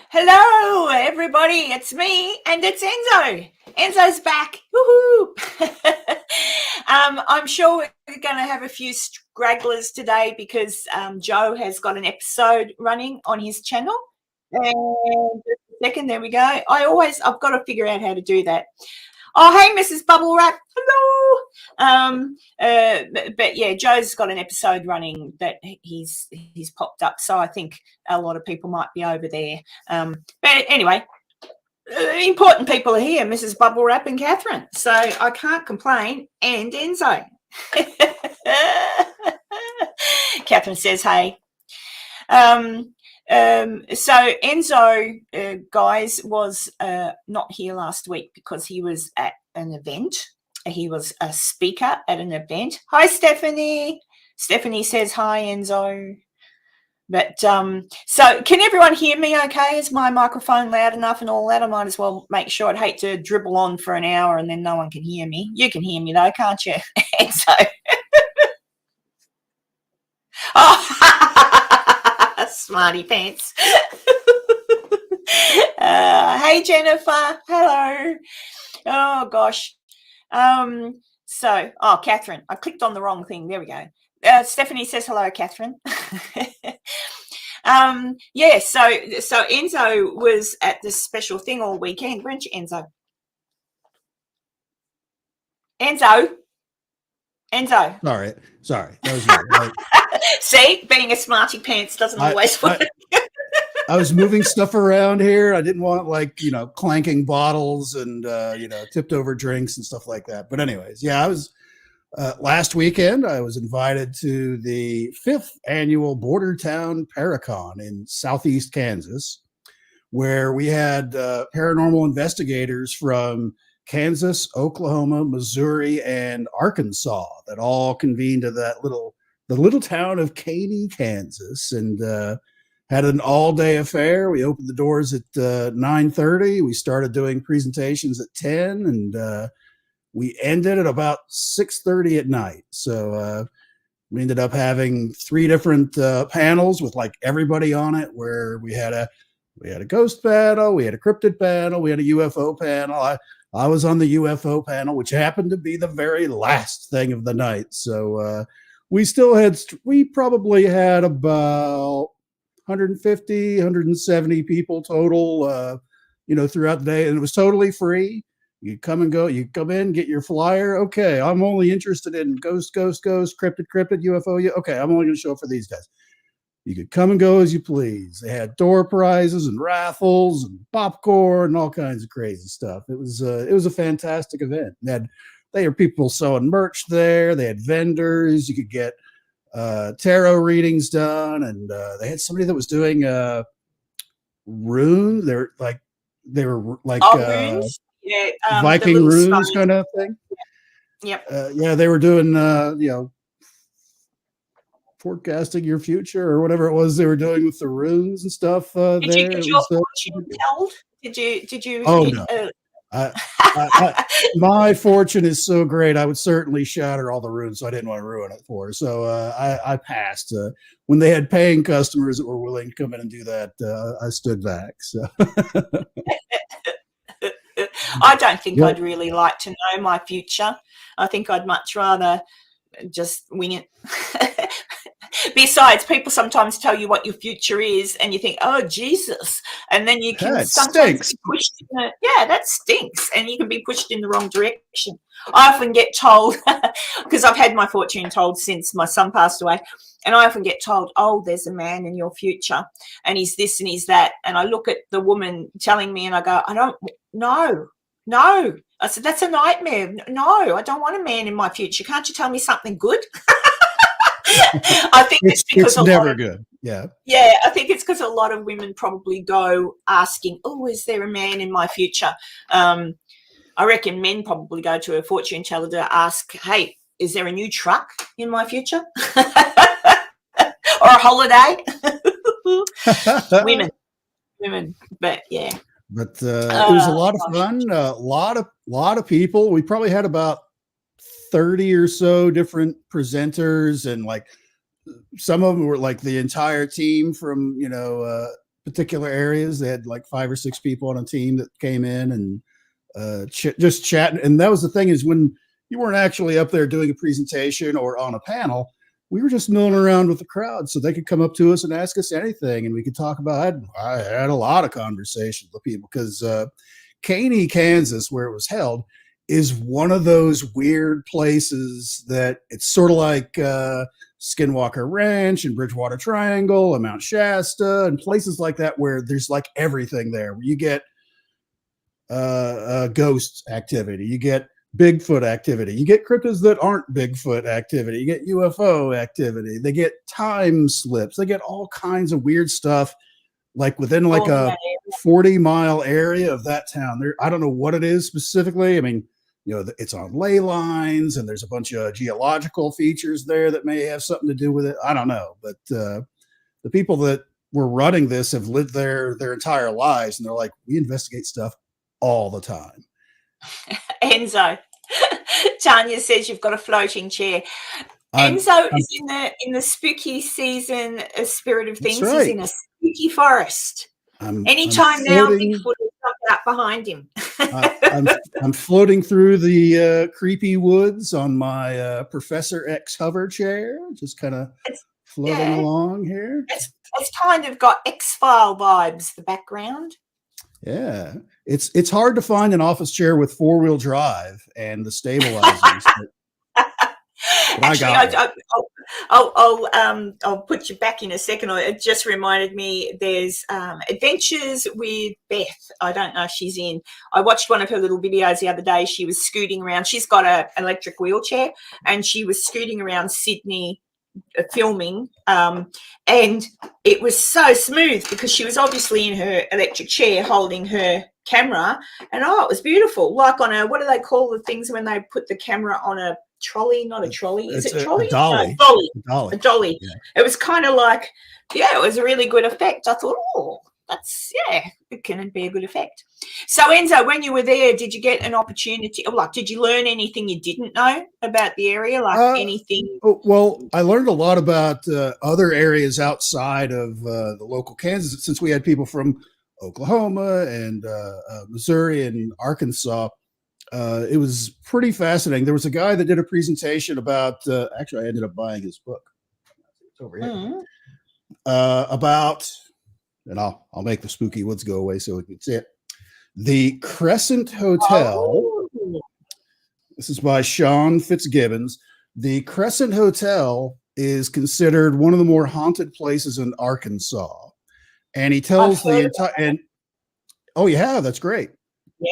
Hello, everybody. It's me, and it's Enzo. Enzo's back. Woohoo! I'm sure we're going to have a few stragglers today because Joe has got an episode running on his channel. And just a second, there we go. I've got to figure out how to do that. Oh, hey, Mrs. Bubble Wrap. Hello. But yeah, Joe's got an episode running that he's popped up, so I think a lot of people might be over there. But anyway, important people are here, Mrs. Bubble Wrap and Catherine, so I can't complain. And Enzo. Catherine says, hey. So Enzo, guys, was not here last week because he was at an event. He was a speaker at an event. Hi, Stephanie. Stephanie says, hi, Enzo. But so can everyone hear me okay? Is my microphone loud enough and all that? I might as well make sure. I'd hate to dribble on for an hour and then no one can hear me. You can hear me though, can't you? Enzo. Oh, smarty pants. Hey, Jennifer. Hello. Oh, gosh. Catherine, I clicked on the wrong thing. There we go. Stephanie says hello, Catherine. Yeah, so Enzo was at this special thing all weekend, weren't you, Enzo? Enzo. Sorry. That was right. See, being a smarty pants doesn't always work. I was moving stuff around here. I didn't want clanking bottles and tipped over drinks and stuff like that. But anyways, yeah, I was last weekend. I was invited to the 5th annual Border Town Paracon in Southeast Kansas, where we had paranormal investigators from Kansas, Oklahoma, Missouri, and Arkansas that all convened to the little town of Katy, Kansas, and had an all-day affair. We opened the doors at 9:30. We started doing presentations at 10, and we ended at about 6:30 at night. So we ended up having 3 different panels with everybody on it, where we had a ghost panel, we had a cryptid panel, we had a UFO panel. I was on the UFO panel, which happened to be the very last thing of the night. So we probably had about 150, 170 people total, throughout the day. And it was totally free. You come and go, you come in, get your flyer. Okay, I'm only interested in ghost, cryptid, UFO. Okay, I'm only going to show up for these guys. You could come and go as you please. They had door prizes and raffles and popcorn and all kinds of crazy stuff. It was a fantastic event. They had people selling merch there. They had vendors. You could get tarot readings done, and they had somebody that was doing runes. They were runes? Yeah, Viking runes kind of thing. Yep. Yeah, they were doing forecasting your future or whatever it was they were doing with the runes and stuff. Did you get your fortune told? Did you? Oh no. My fortune is so great. I would certainly shatter all the runes, so I didn't want to ruin it for her. So I passed. When they had paying customers that were willing to come in and do that, I stood back. So I don't think I'd really like to know my future. I think I'd much rather just wing it. Besides, people sometimes tell you what your future is and you think, oh, Jesus. And then you can sometimes be pushed that stinks. And you can be pushed in the wrong direction. I often get told, because I've had my fortune told since my son passed away, and I often get told, oh, there's a man in your future and he's this and he's that. And I look at the woman telling me and I go, I don't know. No. I said, that's a nightmare. No, I don't want a man in my future. Can't you tell me something good? I think it's because it's never good. Yeah. Yeah, I think it's because a lot of women probably go asking, oh, is there a man in my future? I reckon men probably go to a fortune teller to ask, hey, is there a new truck in my future? Or a holiday? Women, but yeah. But it was a lot of fun. A lot of people. We probably had about 30 or so different presenters and some of them were like the entire team from, particular areas. They had like 5 or 6 people on a team that came in and just chatting. And that was the thing, is when you weren't actually up there doing a presentation or on a panel, we were just milling around with the crowd, so they could come up to us and ask us anything, and we could talk about it. I had a lot of conversations with people because Caney, Kansas, where it was held, is one of those weird places that it's sort of like Skinwalker Ranch and Bridgewater Triangle and Mount Shasta and places like that, where there's like everything there. You get ghost activity, you get Bigfoot activity, you get cryptids that aren't Bigfoot activity, you get UFO activity, they get time slips, they get all kinds of weird stuff, like within like a 40-mile area of that town. There, I don't know what it is specifically. I mean, it's on ley lines, and there's a bunch of geological features there that may have something to do with it. I don't know, but the people that were running this have lived there their entire lives, and they're like, we investigate stuff all the time. Enzo, Tanya says you've got a floating chair. Enzo is in the spooky season, a spirit of things. Right. He's in a spooky forest. Anytime now, Bigfoot will come out behind him. I'm floating through the creepy woods on my Professor X hover chair, just kind of floating along here. It's kind of got X-File vibes, the background. Yeah, it's hard to find an office chair with 4-wheel drive and the stabilizers. Actually, I'll put you back in a second. It just reminded me, there's Adventures with Beth. I don't know if she's in. I watched one of her little videos the other day. She was scooting around. She's got an electric wheelchair, and she was scooting around Sydney filming, and it was so smooth because she was obviously in her electric chair holding her camera, and it was beautiful. Like on a, what do they call the things when they put the camera on a trolley? Not a trolley, is it trolley? A dolly. No, a dolly. Yeah. It was kind of like, it was a really good effect. I thought, it can be a good effect. So Enzo, when you were there, did you get an opportunity, or like, did you learn anything you didn't know about the area, like anything? Well, I learned a lot about other areas outside of the local Kansas, since we had people from Oklahoma and Missouri and Arkansas. It was pretty fascinating. There was a guy that did a presentation about, actually I ended up buying his book. It's over here. About, and I'll make the spooky woods go away so we can see it. The Crescent Hotel. This is by Sean Fitzgibbons. The Crescent Hotel is considered one of the more haunted places in Arkansas. And he tells the entire, and that's great.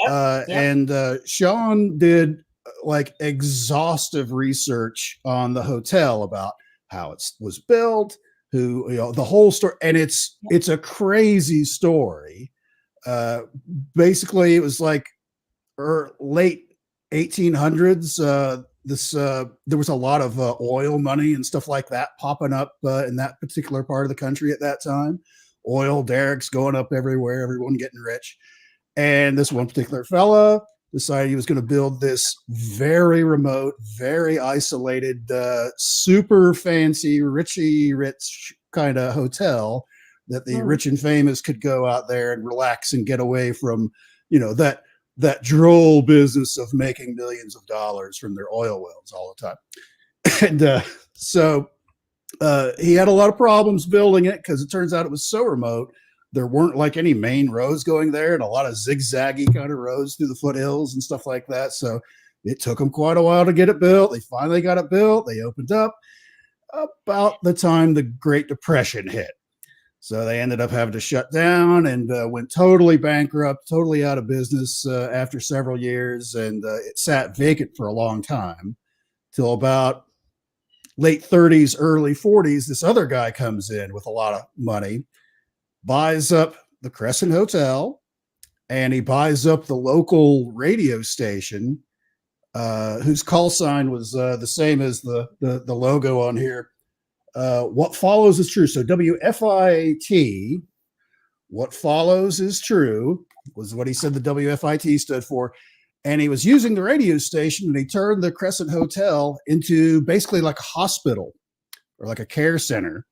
And Sean did like exhaustive research on the hotel about how it was built, the whole story, and it's a crazy story. Basically, it was like late 1800s. There was a lot of oil money and stuff like that popping up in that particular part of the country at that time. Oil derricks going up everywhere, everyone getting rich. And this one particular fella decided he was going to build this very remote, very isolated, super fancy, rich kind of hotel that the rich and famous could go out there and relax and get away from, that droll business of making millions of dollars from their oil wells all the time. And so he had a lot of problems building it because it turns out it was so remote. There weren't like any main roads going there, and a lot of zigzaggy kind of roads through the foothills and stuff like that. So it took them quite a while to get it built. They finally got it built. They opened up about the time the Great Depression hit. So they ended up having to shut down and went totally bankrupt, totally out of business after several years. And it sat vacant for a long time till about late 30s, early 40s. This other guy comes in with a lot of money, buys up the Crescent Hotel, and he buys up the local radio station, whose call sign was the same as the logo on here. What follows is true. So WFIT, what follows is true, was what he said the WFIT stood for. And he was using the radio station, and he turned the Crescent Hotel into basically like a hospital or like a care center,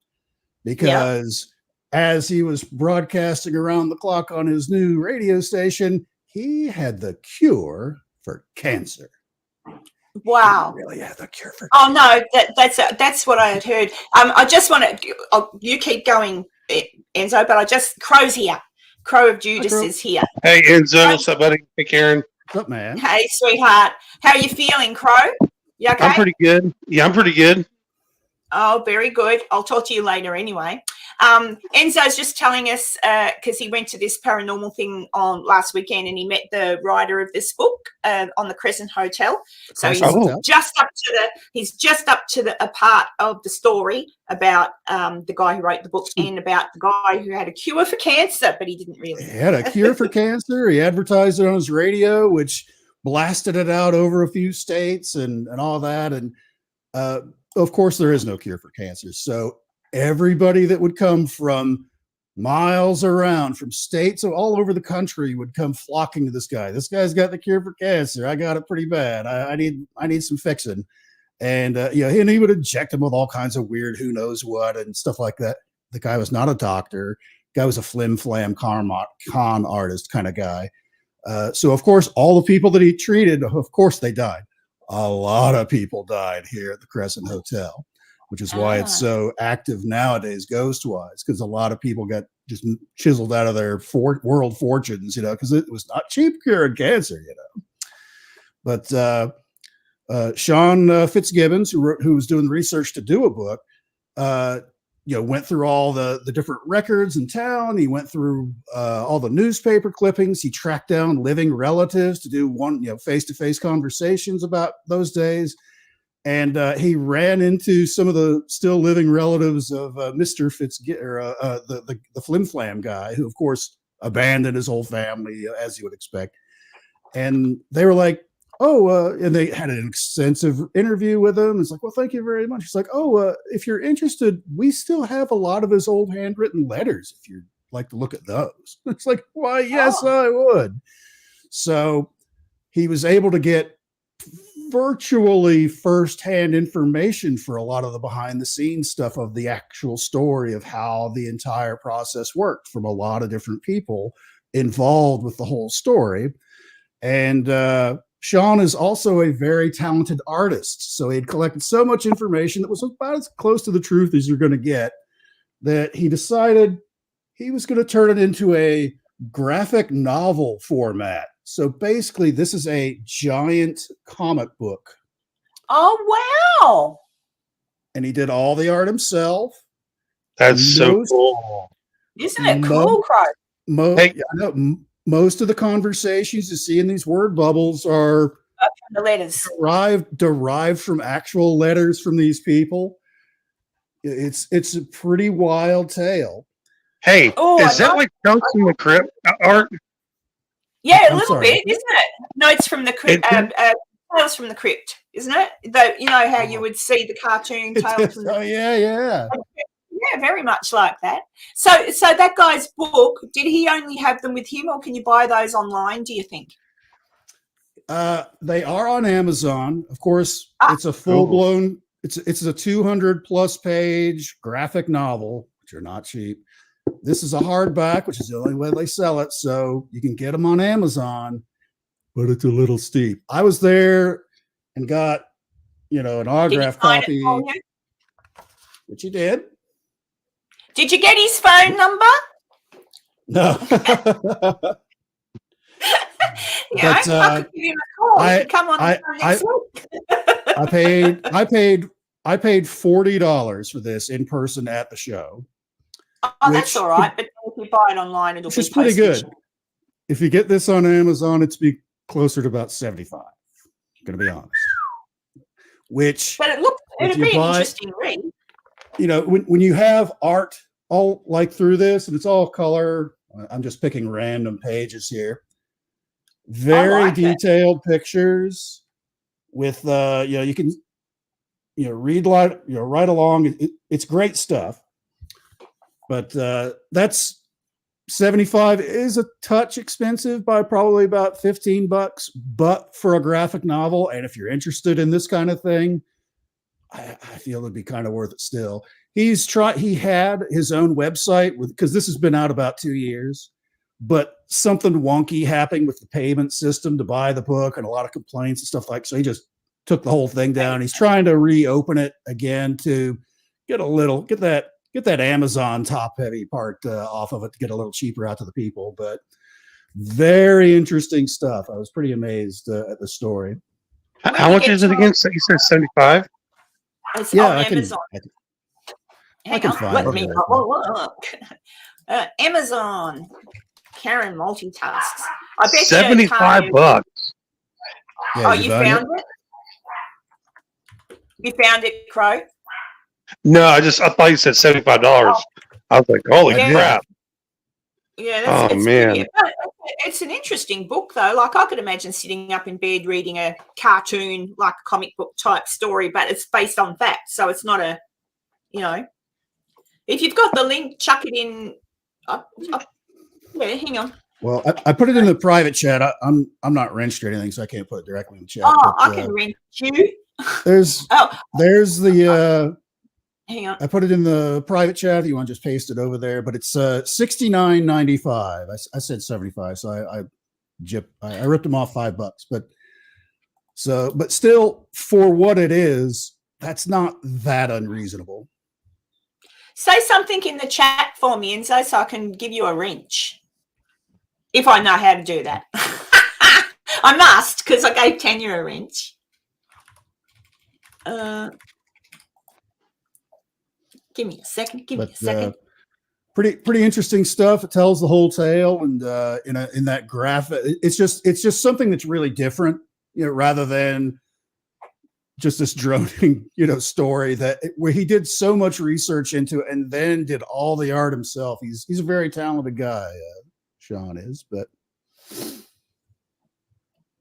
because as he was broadcasting around the clock on his new radio station, he had the cure for cancer. Wow. He really had the cure for cancer. Oh no, that's what I had heard. I just want to, you keep going, Enzo, but Crow's here. Crow of Judas is here. Hey, Enzo, what's up, buddy? Hey, Karen. What's up, man? Hey, sweetheart. How are you feeling, Crow? You okay? I'm pretty good. Yeah, I'm pretty good. Oh, very good. I'll talk to you later anyway. Enzo's just telling us, because he went to this paranormal thing on last weekend and he met the writer of this book on the Crescent Hotel. So he's just up to a part of the story about the guy who wrote the book and about the guy who had a cure for cancer, but he didn't really. He had a cure for cancer. He advertised it on his radio, which blasted it out over a few states and all that. And of course, there is no cure for cancer. So everybody that would come from miles around, from states all over the country, would come flocking to this guy. This guy's got the cure for cancer. I got it pretty bad. I need some fixing. And and he would inject him with all kinds of weird who knows what and stuff like that. The guy was not a doctor. The guy was a flim flam con artist kind of guy. So of course, all the people that he treated, of course, they died. A lot of people died here at the Crescent Hotel, which is why it's so active nowadays, ghost-wise, because a lot of people got just chiseled out of their world fortunes, because it was not cheap curing cancer, But Sean Fitzgibbons, who was doing research to do a book, went through all the different records in town. He went through all the newspaper clippings. He tracked down living relatives to do face-to-face conversations about those days. And he ran into some of the still living relatives of Mr. Fitzgibbons, the Flim Flam guy, who, of course, abandoned his whole family, as you would expect. And they were like, and they had an extensive interview with him. It's like, well, thank you very much. It's like, if you're interested, we still have a lot of his old handwritten letters if you'd like to look at those. It's like, why, yes, I would. So he was able to get virtually firsthand information for a lot of the behind the scenes stuff of the actual story of how the entire process worked from a lot of different people involved with the whole story. And Sean is also a very talented artist. So he had collected so much information that was about as close to the truth as you're going to get, that he decided he was going to turn it into a graphic novel format. So basically, this is a giant comic book. Oh, wow. And he did all the art himself. That's so cool. Isn't it cool, Crow? Most of the conversations you see in these word bubbles are the letters derived from actual letters from these people. It's a pretty wild tale. Hey, is that like Tales from the Crypt art? Yeah, a little bit, isn't it? No, it's from the Crypt. Tales from the Crypt, isn't it? How you would see the cartoon Tales from the Crypt. Yeah. Yeah, very much like that. So that guy's book, did he only have them with him, or can you buy those online, do you think? They are on Amazon. Of course, it's a full-blown, it's a 200 plus page graphic novel, which are not cheap. This is a hardback, which is the only way they sell it. So you can get them on Amazon, but it's a little steep. I was there and got, an autograph copy. Which you did. Did you get his phone number? No. I could give him a call. Come on next week. I paid $40 for this in person at the show. Oh, that's all right. But if you buy it online, it'll be pretty good. If you get this on Amazon, it's be closer to about $75. I'm going to be honest. But it'd be an interesting read. When you have art all like through this, and it's all color. I'm just picking random pages here. Very detailed pictures with you can read right along. It's great stuff. But that's $75 is a touch expensive by probably about $15, but for a graphic novel, and if you're interested in this kind of thing, I feel it'd be kind of worth it still. He had his own website because this has been out about 2 years, but something wonky happened with the payment system to buy the book and a lot of complaints and stuff like, so he just took the whole thing down. He's trying to reopen it again to get that Amazon top heavy part off of it to get a little cheaper out to the people. But very interesting stuff. I was pretty amazed at the story. How much is it again? So you said 75? It's Yeah, on I Amazon. I can find Let me it. look. Amazon. Karen multitasks. I bet $75 bucks. Yeah, you found it? You found it, Crow? No, I thought you said $75. I was like, holy crap. Yeah, it's man. It's an interesting book, though. Like, I could imagine sitting up in bed reading a cartoon, like a comic book type story, but it's based on fact. So it's not a, if you've got the link, chuck it in. Yeah, hang on. Well, I put it in the private chat. I'm not wrenched or anything, so I can't put it directly in the chat. Oh, I can wrench you. There's the. Hang on. I put it in the private chat. If you want to just paste it over there, but it's $69.95. I said 75, so I ripped them off $5, but still, for what it is, that's not that unreasonable. Say something in the chat for me, Enzo, so I can give you a wrench. If I know how to do that. I must, because I gave Tanya a wrench. Give me a second. Pretty interesting stuff. It tells the whole tale, and in that graphic, it's just something that's really different, rather than just this droning, story where he did so much research into it and then did all the art himself. He's a very talented guy, Sean is, but.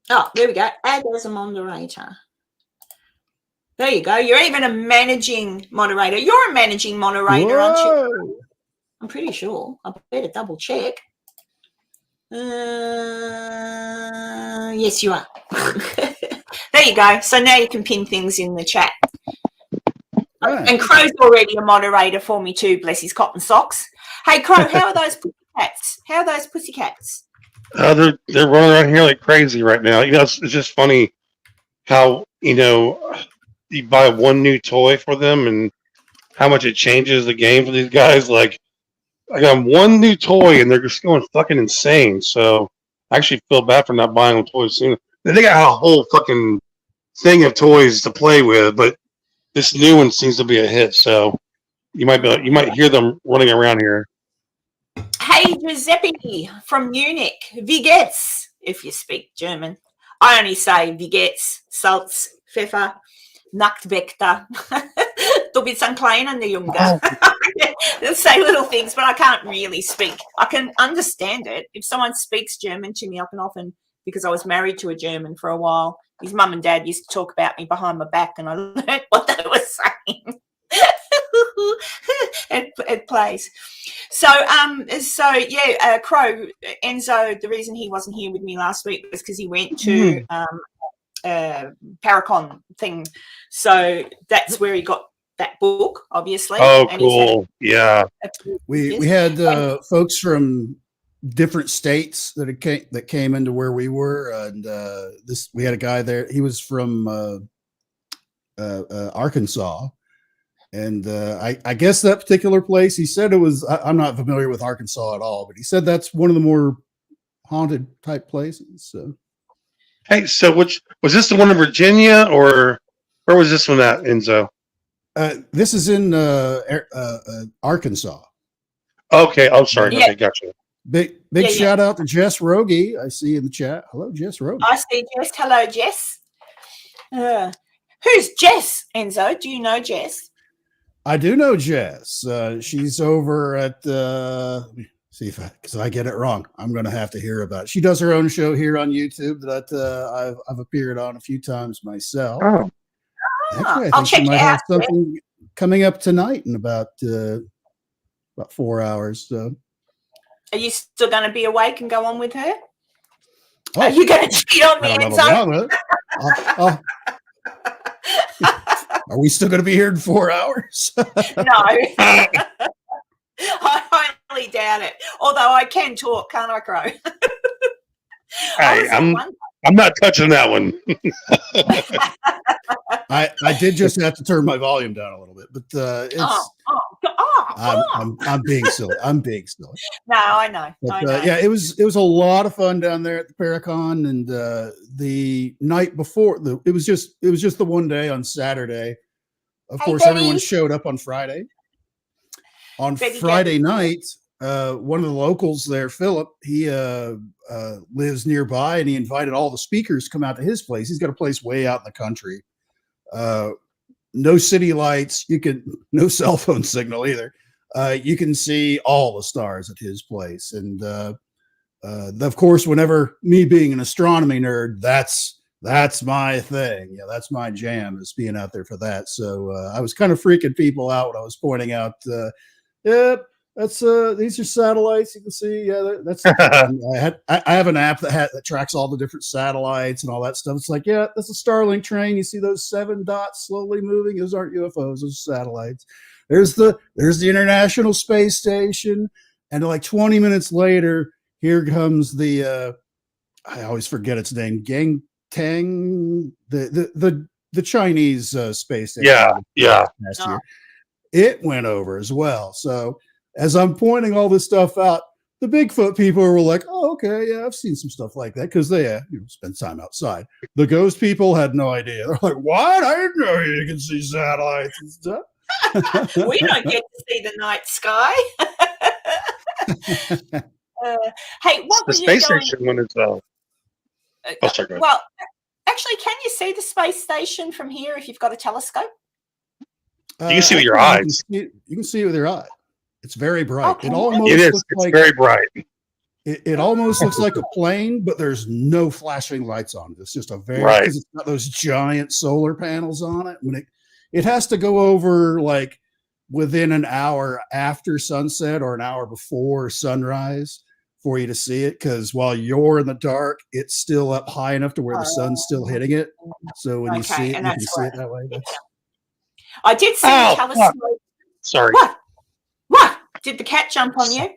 Oh, there we go. Add as a moderator. There you go. You're even a managing moderator. You're a managing moderator, Whoa. aren't you? I'm pretty sure. I better double check. Yes, you are. There you go. So now you can pin things in the chat. Right. And Crow's already a moderator for me too, bless his cotton socks. Hey, Crow, how are those pussycats? How are those pussycats? They're running around here like crazy right now. It's just funny how, you buy one new toy for them and how much it changes the game for these guys. Like, I got one new toy and they're just going fucking insane. So I actually feel bad for not buying them toys soon. They got a whole fucking thing of toys to play with, but this new one seems to be a hit. So you might hear them running around here. Hey, Giuseppe from Munich. Wie geht's, if you speak German. I only say wie geht's, Salz, Pfeffer, Nachtwächter. Du bist ein kleiner Junge. They'll say little things, but I can't really speak. I can understand it. If someone speaks German to me, I can often, because I was married to a German for a while, his mum and dad used to talk about me behind my back, and I learned what they were saying. It plays. So Crow, Enzo, the reason he wasn't here with me last week was because he went to Paracon thing. So that's where he got that book, obviously. Oh, cool. Yeah. We had folks from different states that came into where we were, and we had a guy there. He was from Arkansas. And I guess that particular place, he said it was, I'm not familiar with Arkansas at all, but he said that's one of the more haunted type places. So. Hey, so which was this the one in Virginia, or where was this one at, Enzo? This is in Arkansas. Okay, I'm sorry. Yeah. Okay, gotcha. Big shout out to Jess Rogie. I see in the chat. Hello, Jess Rogie. I see Jess. Hello, Jess. Who's Jess, Enzo? Do you know Jess? I do know Jess. She's over at see if I get it wrong. I'm going to have to hear about it. She does her own show here on YouTube that I've appeared on a few times myself. Oh. Actually, I think she might have something coming up tonight in about 4 hours. So. Are you still going to be awake and go on with her? Oh, are you going to cheat on me, Enzo? Are we still going to be here in 4 hours? No. I highly doubt it. Although I can talk, can't I, Crow? Hey, I'm not touching that one. I did just have to turn my volume down a little bit, but it's. I'm being silly. No, I know. But, yeah, it was a lot of fun down there at the Paracon, and the night before, it was just the one day on Saturday. Of course, Betty. everyone showed up on Friday. On Betty Friday night, one of the locals there, Philip, he lives nearby, and he invited all the speakers to come out to his place. He's got a place way out in the country. No city lights. No cell phone signal either. You can see all the stars at his place. And of course, whenever me being an astronomy nerd, that's my thing. Yeah, that's my jam, is being out there for that. So I was kind of freaking people out when I was pointing out, that's these are satellites. You can see, that's. I have an app that tracks all the different satellites and all that stuff. It's like, yeah, that's a Starlink train. You see those 7 dots slowly moving? Those aren't UFOs. Those are satellites. There's the International Space Station, and like 20 minutes later, here comes the I always forget its name, Gang Tang, the Chinese space station. Yeah. Last year. It went over as well. So as I'm pointing all this stuff out, the Bigfoot people were like, "Oh, okay, yeah, I've seen some stuff like that," because they spend time outside. The ghost people had no idea. They're like, "What? I didn't know you can see satellites and stuff." We don't get to see the night sky. Hey, what the space station when it's well, actually, can you see the space station from here if you've got a telescope? You can see with your eyes. You can see it with your eye. It's very bright. Okay. It almost It's like, very bright. It almost looks like a plane, but there's no flashing lights on it. It's just because it's got those giant solar panels on it. When it has to go over like within an hour after sunset or an hour before sunrise for you to see it, because while you're in the dark, it's still up high enough to where the sun's still hitting it. So when you see it, you can see it that way. I did see the telescope. Sorry. What? Did the cat jump on you?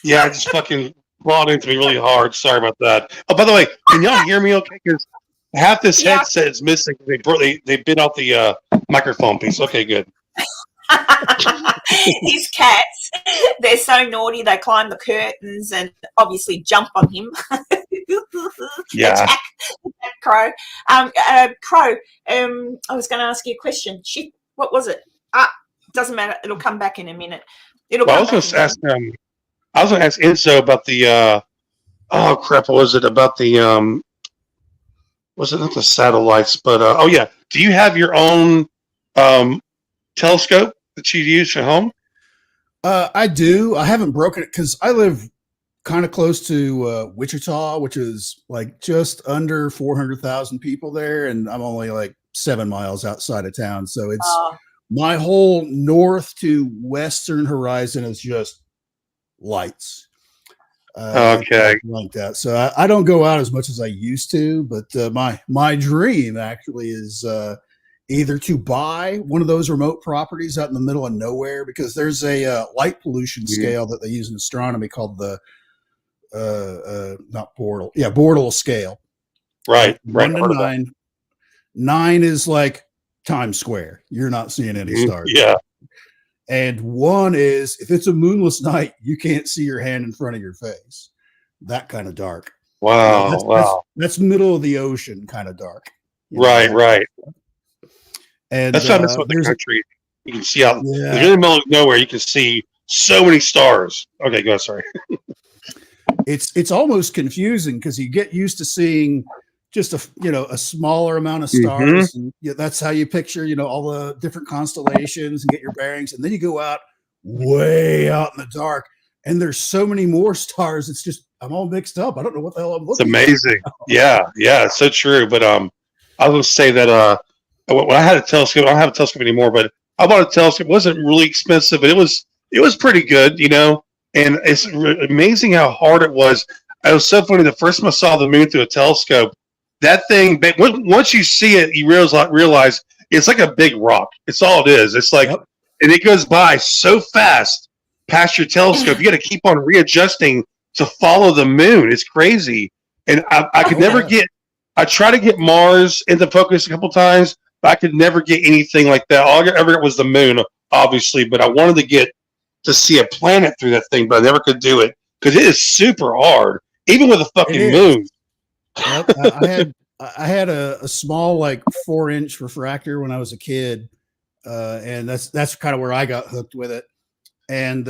Yeah, I just fucking brought into me really hard. Sorry about that. Oh, by the way, can y'all hear me okay? Because half this headset is missing. They bit out the microphone piece. Okay, good. These cats, they're so naughty. They climb the curtains and obviously jump on him. Yeah. Attack Crow. Crow, I was going to ask you a question. Shit, what was it? Doesn't matter. It'll come back in a minute. I was going to ask Enzo about the oh crap, what was it about the was it not the satellites, but oh yeah, do you have your own telescope that you use at home? I do. I haven't broken it because I live kind of close to Wichita, which is like just under 400,000 people there, and I'm only like 7 miles outside of town. So it's my whole north to western horizon is just lights. Okay. Like that. So I don't go out as much as I used to, but my dream actually is either to buy one of those remote properties out in the middle of nowhere, because there's a light pollution scale that they use in astronomy called the not Bortle. Yeah, Bortle scale. Right. 1 to 9. 9 is like Times Square. You're not seeing any stars. Yeah. And 1 is, if it's a moonless night, you can't see your hand in front of your face. That kind of dark. Wow. That's middle of the ocean kind of dark. Right. And that's not what the country. You can see out in the middle of nowhere. You can see so many stars. Okay, go ahead. Sorry. It's almost confusing because you get used to seeing just a smaller amount of stars, and that's how you picture all the different constellations and get your bearings, and then you go out way out in the dark, and there's so many more stars. It's just I'm all mixed up. I don't know what the hell I'm looking. It's amazing. Yeah, it's so true. But I will say that when I had a telescope, I don't have a telescope anymore, but I bought a telescope. It wasn't really expensive, but it was pretty good, And it's amazing how hard it was. It was so funny. The first time I saw the moon through a telescope, that thing, once you see it, you realize it's like a big rock. It's all it is. It's like, and it goes by so fast past your telescope. You got to keep on readjusting to follow the moon. It's crazy. And I could never get. I try to get Mars into focus a couple times, but I could never get anything like that. All I ever got was the moon, obviously. But I wanted to get to see a planet through that thing, but I never could do it because it is super hard, even with a fucking moon. Yep. I had a small, like 4-inch refractor when I was a kid, and that's kind of where I got hooked with it. And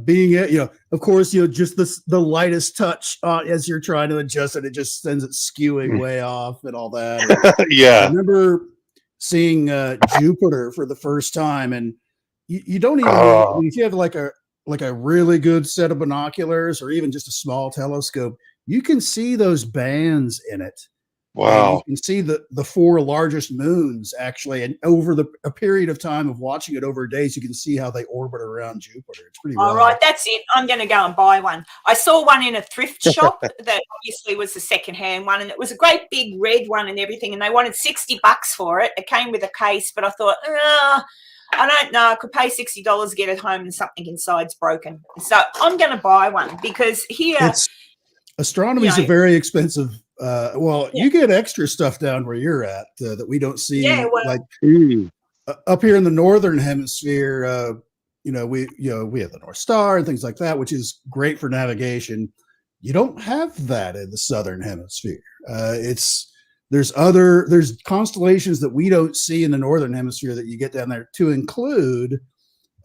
being it, of course, just the lightest touch as you're trying to adjust it, it just sends it skewing way off and all that. And yeah, I remember seeing Jupiter for the first time, and you don't even need, if you have like a really good set of binoculars or even just a small telescope, you can see those bands in it. Wow. And you can see the 4 largest moons actually, and over a period of time of watching it over days, you can see how they orbit around Jupiter. It's pretty wild. All right, that's it. I'm going to go and buy one. I saw one in a thrift shop that obviously was a secondhand one, and it was a great big red one and everything, and they wanted $60 for it. It came with a case, but I thought, I don't know. I could pay $60, get it home, and something inside's broken. So I'm going to buy one because here, astronomy is a very expensive. You get extra stuff down where you're at that we don't see. Yeah, like up here in the northern hemisphere, we have the North Star and things like that, which is great for navigation. You don't have that in the southern hemisphere. There's constellations that we don't see in the northern hemisphere that you get down there, to include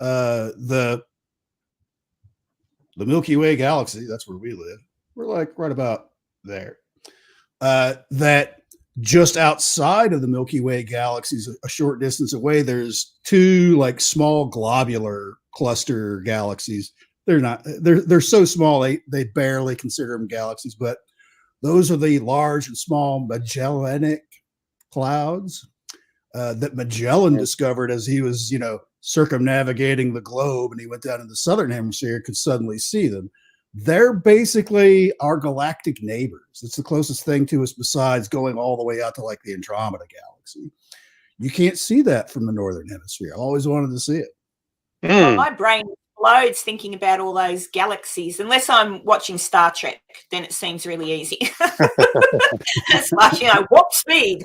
the Milky Way galaxy. That's where we live. We're like right about there. That just outside of the Milky Way galaxies, a short distance away, there's 2 like small globular cluster galaxies. They're so small they barely consider them galaxies, but those are the large and small Magellanic clouds that Magellan discovered as he was, circumnavigating the globe, and he went down in the southern hemisphere, could suddenly see them. They're basically our galactic neighbors. It's the closest thing to us besides going all the way out to like the Andromeda galaxy. You can't see that from the northern hemisphere. I always wanted to see it. Well, my brain explodes thinking about all those galaxies. Unless I'm watching Star Trek, then it seems really easy. It's like, warp speed.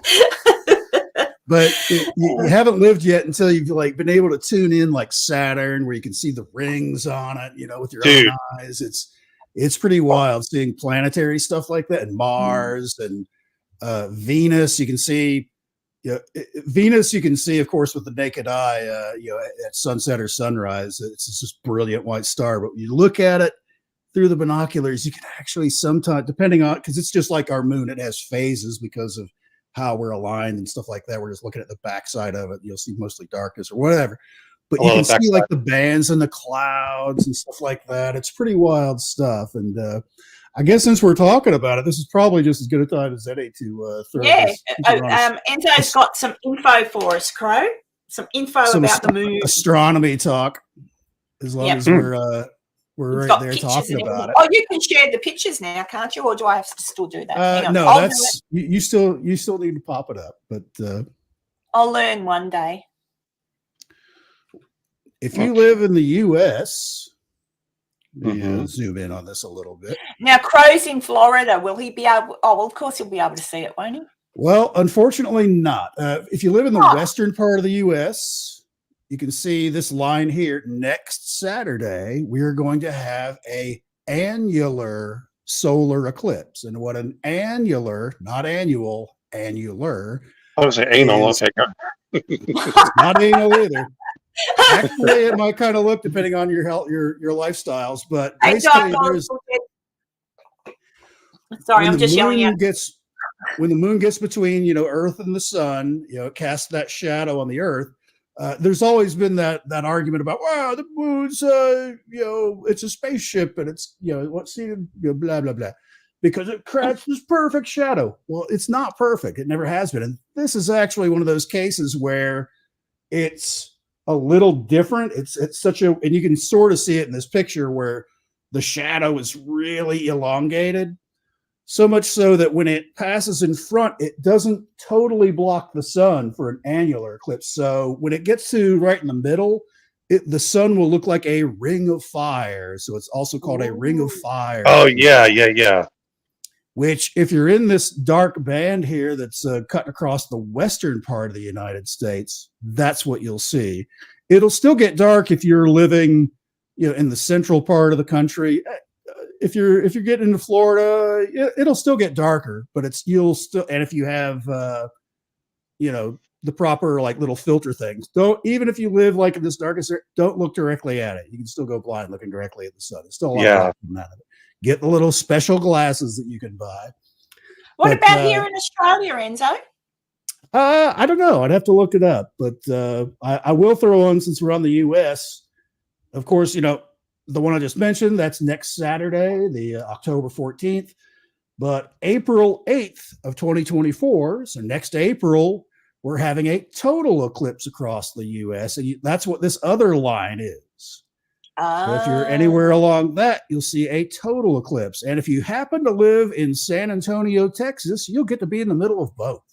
But you haven't lived yet until you've like been able to tune in like Saturn, where you can see the rings on it, with your own eyes. It's pretty wild seeing planetary stuff like that, and Mars and Venus. You can see Venus. You can see, of course, with the naked eye. At sunset or sunrise, it's just this brilliant white star. But when you look at it through the binoculars, you can actually sometimes, depending on, because it's just like our moon, it has phases because of how we're aligned and stuff like that. We're just looking at the backside of it. You'll see mostly darkness or whatever, but you can see like the bands and the clouds and stuff like that. It's pretty wild stuff. And I guess since we're talking about it, this is probably just as good a time as any to throw. Yeah, Enzo's got some info for us, Crow. Some info about the moon. Astronomy talk, as long as we're right there talking about it. Oh, you can share the pictures now, can't you? Or do I have to still do that? No, that's you still need to pop it up, but I'll learn one day. If you live in the US, zoom in on this a little bit. Now, Crow's in Florida. Will he be able? Oh, well, of course he'll be able to see it, won't he? Well, unfortunately not. If you live in the western part of the US, you can see this line here. Next Saturday, we're going to have a annular solar eclipse. And what an annular, not annual, annular. I was say anal. It's not anal either. Actually, it might kind of look, depending on your health, your lifestyles, but basically there's. Sorry, I'm just yelling at. When the moon gets between, Earth and the sun, it casts that shadow on the Earth. There's always been that argument about, wow, the moon's, it's a spaceship and it's, blah, blah, blah, because it creates this perfect shadow. Well, it's not perfect. It never has been. And this is actually one of those cases where it's a little different. It's and you can sort of see it in this picture where the shadow is really elongated. So much so that when it passes in front, it doesn't totally block the sun for an annular eclipse. So when it gets to right in the middle, the sun will look like a ring of fire. So it's also called a ring of fire. Oh, yeah. Which, if you're in this dark band here that's cutting across the western part of the United States, that's what you'll see. It'll still get dark if you're living, in the central part of the country. If you're getting into Florida, it'll still get darker, but you'll still. And if you have, the proper like little filter things, even if you live like in this darkest area, don't look directly at it. You can still go blind looking directly at the sun. It's still a lot light from out of it. Get the little special glasses that you can buy. What about here in Australia, Enzo? I don't know. I'd have to look it up, but I will throw on, since we're on the U.S., of course, the one I just mentioned, that's next Saturday, the October 14th. But April 8th of 2024, so next April, we're having a total eclipse across the U.S., and that's what this other line is. So if you're anywhere along that, you'll see a total eclipse. And if you happen to live in San Antonio, Texas, you'll get to be in the middle of both.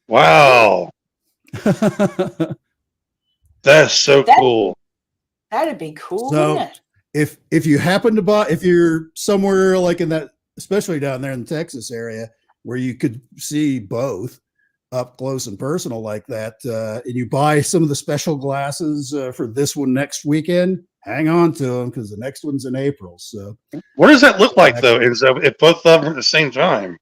Wow. That's so cool. That'd be cool, so wouldn't it? If you happen to if you're somewhere like in that, especially down there in the Texas area, where you could see both up close and personal like that, and you buy some of the special glasses for this one next weekend, hang on to them, because the next one's in April. So what does that look like, though? Is if both of them are at the same time?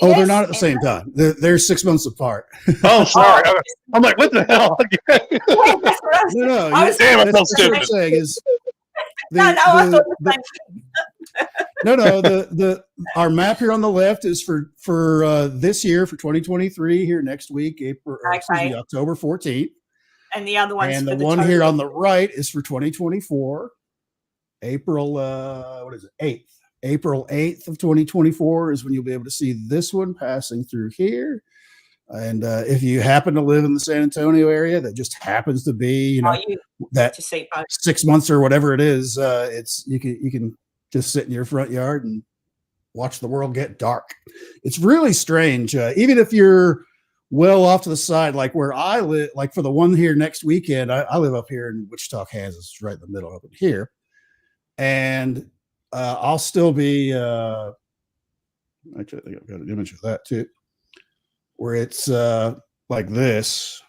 Oh, they're not at the same time. They're 6 months apart. Oh, sorry. I'm like, what the hell? No, that's what I'm saying is our map here on the left is for this year, for 2023, here next week, October 14th. And the other one's and the one here on the right is for 2024, April 8th. April 8th of 2024 is when you'll be able to see this one passing through here. And if you happen to live in the San Antonio area, that just happens to be, that 6 months or whatever it is, you can just sit in your front yard and watch the world get dark. It's really strange. Even if you're well off to the side, like where I live, like for the one here next weekend, I live up here in Wichita, Kansas, right in the middle of it here. And I'll still be, actually, I think I've got an image of that too, where it's like this,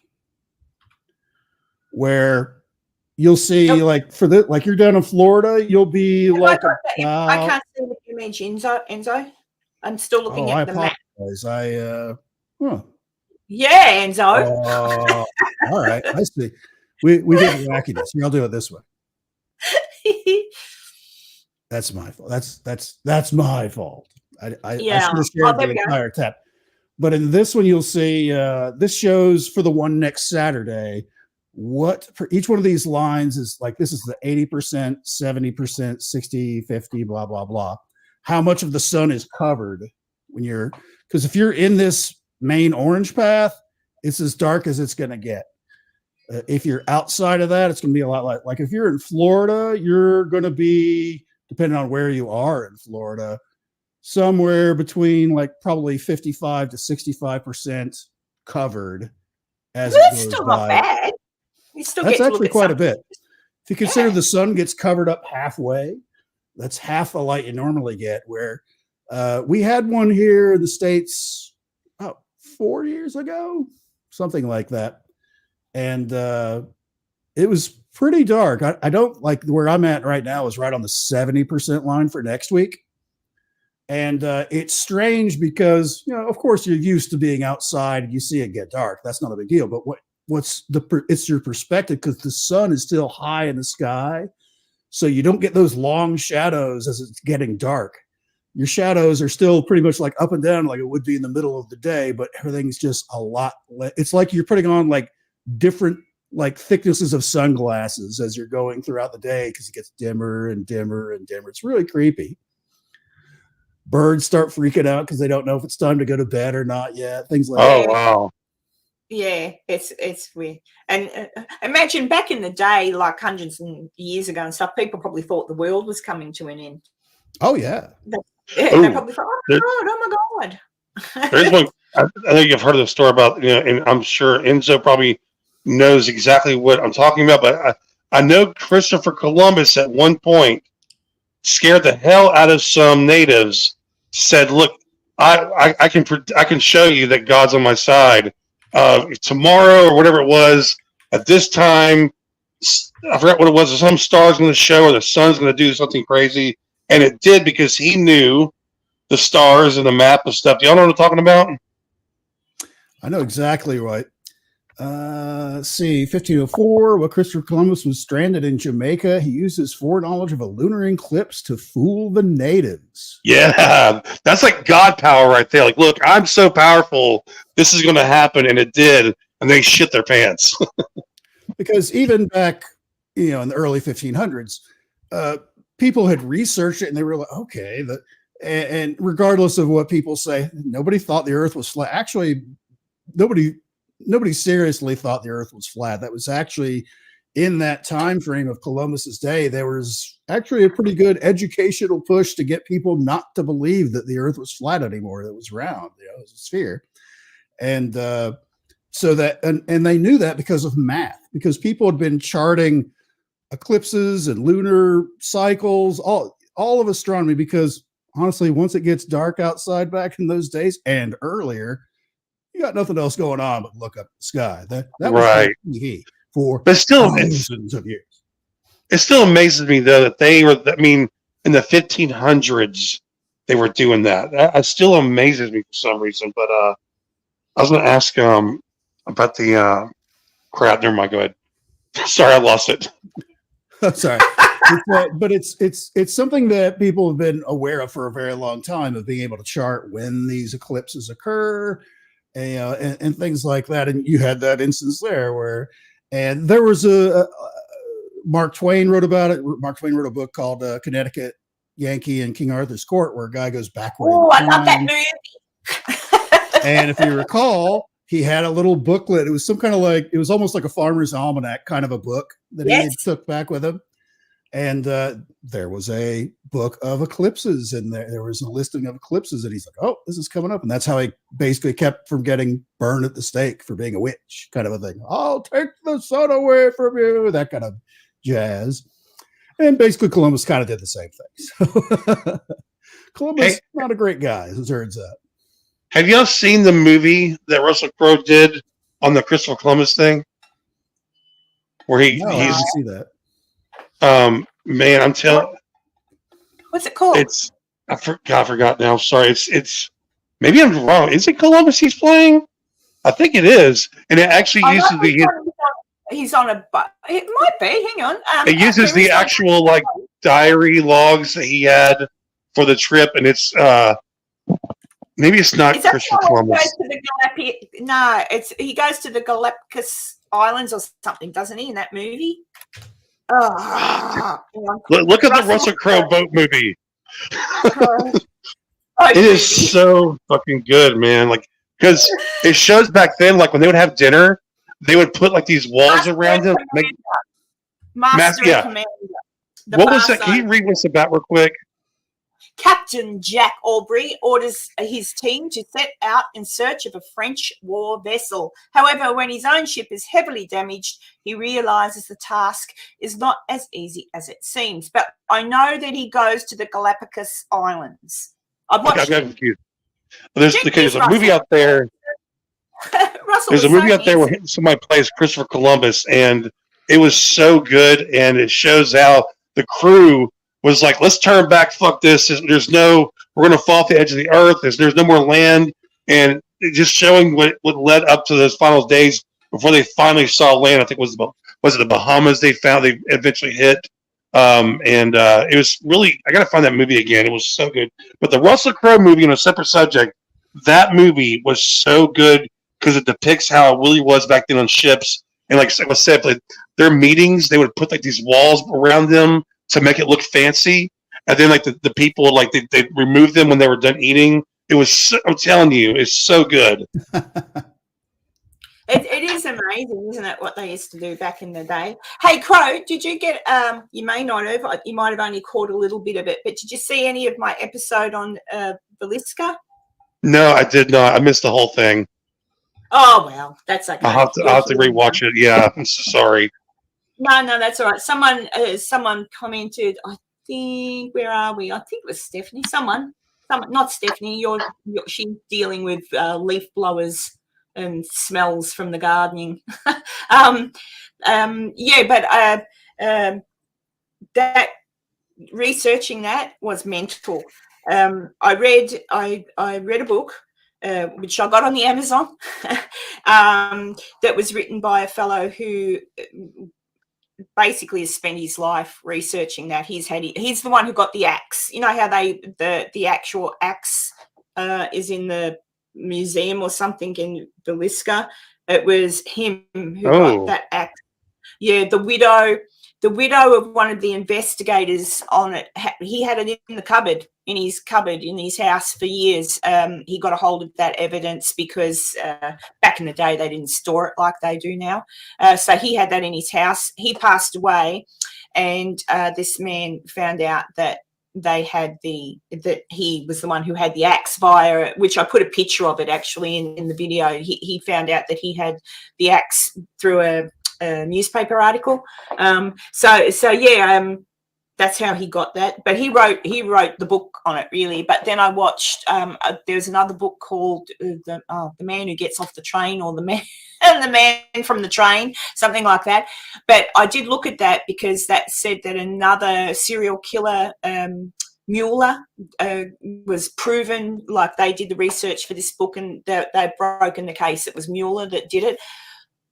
where you'll see like you're down in Florida, you'll be I can't see the image, Enzo. I'm still looking at the map. Yeah, Enzo. All right, I see. We get wackiness. Here, I'll do it this way. That's my fault. That's my fault. I should have shared the entire tab. But in this one, you'll see this shows for the one next Saturday what for each one of these lines is like. This is the 80%, 70%, 60, 50, blah, blah, blah. How much of the sun is covered because if you're in this main orange path, it's as dark as it's going to get. If you're outside of that, it's going to be a lot like if you're in Florida, you're going to be, depending on where you are in Florida, somewhere between like probably 55 to 65% covered as it goes still by. Not bad. That's actually quite a bit. If you consider the sun gets covered up halfway, that's half the light you normally get. Where we had one here in the States about 4 years ago, something like that. And it was pretty dark. I don't like where I'm at right now is right on the 70% line for next week. And it's strange because, of course, you're used to being outside and you see it get dark. That's not a big deal. But it's your perspective, because the sun is still high in the sky. So you don't get those long shadows as it's getting dark. Your shadows are still pretty much like up and down like it would be in the middle of the day, but everything's just a lot. It's like you're putting on like different like thicknesses of sunglasses as you're going throughout the day, because it gets dimmer and dimmer and dimmer. It's really creepy. Birds start freaking out because they don't know if it's time to go to bed or not yet. Things like that. Oh, wow. Yeah, it's weird. And imagine back in the day, like hundreds of years ago and stuff, people probably thought the world was coming to an end. Oh, yeah. Yeah, they probably thought, oh my God. There's one. I know you've heard of the story about, and I'm sure Enzo probably knows exactly what I'm talking about. But I know Christopher Columbus at one point scared the hell out of some natives. Said, "Look, I can show you that God's on my side. Tomorrow or whatever it was at this time, I forgot what it was. Some star's going to show, or the sun's going to do something crazy, and it did because he knew the stars and the map and stuff. Do y'all know what I'm talking about? I know exactly right. Let's see, 1504, while Christopher Columbus was stranded in Jamaica, he used his foreknowledge of a lunar eclipse to fool the natives. Yeah, that's like God power right there. Like, look, I'm so powerful. This is going to happen, and it did, and they shit their pants. Because even back, in the early 1500s, people had researched it, and they were like, okay, and regardless of what people say, nobody thought the Earth was flat. Actually, nobody seriously thought the Earth was flat. That was actually in that time frame of Columbus's day. There was actually a pretty good educational push to get people not to believe that the Earth was flat anymore. That it was round, it was a sphere. And so that, and they knew that because of math, because people had been charting eclipses and lunar cycles, all of astronomy, because honestly, once it gets dark outside back in those days and earlier, you got nothing else going on but look up at the sky. That was right. For but still, thousands of years. It still amazes me though that they were. I mean, in the 1500s, they were doing that. That still amazes me for some reason. But I was going to ask about the crap. Never mind. Go ahead. Sorry, I lost it. Sorry. But it's something that people have been aware of for a very long time, of being able to chart when these eclipses occur, and things like that. And you had that instance there and there was Mark Twain wrote about it. Mark Twain wrote a book called Connecticut Yankee and King Arthur's Court, where a guy goes backward. Oh, I love that movie. And if you recall, he had a little booklet. It was some kind of it was almost like a farmer's almanac kind of a book that he took back with him. And there was a book of eclipses, and there was a listing of eclipses, and he's like, oh, this is coming up. And that's how he basically kept from getting burned at the stake for being a witch, kind of a thing. I'll take the sun away from you, that kind of jazz. And basically Columbus kind of did the same thing. So Columbus, not a great guy, as it turns out. Have y'all seen the movie that Russell Crowe did on the Christopher Columbus thing? Where I didn't see that. Man, I'm telling. What's it called? I forgot now. Sorry. It's maybe I'm wrong. Is it Columbus he's playing? I think it is, and it actually uses He's on a. It might be. Hang on. It uses the actual diary logs that he had for the trip, and it's maybe it's not Christopher Columbus. He goes to the Galapagos Islands or something, doesn't he? In that movie. Oh, look at the Russell Crowe boat movie. It is so fucking good, man. Because it shows back then, when they would have dinner, they would put these walls around them. Master Commander. What was that? Can you read what's about real quick? Captain Jack Aubrey orders his team to set out in search of a French war vessel. However, when his own ship is heavily damaged, he realizes the task is not as easy as it seems. But I know that he goes to the Galapagos Islands. I've watched There's a movie out there. There's a movie out there where somebody plays Christopher Columbus, and it was so good, and it shows how the crew was like, let's turn back, fuck this. We're going to fall off the edge of the earth. There's no more land. And just showing what led up to those final days before they finally saw land. I think was it the Bahamas they eventually hit. It was really, I got to find that movie again. It was so good. But the Russell Crowe movie, on a separate subject, that movie was so good because it depicts how it really was back then on ships. And like I said, their meetings, they would put these walls around them to make it look fancy, and then the people they removed them when they were done eating. It was I'm telling you, it's so good. It is amazing, isn't it, what they used to do back in the day? Hey, Crow, did you get, you may not have, you might have only caught a little bit of it, but did you see any of my episode on Villisca? No, I did not. I missed the whole thing. Oh, well, that's okay. I'll have to rewatch it. Yeah, I'm so sorry. No, that's all right. Someone commented, I think, where are we? I think it was Stephanie. Someone, not Stephanie, she's dealing with leaf blowers and smells from the gardening. That researching that was mental. I read a book which I got on the Amazon that was written by a fellow who basically has spent his life researching that. He's the one who got the axe. You know how the actual axe is in the museum or something in Villisca? It was him who got that axe. Yeah, the widow of one of the investigators on it, he had it in his house for years. He got a hold of that evidence because back in the day they didn't store it like they do now. So he had that in his house. He passed away, and this man found out that he was the one who had the axe via, which I put a picture of it actually in the video. He found out that he had the axe through a newspaper article. That's how he got that. But he wrote the book on it, really. But then I watched there's another book called the Man Who Gets Off the Train, or the Man from the Train, something like that. But I did look at that because that said that another serial killer, Mueller, was proven. Like, they did the research for this book and they've broken the case. It was Mueller that did it.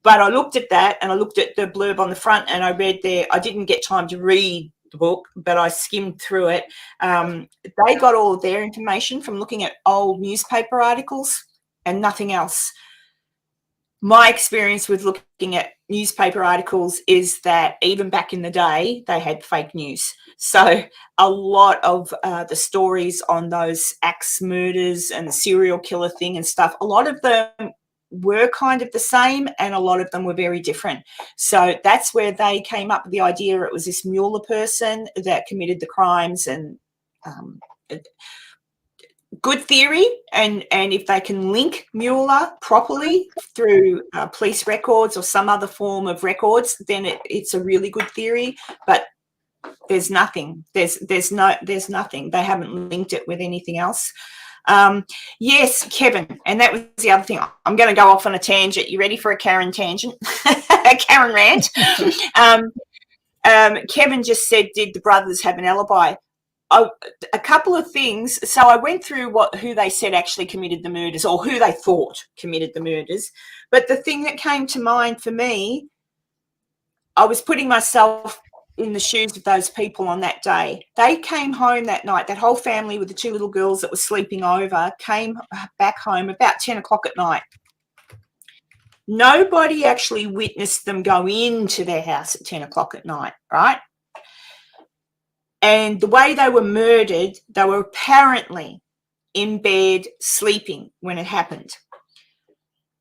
But I looked at that, and I looked at the blurb on the front, and I read there. I didn't get time to read the book, but I skimmed through it. They got all of their information from looking at old newspaper articles and nothing else. My experience with looking at newspaper articles is that even back in the day, they had fake news. So a lot of the stories on those axe murders and the serial killer thing and stuff, a lot of them were kind of the same, and a lot of them were very different. So that's where they came up with the idea. It was this Mueller person that committed the crimes, and good theory. And if they can link Mueller properly through police records or some other form of records, then it's a really good theory. But there's nothing. There's nothing. They haven't linked it with anything else. Yes, Kevin, and that was the other thing. I'm going to go off on a tangent. You ready for a Karen tangent? A Karen rant? Kevin just said, did the brothers have an alibi? A couple of things. So I went through who they said actually committed the murders, or who they thought committed the murders. But the thing that came to mind for me, I was putting myself in the shoes of those people on that day. They came home that night. That whole family with the two little girls that were sleeping over came back home about 10 o'clock at night. Nobody actually witnessed them go into their house at 10 o'clock at night, right? And the way they were murdered, they were apparently in bed sleeping when it happened.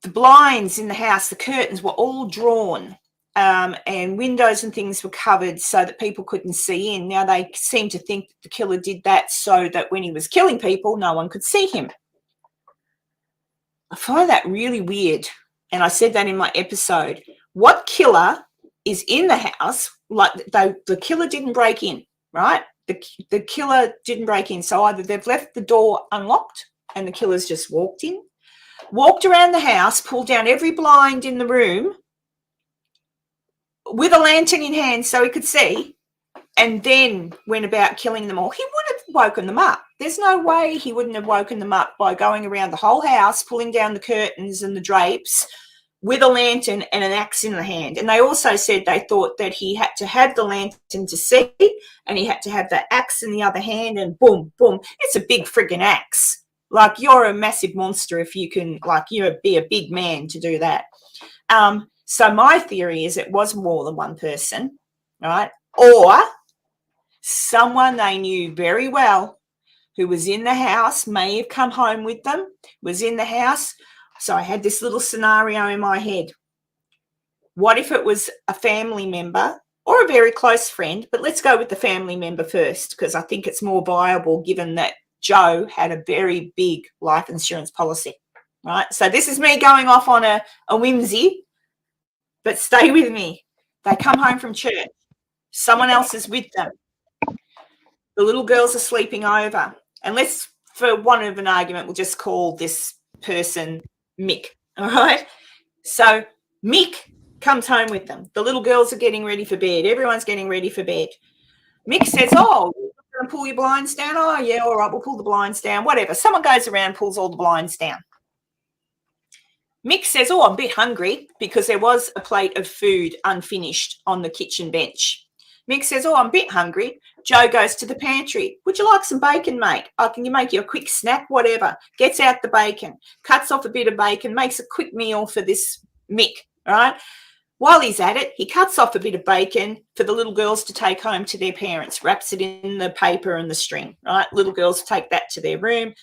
The blinds in the house, the curtains were all drawn. And windows and things were covered so that people couldn't see in. Now, they seem to think the killer did that so that when he was killing people, no one could see him. I find that really weird. And I said that in my episode. What killer is in the house? Like, the killer didn't break in, right? The killer didn't break in. So either they've left the door unlocked and the killer's just walked in, walked around the house, pulled down every blind in the room, with a lantern in hand so he could see, and then went about killing them all. He would have woken them up. There's no way he wouldn't have woken them up by going around the whole house, pulling down the curtains and the drapes with a lantern and an axe in the hand. And they also said they thought that he had to have the lantern to see, and he had to have the axe in the other hand, and boom, boom. It's a big friggin' axe. Like, you're a massive monster if you can, like, be a big man to do that. So my theory is it was more than one person, right? Or someone they knew very well who was in the house, may have come home with them, was in the house, So I had this little scenario in my head. What if it was a family member or a very close friend? But let's go with the family member first, because I think it's more viable given that Joe had a very big life insurance policy, right? So this is me going off on a whimsy, but stay with me. They come home from church. Someone else is with them. The little girls are sleeping over. And let's, for one of an argument, we'll just call this person Mick, all right? So Mick comes home with them. The little girls are getting ready for bed. Everyone's getting ready for bed. Mick says, oh, you're going to pull your blinds down? Oh, yeah, all right, we'll pull the blinds down, whatever. Someone goes around, pulls all the blinds down. Mick says, oh, I'm a bit hungry, because there was a plate of food unfinished on the kitchen bench. Mick says, oh, I'm a bit hungry. Joe goes to the pantry. Would you like some bacon, mate? Oh, can you make you a quick snack? Whatever. Gets out the bacon, cuts off a bit of bacon, makes a quick meal for this Mick, right? While he's at it, he cuts off a bit of bacon for the little girls to take home to their parents, wraps it in the paper and the string, right? Little girls take that to their room.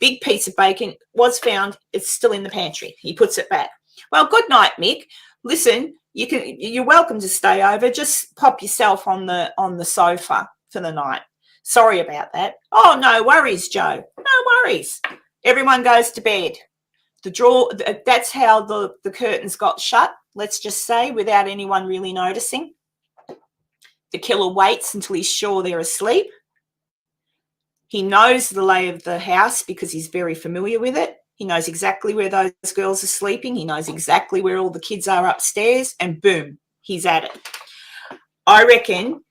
Big piece of bacon was found. It's still in the pantry. He puts it back. Well, good night, Mick. Listen, you're welcome to stay over. Just pop yourself on the sofa for the night. Sorry about that. Oh, no worries, Joe. No worries. Everyone goes to bed. That's how the curtains got shut, let's just say, without anyone really noticing. The killer waits until he's sure they're asleep. He knows the lay of the house because he's very familiar with it. He knows exactly where those girls are sleeping. He knows exactly where all the kids are upstairs, and boom, he's at it. I reckon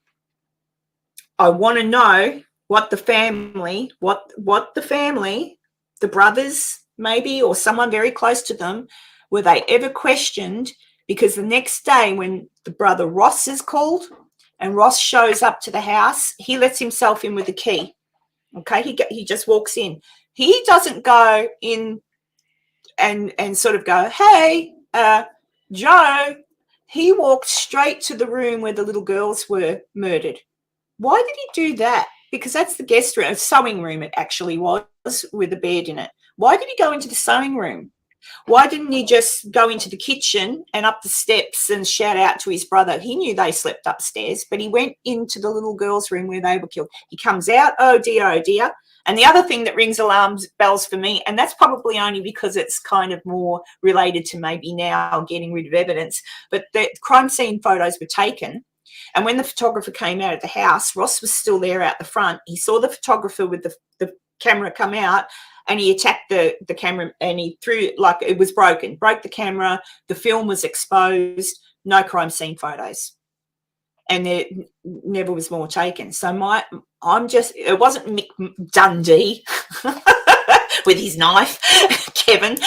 I want to know what the family, the brothers maybe, or someone very close to them, were they ever questioned? Because the next day when the brother Ross is called and Ross shows up to the house, he lets himself in with a key. Okay, he just walks in. He doesn't go in and sort of go, hey, Joe. He walked straight to the room where the little girls were murdered. Why did he do that? Because that's the guest room, a sewing room it actually was, with a bed in it. Why did he go into the sewing room? Why didn't he just go into the kitchen and up the steps and shout out to his brother? He knew they slept upstairs, but he went into the little girls' room where they were killed. He comes out, oh dear. And the other thing that rings alarm bells for me, and that's probably only because it's kind of more related to maybe now getting rid of evidence, but the crime scene photos were taken. And when the photographer came out of the house, Ross was still there out the front. He saw the photographer with the camera come out, and he attacked the camera, and he threw, like it was broke the camera. The film was exposed. No crime scene photos, and there never was more taken. So it wasn't Mick Dundee with his knife, Kevin,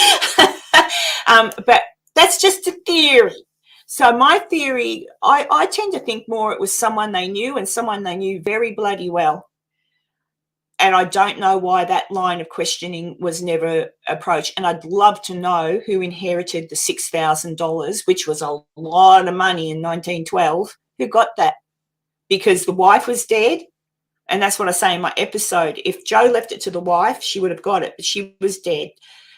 but that's just a theory. So my theory, I tend to think more it was someone they knew, and someone they knew very bloody well. And I don't know why that line of questioning was never approached. And I'd love to know who inherited the $6,000, which was a lot of money in 1912, who got that. Because the wife was dead. And that's what I say in my episode. If Joe left it to the wife, she would have got it, but she was dead.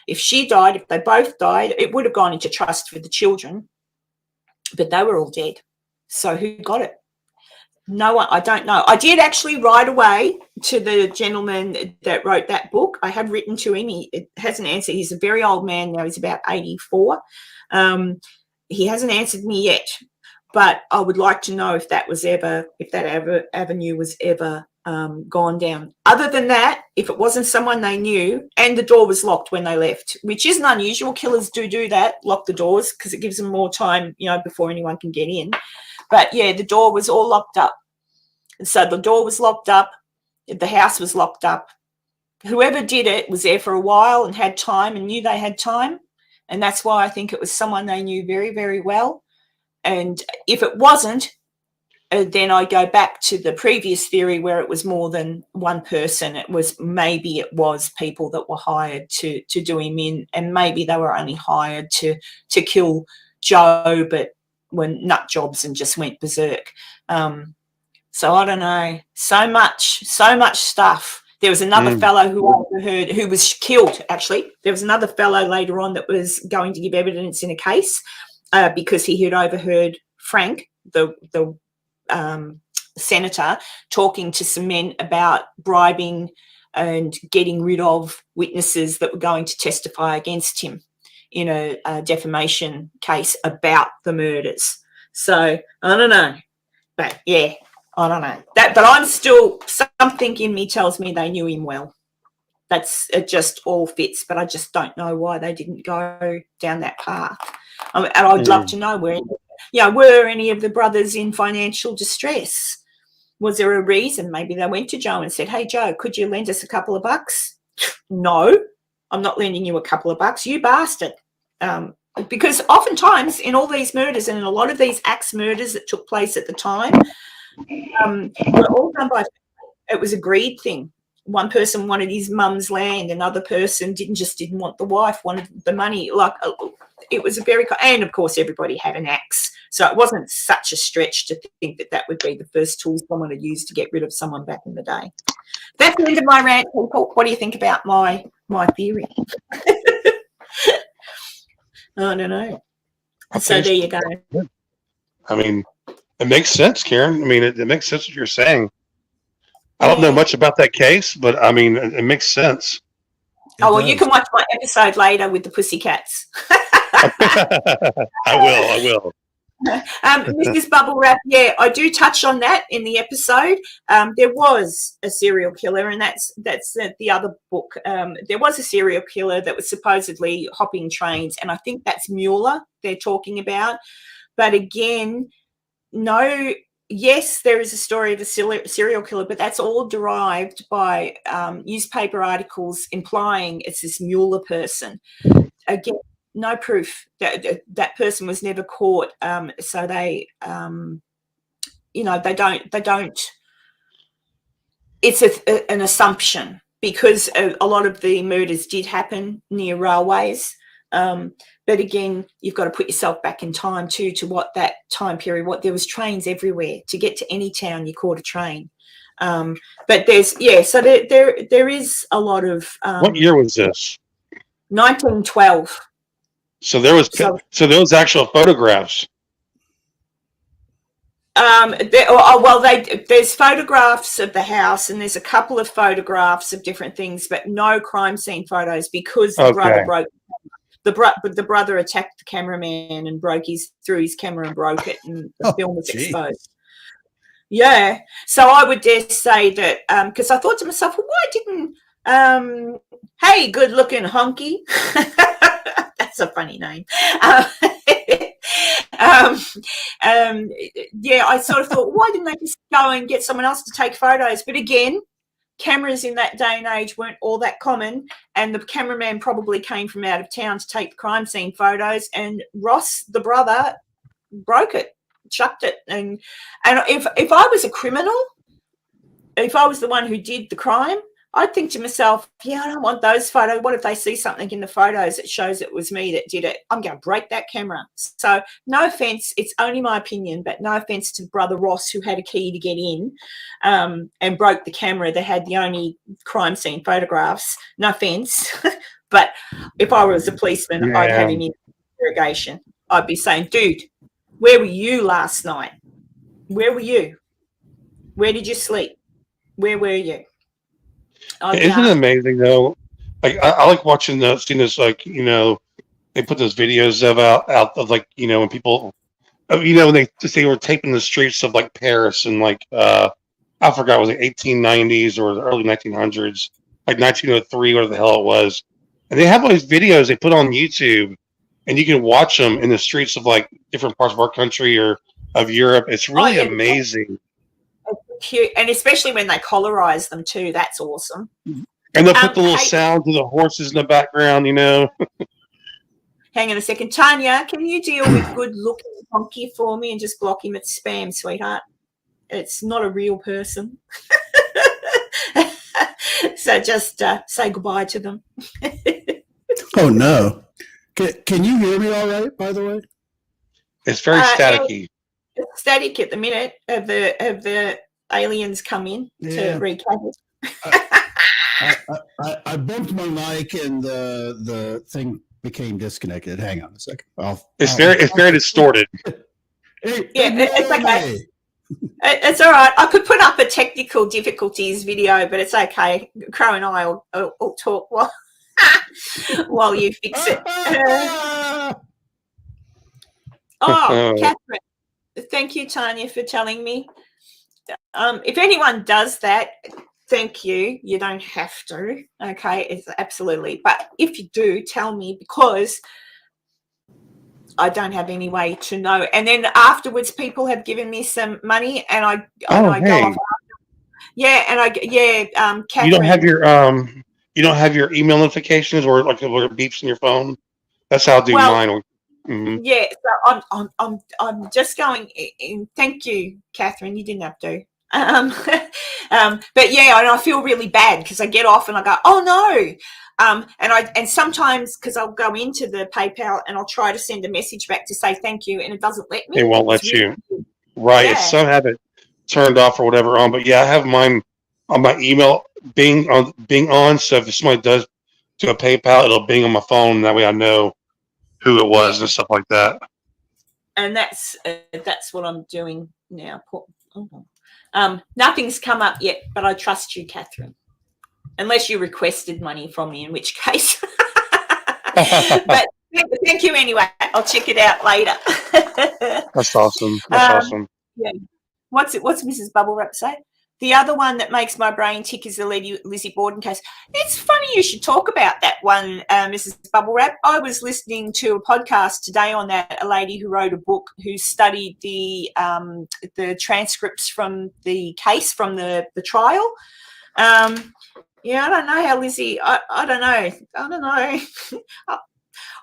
If she died, if they both died, it would have gone into trust for the children. But they were all dead. So who got it? No one, I don't know. I did actually write away to the gentleman that wrote that book. I have written to him. He hasn't answered. He's a very old man now. He's about 84. He hasn't answered me yet, but I would like to know if that avenue was ever gone down. Other than that, if it wasn't someone they knew, and the door was locked when they left, which isn't unusual. Killers do that, lock the doors, because it gives them more time, before anyone can get in. But, yeah, the door was all locked up. And so the door was locked up. The house was locked up. Whoever did it was there for a while and had time and knew they had time. And that's why I think it was someone they knew very, very well. And if it wasn't, then I go back to the previous theory where it was more than one person. It was people that were hired to do him in, and maybe they were only hired to kill Joe, but were nut jobs and just went berserk. So I don't know. So much stuff. There was another fellow who overheard, who was killed, actually. There was another fellow later on that was going to give evidence in a case because he had overheard Frank, the senator, talking to some men about bribing and getting rid of witnesses that were going to testify against him in a defamation case about the murders. So I don't know, but yeah, I don't know that. But I'm still, something in me tells me they knew him well. That's, it just all fits, but I just don't know why they didn't go down that path. And I'd love to know where, were any of the brothers in financial distress? Was there a reason? Maybe they went to Joe and said, "Hey, Joe, could you lend us a couple of bucks?" No, I'm not lending you a couple of bucks, you bastard. Because oftentimes in all these murders and in a lot of these axe murders that took place at the time, were all done by, it was a greed thing. One person wanted his mum's land, another person didn't want the wife, wanted the money. Like, it was a very, and of course everybody had an axe, so it wasn't such a stretch to think that that would be the first tool someone had used to get rid of someone back in the day. That's the end of my rant, people. What do you think about my theory? I don't know. Okay. So there you go. I mean, it makes sense, Karen. I mean, it makes sense what you're saying. I don't know much about that case, but I mean, it makes sense. Well, you can watch my episode later with the Pussycats. I will. Mrs. Bubble Wrap, I do touch on that in the episode. There was a serial killer, and that's the other book. There was a serial killer that was supposedly hopping trains, and I think that's Mueller they're talking about. But again, no. Yes, there is a story of a serial killer, but that's all derived by newspaper articles implying it's this Mueller person. Again, no proof that person was never caught. So they, they don't. It's an assumption because a lot of the murders did happen near railways. But again, you've got to put yourself back in time too, to what that time period, there was trains everywhere. To get to any town, you caught a train. But there's, so there is a lot of. What year was this? 1912. So there was actual photographs. There's photographs of the house, and there's a couple of photographs of different things, but no crime scene photos because the brother broke. The brother attacked the cameraman and threw his camera and broke it, and the film was exposed. Yeah, so I would dare say that because I thought to myself, well, why didn't hey, good-looking honky? That's a funny name. I sort of thought, why didn't they just go and get someone else to take photos? But again, cameras in that day and age weren't all that common, and the cameraman probably came from out of town to take the crime scene photos, and Ross, the brother, broke it, chucked it. And if I was a criminal, if I was the one who did the crime, I'd think to myself, I don't want those photos. What if they see something in the photos that shows it was me that did it? I'm going to break that camera. So no offence, it's only my opinion, but no offence to Brother Ross, who had a key to get in and broke the camera that had the only crime scene photographs. No offence. But if I was a policeman, I'd have him in interrogation. I'd be saying, dude, where were you last night? Where were you? Where did you sleep? Where were you? Isn't it amazing though? Like I like watching seeing this, like, they put those videos out of like, when people, when they were taping the streets of like Paris and like I forgot, was it 1890s or the early 1900s, like 1903, whatever the hell it was, and they have all these videos they put on YouTube, and you can watch them in the streets of like different parts of our country or of Europe. It's really amazing. Cute, and especially when they colorize them too, that's awesome. And they'll put the little sounds of the horses in the background. Hang on a second, Tanya, can you deal with good looking honky for me and just block him at spam, sweetheart? It's not a real person. So just say goodbye to them. Oh no, can you hear me all right, by the way? It's very staticky. It's static at the minute. Have the aliens come in to wreak havoc? I bumped my mic and the thing became disconnected. Hang on a second. It's very distorted. Hey, it's okay. It's all right. I could put up a technical difficulties video, but it's okay. Crow and I will talk while you fix it. Catherine, thank you, Tanya, for telling me. If anyone does that, thank you. You don't have to. Okay, it's absolutely. But if you do, tell me, because I don't have any way to know. And then afterwards, people have given me some money, and I go off. Catherine, you don't have your email notifications or like where it beeps in your phone. That's how I do mine. Mm-hmm. Yeah, so I'm just going in. Thank you, Catherine. You didn't have to. But yeah, and I feel really bad because I get off and I go, oh no. And sometimes, because I'll go into the PayPal and I'll try to send a message back to say thank you, and it doesn't let me. It won't let you. Right. Yeah. Some have it turned off or whatever on, but yeah, I have mine on my email being on. So if somebody does do a PayPal, it'll bing on my phone. That way I know who it was and stuff like that. And that's what I'm doing now. Nothing's come up yet, but I trust you, Catherine. Unless you requested money from me, in which case. But thank you anyway. I'll check it out later. That's awesome. That's awesome. Yeah. What's Mrs. Bubble Wrap say? The other one that makes my brain tick is the Lizzie Borden case. It's funny you should talk about that one, Mrs. Bubble Wrap. I was listening to a podcast today on that, a lady who wrote a book who studied the transcripts from the case, from the trial. Yeah, I don't know how Lizzie, I don't know.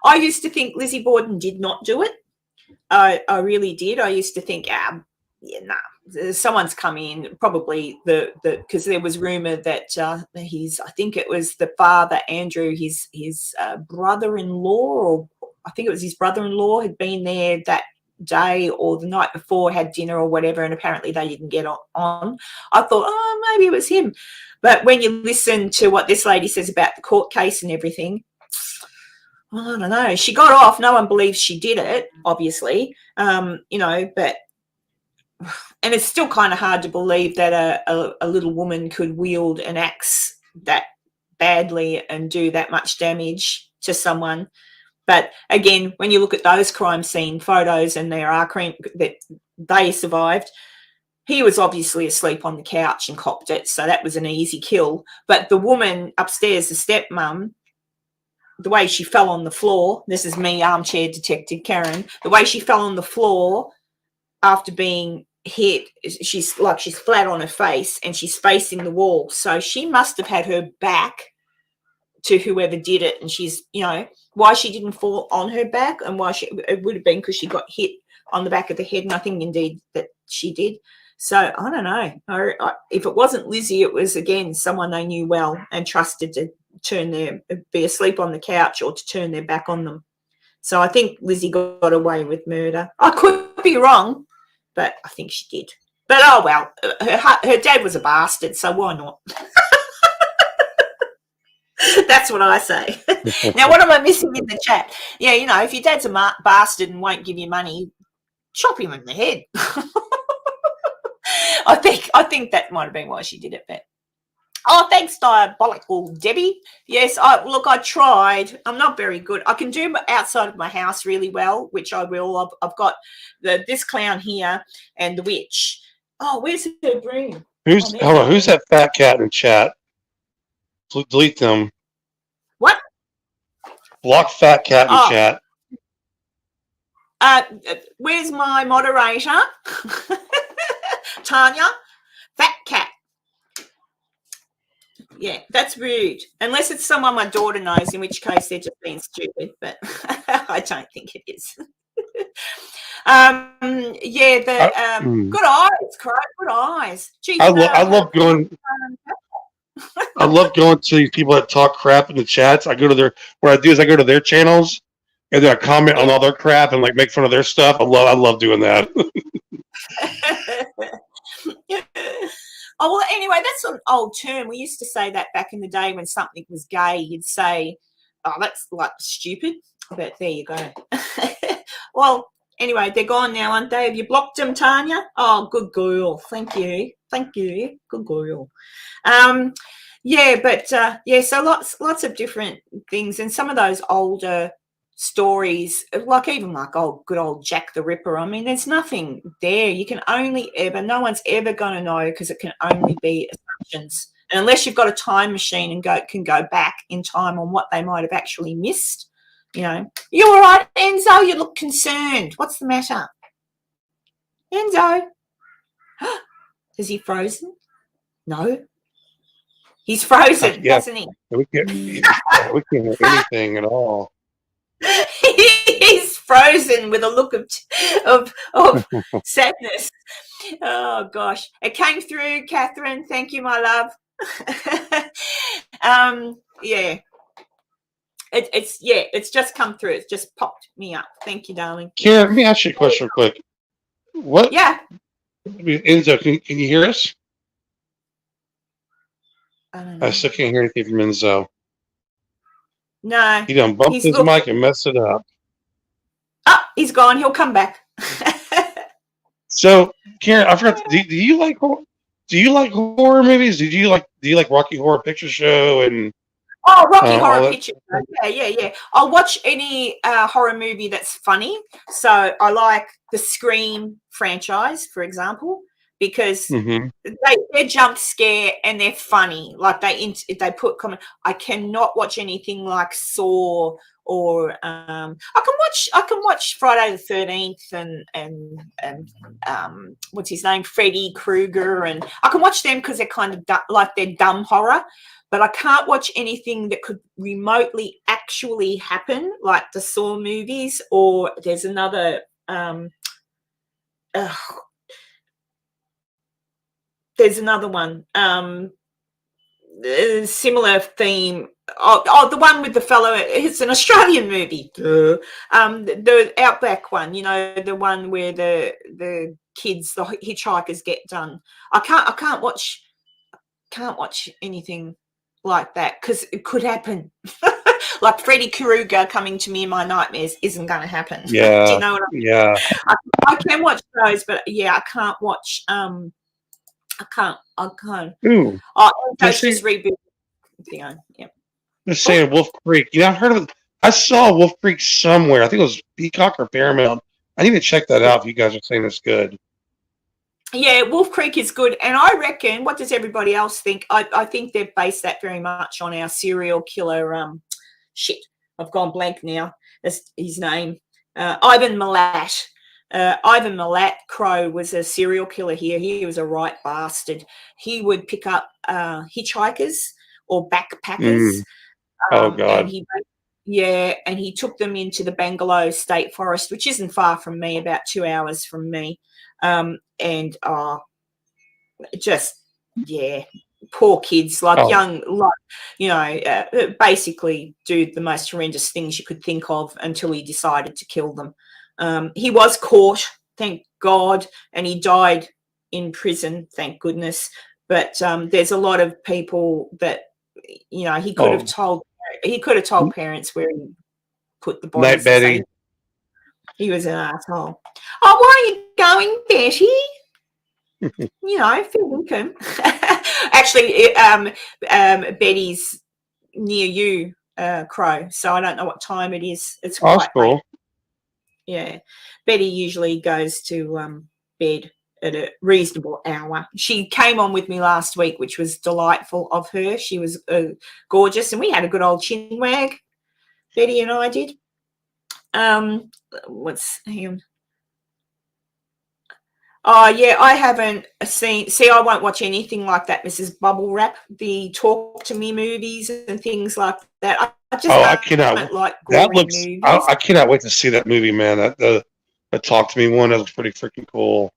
I used to think Lizzie Borden did not do it. I really did. I used to think, someone's come in, probably because there was rumor that I think it was the father, Andrew, his brother-in-law, or I think it was his brother-in-law, had been there that day or the night before, had dinner or whatever, and apparently they didn't get on. I thought, maybe it was him. But when you listen to what this lady says about the court case and everything, I don't know. She got off. No one believes she did it, obviously, but and it's still kind of hard to believe that a little woman could wield an axe that badly and do that much damage to someone. But again, when you look at those crime scene photos, and there are that they survived, he was obviously asleep on the couch and copped it, so that was an easy kill. But the woman upstairs, the stepmom, the way she fell on the floor, this is me, armchair detective Karen, the way she fell on the floor after being hit, she's flat on her face and she's facing the wall. So she must have had her back to whoever did it, and she's, why she didn't fall on her back, and it would have been because she got hit on the back of the head, and I think indeed that she did. So I don't know. If it wasn't Lizzie, it was, again, someone they knew well and trusted to be asleep on the couch or to turn their back on them. So I think Lizzie got away with murder. I could be wrong, but I think she did. But oh well, her dad was a bastard, so why not? That's what I say. Now, what am I missing in the chat? Yeah, if your dad's a bastard and won't give you money, chop him in the head. I think that might have been why she did it. But thanks, Diabolical Debbie. Yes, I tried. I'm not very good. I can do outside of my house really well, which I will. I've got this clown here and the witch. Oh, where's her broom? Who's that fat cat in chat? Delete them. What? Block fat cat in chat. Where's my moderator? Tanya, fat cat. Yeah, that's rude. Unless it's someone my daughter knows, in which case they're just being stupid. But I don't think it is. Good eyes, Crow. Good eyes. Jeez, I love going. I love going to these people that talk crap in the chats. What I do is I go to their channels and then I comment on all their crap and make fun of their stuff. I love doing that. Oh, well, anyway, that's an old term. We used to say that back in the day when something was gay. You'd say, oh, that's like stupid. But there you go. Well, anyway, they're gone now, aren't they? Have you blocked them, Tanya? Oh, good girl. Thank you. Good girl. Yeah, but so lots of different things, and some of those older stories, like even like good old Jack the Ripper. I mean, there's nothing there. You can no one's ever going to know, because it can only be assumptions. And unless you've got a time machine and can go back in time on what they might have actually missed. You know, you all right, Enzo? You look concerned. What's the matter, Enzo? Is he frozen? No. He's frozen, doesn't he? We can't hear anything at all. He's frozen with a look of sadness. Oh gosh, it came through, Catherine. Thank you, my love. Yeah, it's just come through. It's just popped me up. Thank you, darling. Karen, let me ask you a question real quick. What? Yeah. Enzo, can you hear us? I don't know. I still can't hear anything from Enzo. No. He done bumped his mic and messed it up. Oh, he's gone. He'll come back. So, Karen, I forgot. Do you like horror movies? Do you like Rocky Horror Picture Show and? Oh, Rocky Horror Picture Show. Yeah. I'll watch any horror movie that's funny. So I like the Scream franchise, for example, because they're jump scare and they're funny. Like they put comment. I cannot watch anything like Saw or I can watch Friday the 13th and what's his name, Freddy Krueger, and I can watch them because they're kind of they're dumb horror. But I can't watch anything that could remotely actually happen, like the Saw movies, or there's another one, similar theme. Oh, the one with the fellow. It's an Australian movie. The Outback one, you know, the one where the kids, the hitchhikers, get done. I can't watch anything like that because it could happen. Like Freddy Krueger coming to me in my nightmares isn't going to happen. Yeah. Do you know what I mean? Yeah. I can watch those, but yeah, I can't watch. I can't. Ooh. Just reboot. Yeah. Just saying, Wolf Creek. You know, I've heard of it. I saw Wolf Creek somewhere. I think it was Peacock or Paramount. I need to check that out if you guys are saying it's good. Yeah, Wolf Creek is good. And I reckon, what does everybody else think? I think they've based that very much on our serial killer. I've gone blank now. That's his name. Ivan Milat. Ivan Milat Crow was a serial killer here. He was a right bastard. He would pick up hitchhikers or backpackers. Oh, God. And he took them into the Bangalore State Forest, which isn't far from me, about 2 hours from me. Poor kids, basically do the most horrendous things you could think of until he decided to kill them. He was caught, thank God, and he died in prison, thank goodness. But there's a lot of people that, you know, he could have told parents where he put the bodies. Night, Betty. He was an asshole. Oh, why are you going, Betty? You know, Phil Wickham. Actually, Betty's near you, Crow. So I don't know what time it is. It's quite cool. late. Yeah, Betty usually goes to bed at a reasonable hour. She came on with me last week, which was delightful of her. She was gorgeous, and we had a good old chinwag. Betty and I did. Hang on. Oh, yeah, I haven't seen. See, I won't watch anything like that, Mrs. Bubble Wrap, the Talk to Me movies and things like that. I cannot like gory movies. I cannot wait to see that movie, man. The Talk to Me one, that looks pretty freaking cool.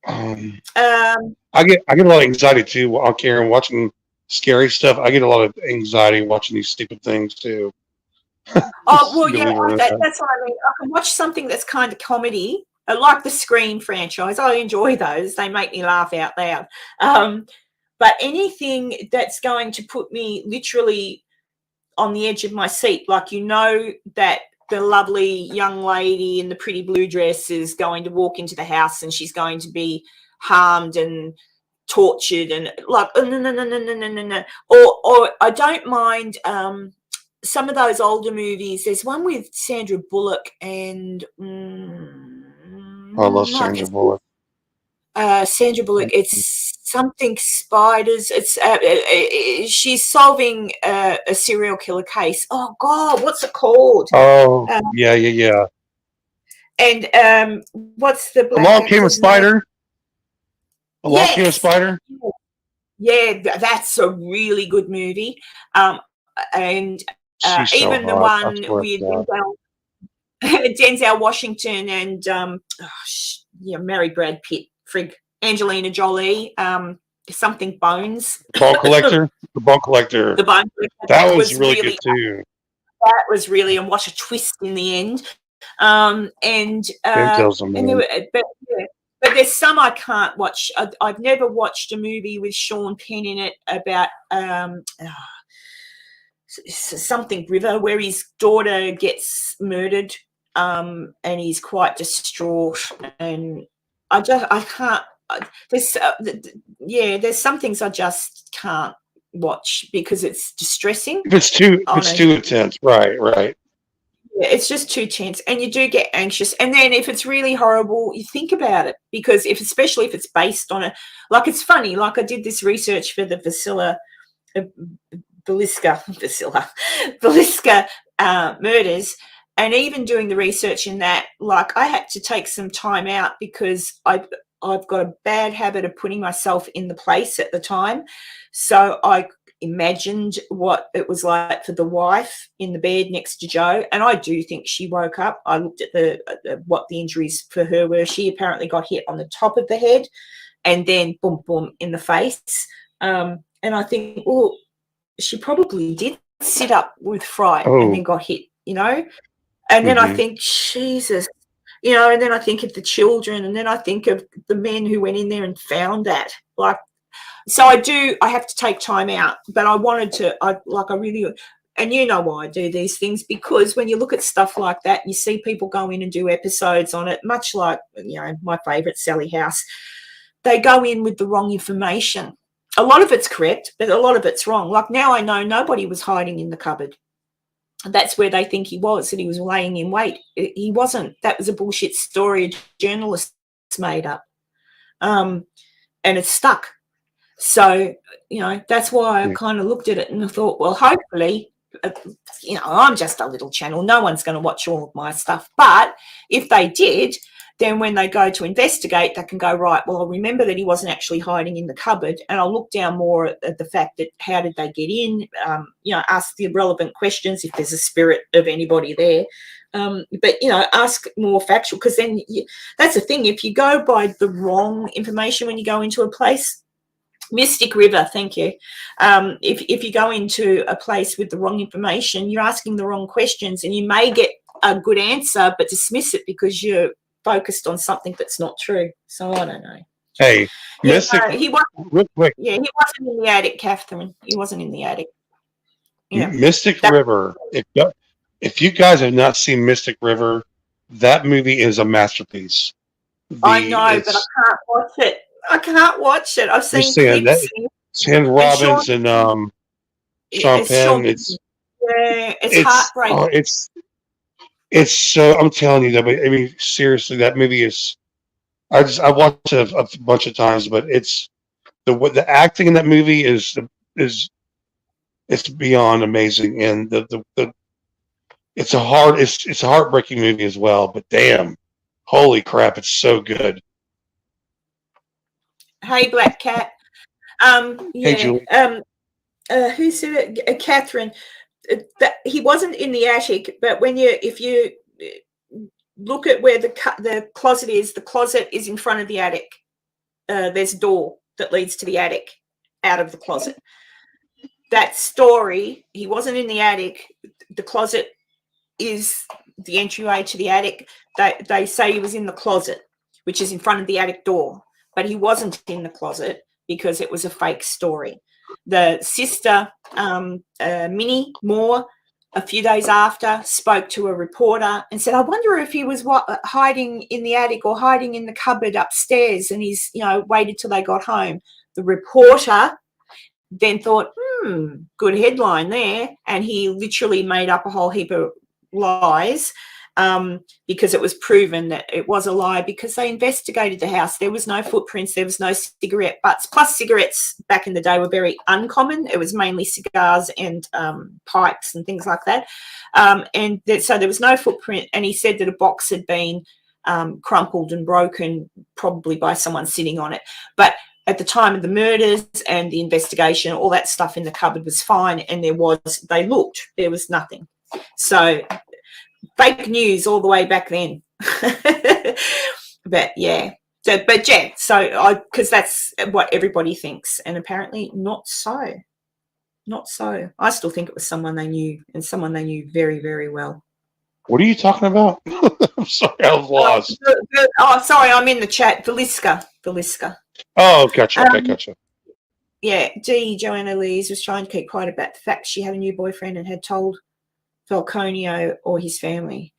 I get a lot of anxiety too on Karen watching scary stuff. I get a lot of anxiety watching these stupid things too. Oh well, yeah, that's what I mean. I can watch something that's kind of comedy, I like the Scream franchise. I enjoy those. They make me laugh out loud. But anything that's going to put me literally on the edge of my seat, like, you know, that the lovely young lady in the pretty blue dress is going to walk into the house and she's going to be harmed and tortured, and like, oh, no. Or I don't mind some of those older movies. There's one with Sandra Bullock and I love Sandra Bullock. Sandra Bullock. It's something spiders. It's she's solving a serial killer case. Oh God, what's it called? Oh, yeah. And what's the black Along Came a actor's Spider. name? Along Came a Spider. Yeah, that's a really good movie. And She's so even the hot. one with Denzel Washington and married Brad Pitt, Angelina Jolie, something Bones. Bone Collector. The Bone Collector. The Bone Collector. That was really good too. That was really, and what a twist in the end. But there's some I can't watch. I've never watched a movie with Sean Penn in it about something River, where his daughter gets murdered, and he's quite distraught. And I can't. There's some things I just can't watch because it's distressing. It's too intense. Right. Yeah, it's just too tense, and you do get anxious. And then if it's really horrible, you think about it, because especially if it's based on a, like, it's funny. Like, I did this research for the Villisca Murders, and even doing the research in that, like, I had to take some time out because I've got a bad habit of putting myself in the place at the time. So I imagined what it was like for the wife in the bed next to Joe, and I do think she woke up. I looked at what the injuries for her were. She apparently got hit on the top of the head and then boom in the face. And I think, well, she probably did sit up with fright and then got hit, you know. And then I think, Jesus, you know, and then I think of the children, and then I think of the men who went in there and found that. Like, so I have to take time out, but I wanted to, and you know why I do these things, because when you look at stuff like that, you see people go in and do episodes on it, much like, you know, my favourite, Sally House. They go in with the wrong information. A lot of it's correct, but a lot of it's wrong. Like, now I know nobody was hiding in the cupboard. That's where they think he was, and he was laying in wait. He wasn't. That was a bullshit story a journalist made up. And it's stuck. So, you know, that's why I kind of looked at it and I thought, well, hopefully, you know, I'm just a little channel. No one's going to watch all of my stuff. But if they did, then when they go to investigate, they can go, right, well, I'll remember that he wasn't actually hiding in the cupboard, and I'll look down more at the fact that how did they get in, you know, ask the relevant questions if there's a spirit of anybody there. But, you know, ask more factual, because then that's the thing. If you go by the wrong information when you go into a place, Mystic River, thank you. If you go into a place with the wrong information, you're asking the wrong questions, and you may get a good answer but dismiss it because you're focused on something that's not true. So I don't know. Hey, Mystic. He wasn't. Real quick. Yeah, he wasn't in the attic, Catherine. He wasn't in the attic. Yeah. Mystic River. If you guys have not seen Mystic River, that movie is a masterpiece. I know, but I can't watch it. I've seen clips. Tim Robbins and Sean Penn. It's heartbreaking. Oh, it's so. I'm telling you that. I mean, seriously, that movie is. I watched it a bunch of times, but it's the acting in that movie is it's beyond amazing, and it's a heartbreaking movie as well. But damn, holy crap, it's so good. Hey, Black Cat. Hey, Julie. Who's Catherine? He wasn't in the attic, but if you look at where the closet is, the closet is in front of the attic. There's a door that leads to the attic out of the closet. That story, he wasn't in the attic. The closet is the entryway to the attic, they say he was in the closet, which is in front of the attic door, but he wasn't in the closet because it was a fake story. The sister, Minnie Moore, a few days after, spoke to a reporter and said, I wonder if he was hiding in the attic or hiding in the cupboard upstairs, and he's, waited till they got home. The reporter then thought, good headline there, and he literally made up a whole heap of lies, because it was proven that it was a lie, because they investigated the house. There was no footprints, there was no cigarette butts, plus cigarettes back in the day were very uncommon. It was mainly cigars and pipes and things like that, so there was no footprint, and he said that a box had been crumpled and broken, probably by someone sitting on it. But at the time of the murders and the investigation, all that stuff in the cupboard was fine, and there was nothing. So fake news all the way back then. But yeah, because that's what everybody thinks, and apparently not so. I still think it was someone they knew, and someone they knew very, very well. What are you talking about? I'm sorry, I was lost. Sorry, I'm in the chat. Villisca. Oh, gotcha. Okay, gotcha. Yeah, Joanna Lees was trying to keep quiet about the fact she had a new boyfriend and had told Falconio or his family.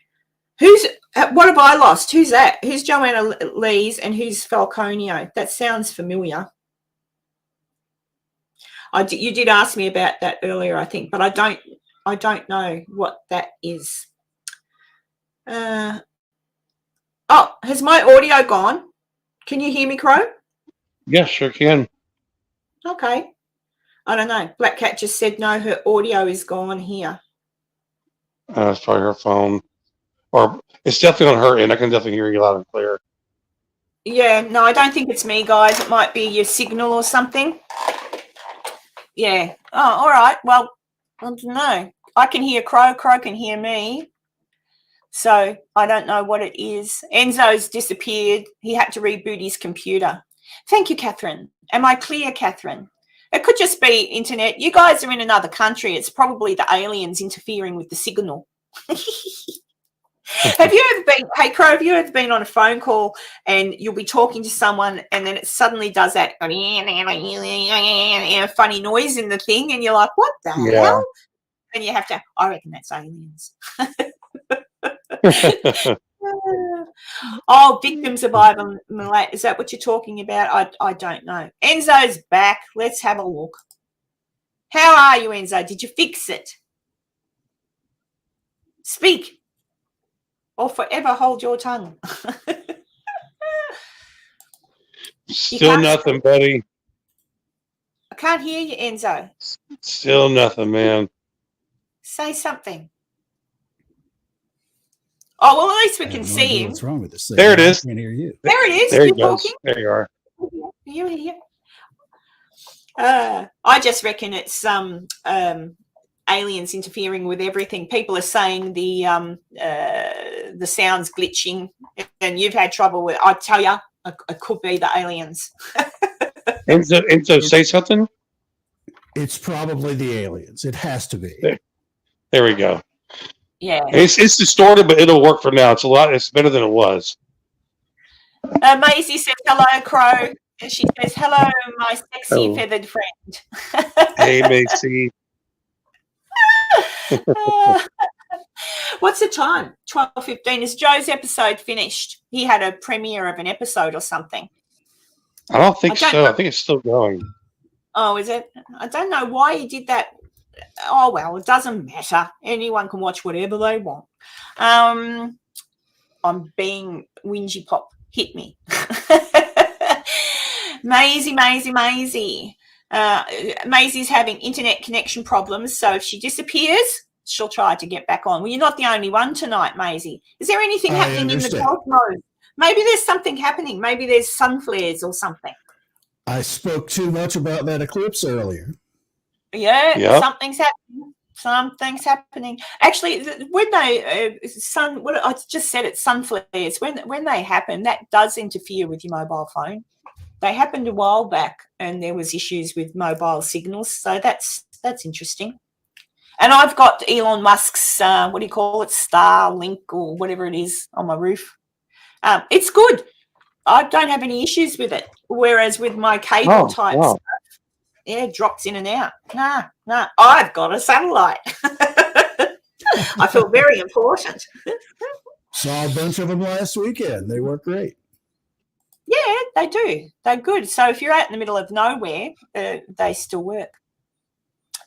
What have I lost? Who's that? Who's Joanna Lees and who's Falconio? That sounds familiar. You did ask me about that earlier, I think, but I don't know what that is. Has my audio gone? Can you hear me, Crow? Yeah, sure can. Okay. I don't know. Black Cat just said no, her audio is gone here. It's probably her phone. Or it's definitely on her end. I can definitely hear you loud and clear. Yeah, no, I don't think it's me, guys. It might be your signal or something. Yeah. Oh, all right. Well, I don't know. I can hear Crow. Crow can hear me. So I don't know what it is. Enzo's disappeared. He had to reboot his computer. Thank you, Catherine. Am I clear, Catherine? It could just be internet. You guys are in another country. It's probably the aliens interfering with the signal. Have you ever been, hey Crow, have you ever been on a phone call and you'll be talking to someone and then it suddenly does that funny noise in the thing and you're like, what the hell? And you have to, I reckon that's aliens. Oh, victim survivor. Is that what you're talking about? I don't know. Enzo's back. Let's have a look. How are you, Enzo? Did you fix it? Speak, or forever hold your tongue. Still nothing, buddy. I can't hear you, Enzo. Still nothing, man. Say something. Oh, well, at least we can see him. What's wrong with this thing? There it is. I can't hear you. There it is. There You're he goes. talking. There you are. You here? I just reckon it's aliens interfering with everything. People are saying the sound's glitching, and you've had trouble with. I tell you, it could be the aliens. Enzo, say something. It's probably the aliens. It has to be. There we go. Yeah, it's distorted, but it'll work for now. It's better than it was. Maisie says hello, Crow, and she says hello, my sexy feathered friend. Hey, Macy. What's the time? 12:15. Is Joe's episode finished? He had a premiere of an episode or something. I don't think so. I think it's still going. Oh, is it? I don't know why he did that. Oh, well, it doesn't matter. Anyone can watch whatever they want. I'm being whingy pop. Hit me. Maisie. Maisie's having internet connection problems, so if she disappears, she'll try to get back on. Well, you're not the only one tonight, Maisie. Is there anything happening in the cosmos? Maybe there's something happening. Maybe there's sun flares or something. I spoke too much about that eclipse earlier. Yeah, yep. Something's happening. Actually, when they I just said it, sun flares. When they happen, that does interfere with your mobile phone. They happened a while back, and there was issues with mobile signals. So that's interesting. And I've got Elon Musk's, what do you call it, Starlink or whatever it is on my roof. It's good. I don't have any issues with it. Whereas with my cable type stuff, yeah, it drops in and out. Nah, I've got a satellite. I feel very important. Saw a bunch of them last weekend. They work great. Yeah, they do. They're good. So if you're out in the middle of nowhere, they still work.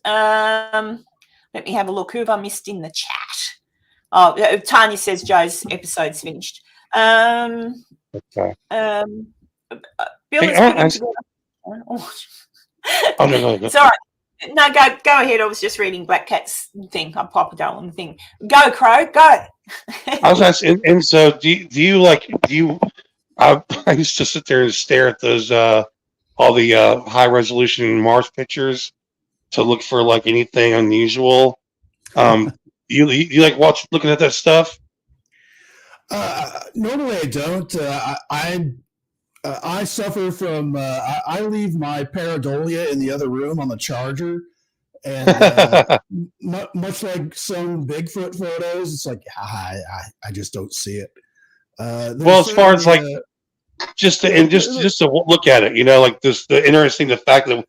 Let me have a look. Who have I missed in the chat? Oh, Tanya says Joe's episode's finished. Okay. Bill is putting together. Oh, no. It's all right. No, go ahead. I was just reading Black Cat's thing. I'm Papa Dolan thing. Go, Crow, go. I was asking, and so do you? I used to sit there and stare at those all the high resolution Mars pictures to look for like anything unusual. You like looking at that stuff? Normally I don't. I suffer from. I leave my pareidolia in the other room on the charger, and much like some Bigfoot photos, it's like I just don't see it. Well, as far as like just to look at it, like this, the fact that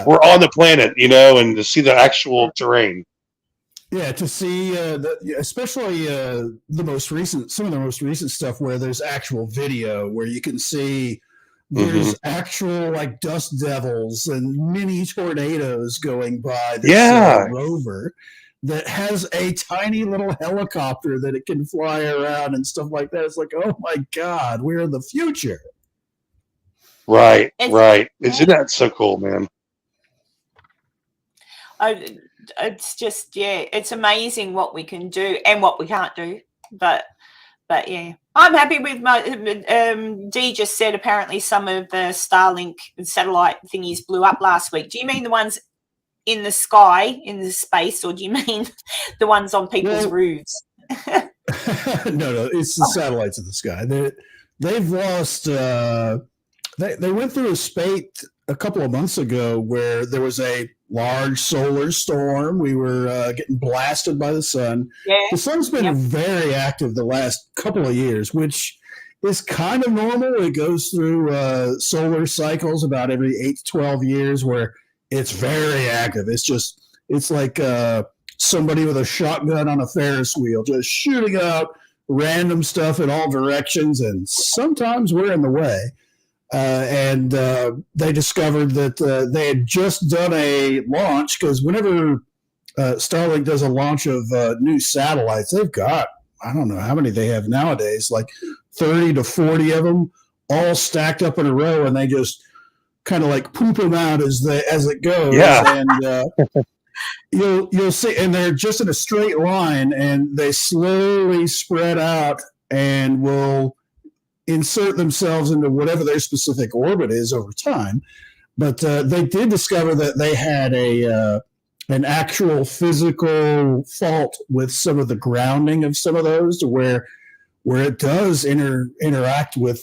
we're on the planet, and to see the actual terrain. Yeah, to see especially some of the most recent stuff where there's actual video where you can see there's actual like dust devils and mini tornadoes going by this rover that has a tiny little helicopter that it can fly around and stuff like that. It's like, oh my God, we're in the future. Right. Isn't that so cool, man? It's just, it's amazing what we can do and what we can't do. But yeah, I'm happy with my. Dee just said apparently some of the Starlink satellite thingies blew up last week. Do you mean the ones in the sky, in the space, or do you mean the ones on people's roofs? No, it's the satellites in the sky. They've lost. They went through a spate a couple of months ago where there was a large solar storm. We were getting blasted by the sun. Yeah. The sun's been very active the last couple of years, which is kind of normal. It goes through solar cycles about every 8 to 12 years where it's very active. It's like somebody with a shotgun on a Ferris wheel, just shooting out random stuff in all directions, and sometimes we're in the way. And they discovered that they had just done a launch, because whenever Starlink does a launch of new satellites, they've got, I don't know how many they have nowadays, like 30 to 40 of them all stacked up in a row, and they just kind of like poop them out as it goes. Yeah. And you'll see, and they're just in a straight line, and they slowly spread out and will insert themselves into whatever their specific orbit is over time. But they did discover that they had an actual physical fault with some of the grounding of some of those, to where it does interact with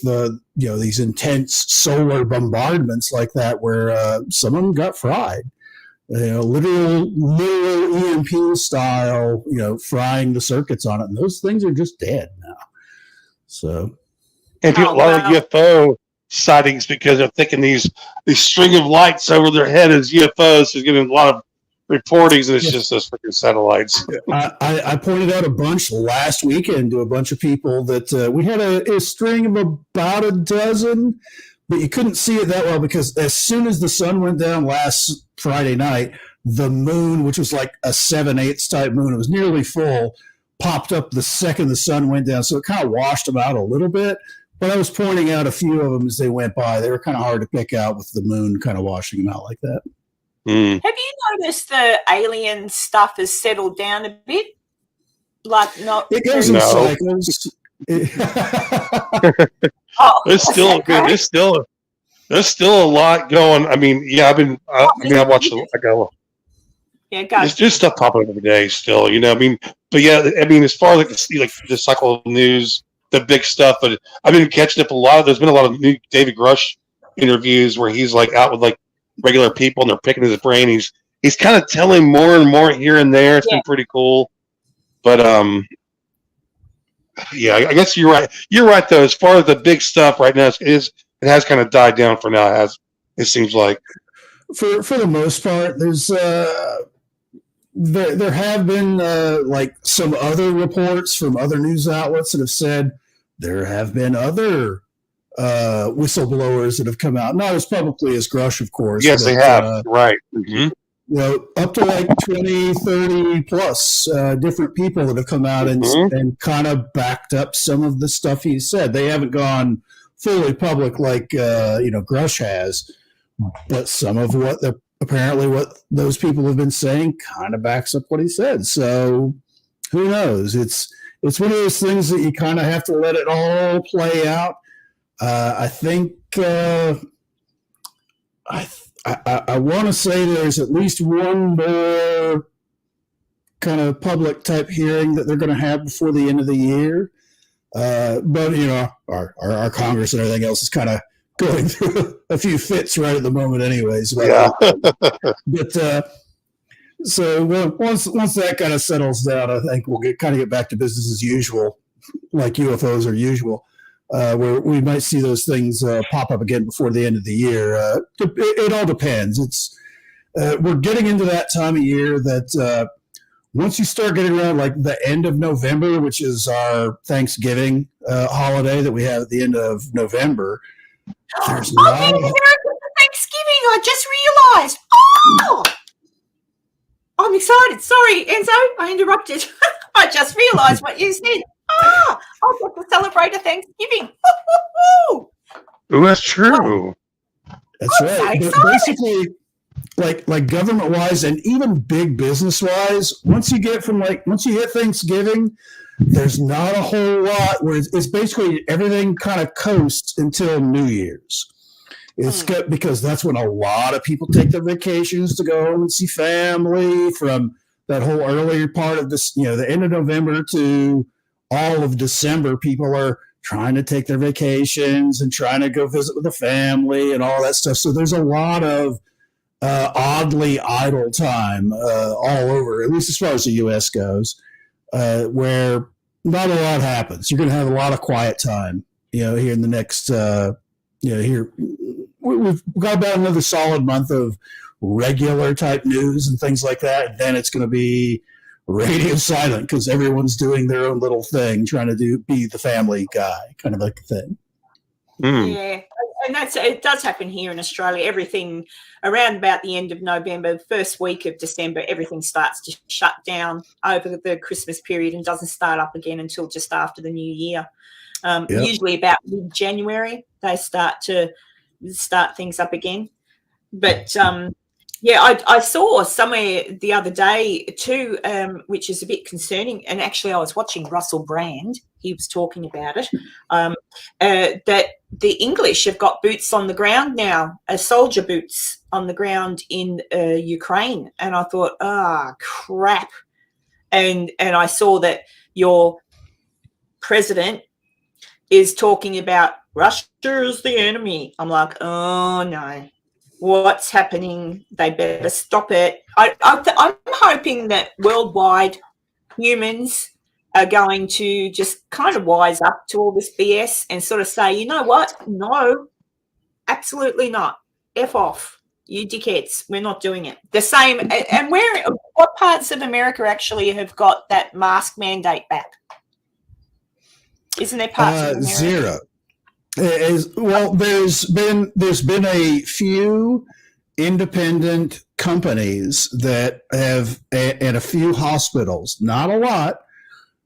these intense solar bombardments like that, where some of them got fried. Literal EMP style, frying the circuits on it, and those things are just dead now. So. And a lot of UFO sightings, because they're thinking these string of lights over their head is UFOs. There's getting a lot of reportings, and it's just those freaking satellites. I pointed out a bunch last weekend to a bunch of people that we had a string of about a dozen, but you couldn't see it that well, because as soon as the sun went down last Friday night, the moon, which was like a 7/8 type moon, it was nearly full, popped up the second the sun went down. So it kind of washed them out a little bit. But I was pointing out a few of them as they went by. They were kind of hard to pick out with the moon kind of washing them out like that. Have you noticed the alien stuff has settled down a bit? Like, not it goes in cycles. There's still a lot going. I mean, yeah, I watched there's just stuff popping up every day still, but yeah, as far as like the cycle of news, the big stuff, but I've been catching up there's been a lot of new David Grush interviews where he's like out with like regular people and they're picking his brain. He's he's kind of telling more and more here and there. It's been pretty cool. But yeah, I guess you're right. You're right though. As far as the big stuff right now, it has kind of died down for now. It seems like for the most part, there's there have been like some other reports from other news outlets that have said there have been other whistleblowers that have come out, not as publicly as Grush, of course. Yes, but, they have. Right. Mm-hmm. You know, up to like 20, 30 plus different people that have come out and kind of backed up some of the stuff he said. They haven't gone fully public like Grush has, but some of what those people have been saying kind of backs up what he said. So who knows? It's one of those things that you kind of have to let it all play out. I think I want to say there's at least one more kind of public type hearing that they're going to have before the end of the year. But you know, our Congress and everything else is kind of going through a few fits right at the moment, anyways. Yeah. But so once that kind of settles down, I think we'll get back to business as usual, like UFOs are usual. Where we might see those things pop up again before the end of the year. It all depends. It's we're getting into that time of year that once you start getting around like the end of November, which is our Thanksgiving holiday that we have at the end of November, there's not. Thanksgiving, I just realised. Oh, I'm excited. Sorry, Enzo, I interrupted. I just realised what you said. I'll get to celebrate a Thanksgiving. Oh, that's true. That's right. But basically, like government-wise and even big business-wise, once you hit Thanksgiving, there's not a whole lot where it's basically everything kind of coasts until New Year's. It's good because that's when a lot of people take their vacations to go home and see family from that whole earlier part of this, the end of November to all of December. People are trying to take their vacations and trying to go visit with the family and all that stuff. So there's a lot of oddly idle time all over, at least as far as the U.S. goes, where not a lot happens. You're going to have a lot of quiet time, here in the next, here. We've got about another solid month of regular type news and things like that. And then it's going to be radio silent because everyone's doing their own little thing, trying to be the family guy, kind of like a thing. Yeah, and it does happen here in Australia. Everything around about the end of November, first week of December, everything starts to shut down over the Christmas period and doesn't start up again until just after the new year. Usually about mid-January, they start things up again. But I saw somewhere the other day too, which is a bit concerning. And actually, I was watching Russell Brand. He was talking about it, that the English have got boots on the ground now, soldier boots on the ground in Ukraine. And I thought, crap. And I saw that your president is talking about Russia is the enemy. I'm like, oh, no. What's happening? They better stop it. I'm hoping that worldwide humans are going to just kind of wise up to all this BS and sort of say, you know what? No, absolutely not. F off, you dickheads. We're not doing it. The same. And what parts of America actually have got that mask mandate back? Isn't there parts of America? Zero. Well, there's been a few independent companies that have, and a few hospitals, not a lot,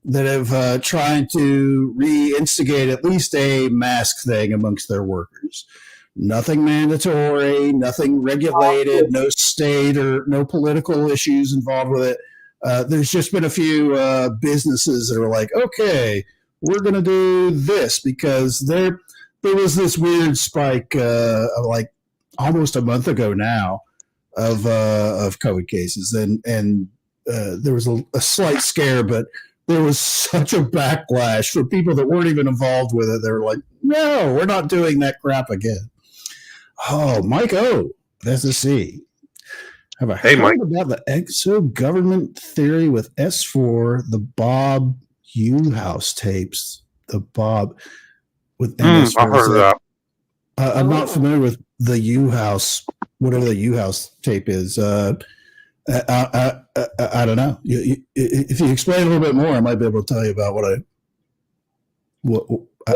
that have tried to reinstigate at least a mask thing amongst their workers. Nothing mandatory, nothing regulated, no state or no political issues involved with it. There's just been a few businesses that are like, okay, we're going to do this because there was this weird spike of like almost a month ago now of COVID cases, and there was a slight scare, but there was such a backlash for people that weren't even involved with it. They were like, "No, we're not doing that crap again." Oh, Mike O, that's a C. Have I Hey, heard Mike. about the exo government theory with S4, the Bob House tapes? The Bob with I MS4. heard of that. I'm not familiar with the House, whatever the House tape is. I don't know. If you explain a little bit more, I might be able to tell you about I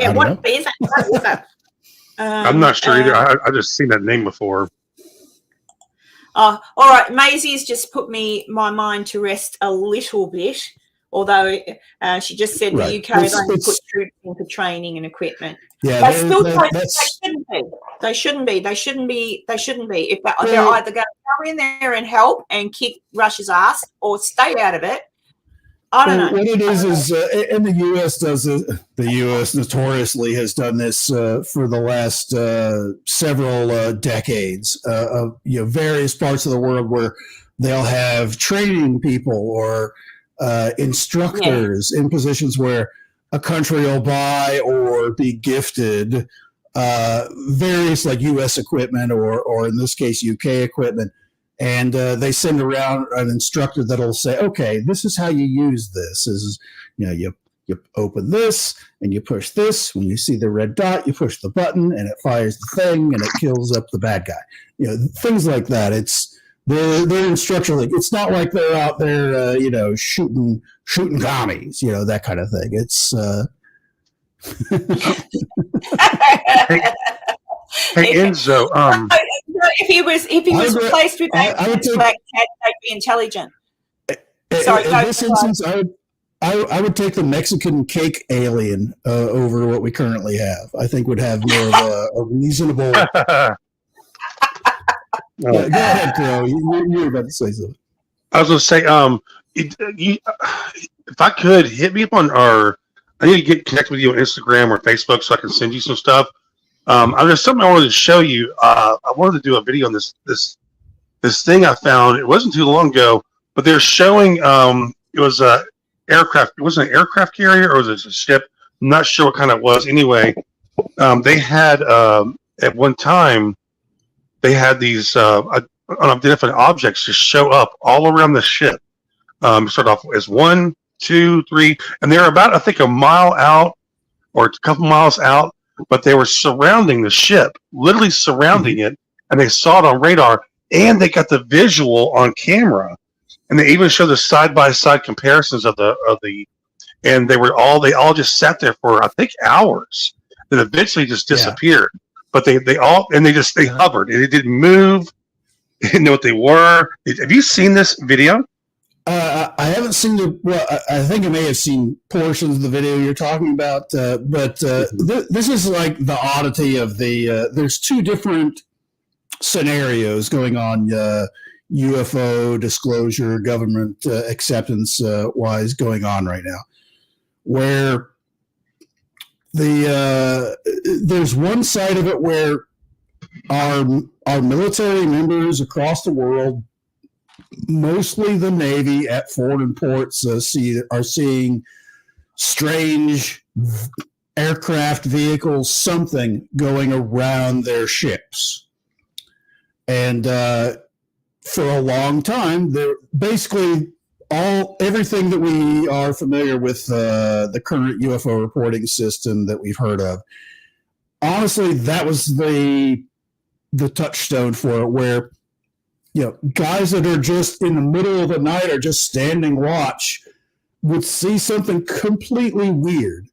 don't know. Is that? What is that? I'm not sure either. I just seen that name before. All right. Maisie's just put my mind to rest a little bit, although she just said the UK has only put troops in for training and equipment. Yeah, they shouldn't be. They shouldn't be. If they're either going to go in there and help and kick Russia's ass or stay out of it. I don't know. What it is, and the U.S. does it. The U.S. notoriously has done this for the last several decades. Of various parts of the world where they'll have training people or instructors in positions where a country will buy or be gifted various like U.S. equipment or in this case UK equipment. And they send around an instructor that'll say, okay, this is how you use this. This is, you open this and you push this. When you see the red dot, you push the button and it fires the thing and it kills up the bad guy. Things like that. It's their instruction. Like, it's not like they're out there, shooting commies, that kind of thing. It's Hey Enzo, if he was replaced with that, they'd be intelligent. Sorry, in this instance, I would take the Mexican cake alien over what we currently have. I think would have more of a reasonable. Go ahead, Crow. You were about to say something. I was going to say, if I could hit me up on I need to get connected with you on Instagram or Facebook so I can send you some stuff. There's something I wanted to show you. I wanted to do a video on this thing I found. It wasn't too long ago, but they're showing it was a aircraft. It wasn't an aircraft carrier or was it a ship? I'm not sure what kind it was. Anyway, they had at one time they had these unidentified objects just show up all around the ship. Start off as 1, 2, 3, and they're about, I think, a mile out or a couple miles out, but they were surrounding the ship, literally surrounding it, and they saw it on radar, and they got the visual on camera, and they even showed the side-by-side comparisons of the, and they all just sat there for, I think, hours, then eventually just disappeared. But they hovered, and it didn't move. They didn't know what they were. Have you seen this video? I haven't seen I think I may have seen portions of the video you're talking about, but this is like the oddity of there's two different scenarios going on, UFO disclosure, government acceptance wise going on right now, where there's one side of it where our military members across the world, mostly the Navy at foreign ports, are seeing strange aircraft, vehicles, something going around their ships. And for a long time, they're basically everything that we are familiar with, the current UFO reporting system that we've heard of. Honestly, that was the touchstone for it, where guys that are just in the middle of the night or just standing watch would see something completely weird.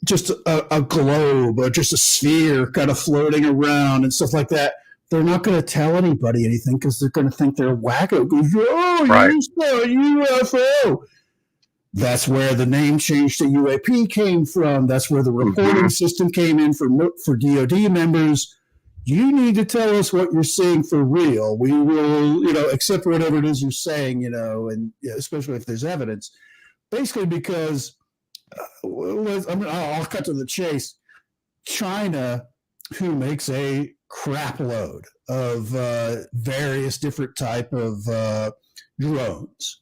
Just a globe or just a sphere kind of floating around and stuff like that. They're not going to tell anybody anything because they're going to think they're wacko. Right. You saw a UFO. That's where the name change to UAP came from. That's where the reporting system came in for DOD members. You need to tell us what you're seeing for real. We will, accept whatever it is you're saying, and especially if there's evidence. Basically, because I'll cut to the chase. China, who makes a crap load of various different type of drones.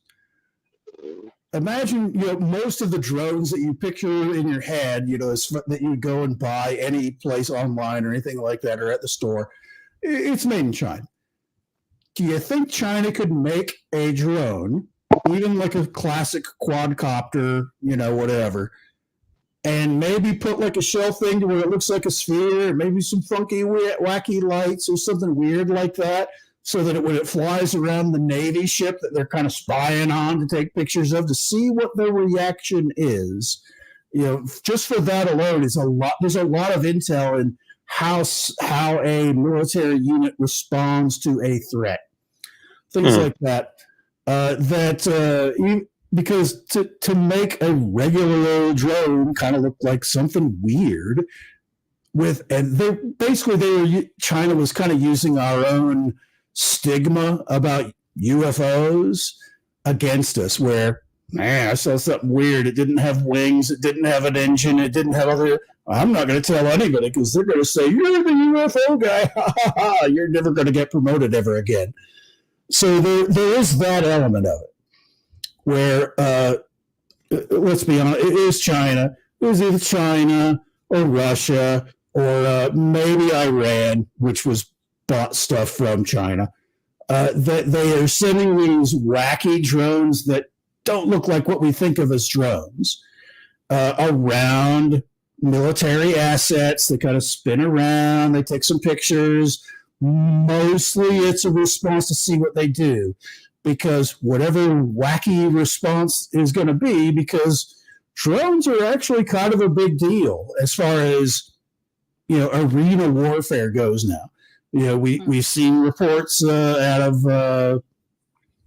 Imagine, most of the drones that you picture in your head, that you go and buy any place online or anything like that or at the store, it's made in China. do you think China could make a drone, even like a classic quadcopter, whatever, and maybe put like a shell thing to where it looks like a sphere, maybe some funky, wacky lights or something weird like that, so that when it flies around the Navy ship that they're kind of spying on to take pictures of, to see what their reaction is, just for that alone is a lot. There's a lot of intel in how a military unit responds to a threat, things like that. Because to make a regular old drone kind of look like something weird, China was kind of using our own stigma about UFOs against us, where, man, I saw something weird. It didn't have wings. It didn't have an engine. It didn't have other. I'm not going to tell anybody because they're going to say, you're the UFO guy. You're never going to get promoted ever again. So there is that element of it where, let's be honest, it is China. It was either China or Russia or maybe Iran, which was bought stuff from China, that they are sending these wacky drones that don't look like what we think of as drones around military assets. They kind of spin around. They take some pictures. Mostly it's a response to see what they do, because whatever wacky response is going to be, because drones are actually kind of a big deal as far as, arena warfare goes now. We've seen reports out of,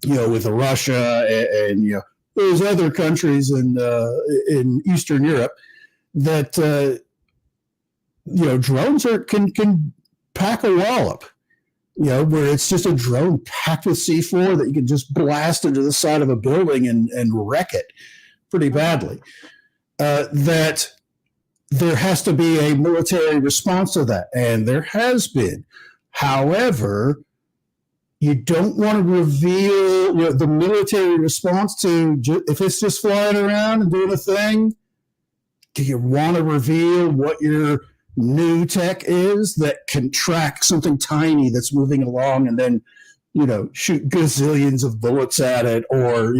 with Russia and those other countries in Eastern Europe that, drones can pack a wallop, where it's just a drone packed with C4 that you can just blast into the side of a building and wreck it pretty badly. That there has to be a military response to that, and there has been. However, you don't want to reveal the military response to, if it's just flying around and doing a thing, do you want to reveal what your new tech is that can track something tiny that's moving along and then, shoot gazillions of bullets at it, or,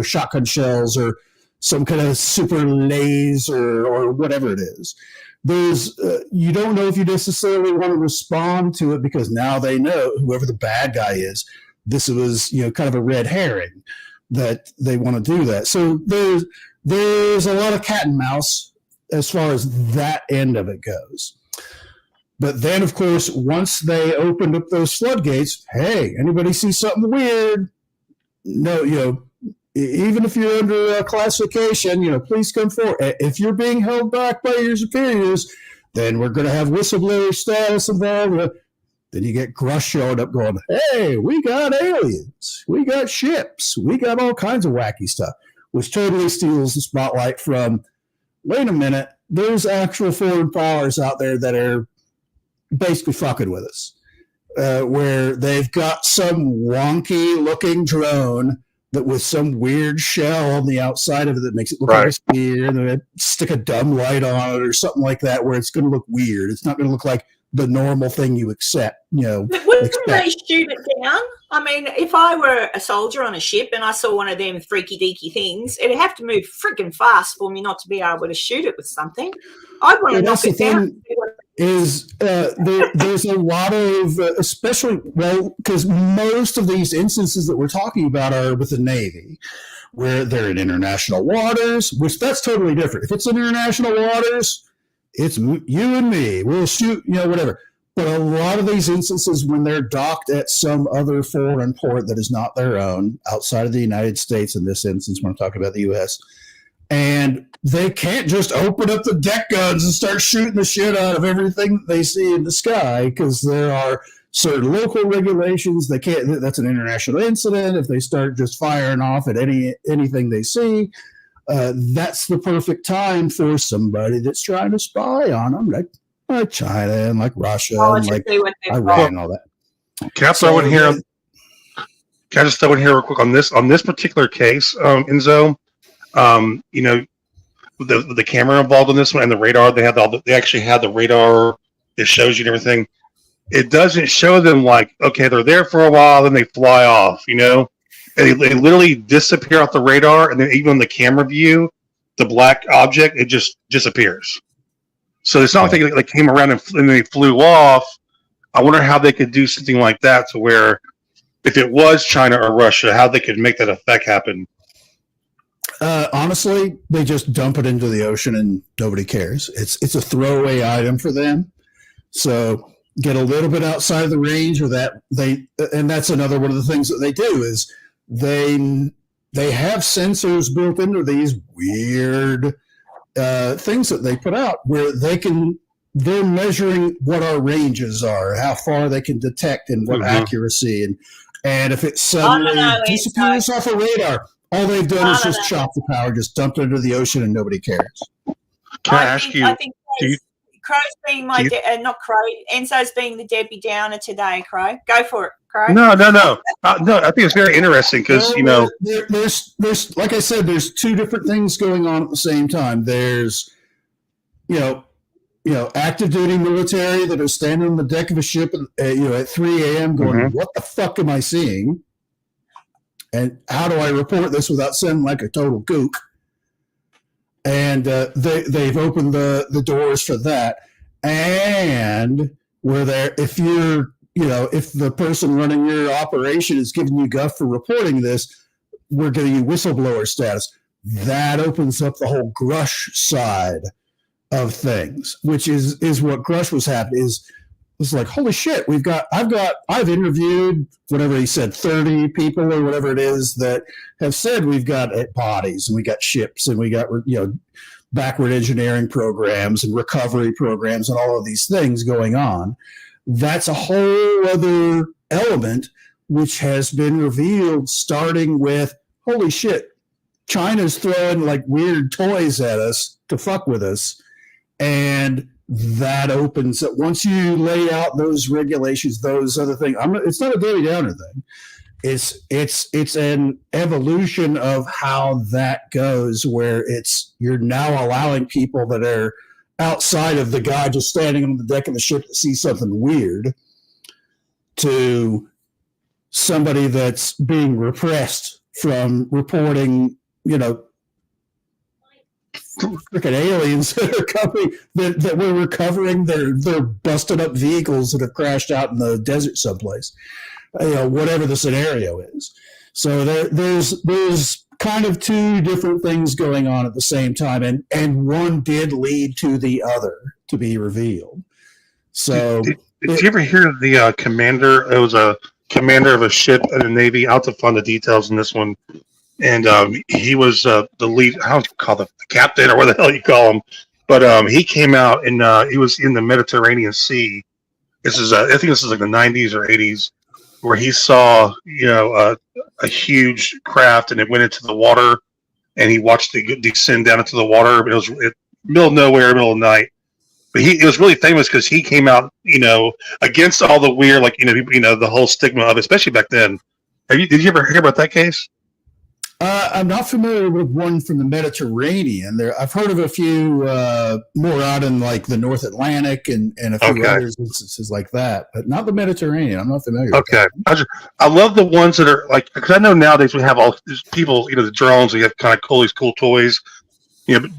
shotgun shells or some kind of super laser or whatever it is? There's you don't know if you necessarily want to respond to it, because now they know, whoever the bad guy is, this was kind of a red herring that they want to do that. So there's a lot of cat and mouse as far as that end of it goes. But then, of course, once they opened up those floodgates, hey, anybody see something weird? No, even if you're under a classification, please come forward. If you're being held back by your superiors, then we're going to have whistleblower status involved. Then you get Grush showing up going, hey, we got aliens. We got ships. We got all kinds of wacky stuff, which totally steals the spotlight from, wait a minute, there's actual foreign powers out there that are basically fucking with us, where they've got some wonky looking drone that with some weird shell on the outside of it that makes it look like a sphere, and then stick a dumb light on it or something like that, where it's going to look weird. It's not going to look like the normal thing you accept. Wouldn't they shoot it down? I mean, if I were a soldier on a ship and I saw one of them freaky deaky things, it'd have to move freaking fast for me not to be able to shoot it with something. I'd want to knock it down. There's a lot of, especially, because most of these instances that we're talking about are with the Navy, where they're in international waters, which that's totally different. If it's in international waters, it's you and me. We'll shoot, whatever. But a lot of these instances, when they're docked at some other foreign port that is not their own, outside of the United States, in this instance, when I'm talking about the U.S., and they can't just open up the deck guns and start shooting the shit out of everything that they see in the sky, because there are certain local regulations. They can't. That's an international incident. If they start just firing off at anything they see, that's the perfect time for somebody that's trying to spy on them, like China and like Russia and like Iran and all that. Can I throw in here? Can I just throw in here real quick on this particular case, Enzo? The camera involved in this one and the radar. They actually had the radar that shows you and everything. it doesn't show them like, okay, they're there for a while, then they fly off, you know? And they literally disappear off the radar, and then even on the camera view, the black object, it just disappears. So it's not like they came around and they flew off. I wonder how they could do something like that to where if it was China or Russia, how they could make that effect happen. Honestly, they just dump it into the ocean and nobody cares. It's a throwaway item for them. So get a little bit outside of the range, or that and that's another one of the things that they do is they have sensors built into these weird things that they put out where they're measuring what our ranges are, how far they can detect and what accuracy, and if it suddenly disappears off a radar, all they've done is just chop the power, just dump it into the ocean, and nobody cares. Can I ask you? I think Crow's being not Crow. Enzo's being the Debbie Downer today. Crow, go for it, Crow. No. No, I think it's very interesting because there's like I said, there's two different things going on at the same time. There's active duty military that are standing on the deck of a ship, at 3 a.m. going, "What the fuck am I seeing? And how do I report this without sounding like a total kook?" And they've opened the doors for that. And where there, if the person running your operation is giving you guff for reporting this, we're giving you whistleblower status. That opens up the whole Grush side of things, which is what Grush was happening. It's like, holy shit, I've interviewed whatever he said, 30 people or whatever it is that have said we've got bodies and we got ships and we got, backward engineering programs and recovery programs and all of these things going on. That's a whole other element which has been revealed, starting with, holy shit, China's throwing like weird toys at us to fuck with us. And that opens up, once you lay out those regulations, those other things. It's not a Debbie Downer thing. It's an evolution of how that goes, where you're now allowing people that are outside of the guy just standing on the deck of the ship to see something weird, to somebody that's being repressed from reporting, freaking aliens that are coming, that we're recovering their busted up vehicles that have crashed out in the desert someplace, whatever the scenario is. So there's kind of two different things going on at the same time, and one did lead to the other to be revealed. So did you ever hear the commander? It was a commander of a ship in the Navy. I'll have to find the details in this one. And he was the lead, I don't call the captain or what the hell you call him, but he came out and he was in the Mediterranean Sea. I think this is like the 90s or 80s, where he saw a huge craft and it went into the water, and he watched it descend down into the water. But it was middle of nowhere, middle of the night. But it was really famous because he came out, against all the weird, the whole stigma of it, especially back then. Did you ever hear about that case? I'm not familiar with one from the Mediterranean. I've heard of a few more out in like the North Atlantic and a few other instances like that, but not the Mediterranean. I'm not familiar. Okay, with that. I love the ones that are like, because I know nowadays we have all these people, the drones. We have kind of these cool toys.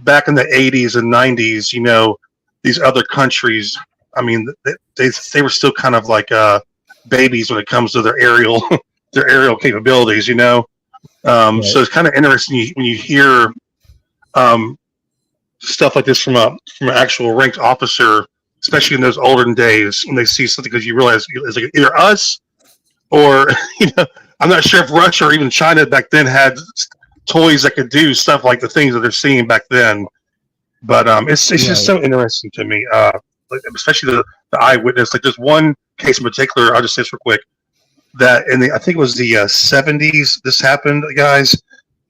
Back in the 80s and 90s, these other countries. I mean, they were still kind of like babies when it comes to their aerial capabilities. Right. So it's kind of interesting when you hear stuff like this from an actual ranked officer, especially in those olden days, when they see something, because you realize it's like either us or I'm not sure if Russia or even China back then had toys that could do stuff like the things that they're seeing back then. But it's just so interesting to me, especially the eyewitness. Like there's one case in particular, I'll just say this real quick. That I think it was the 70s. This happened, guys,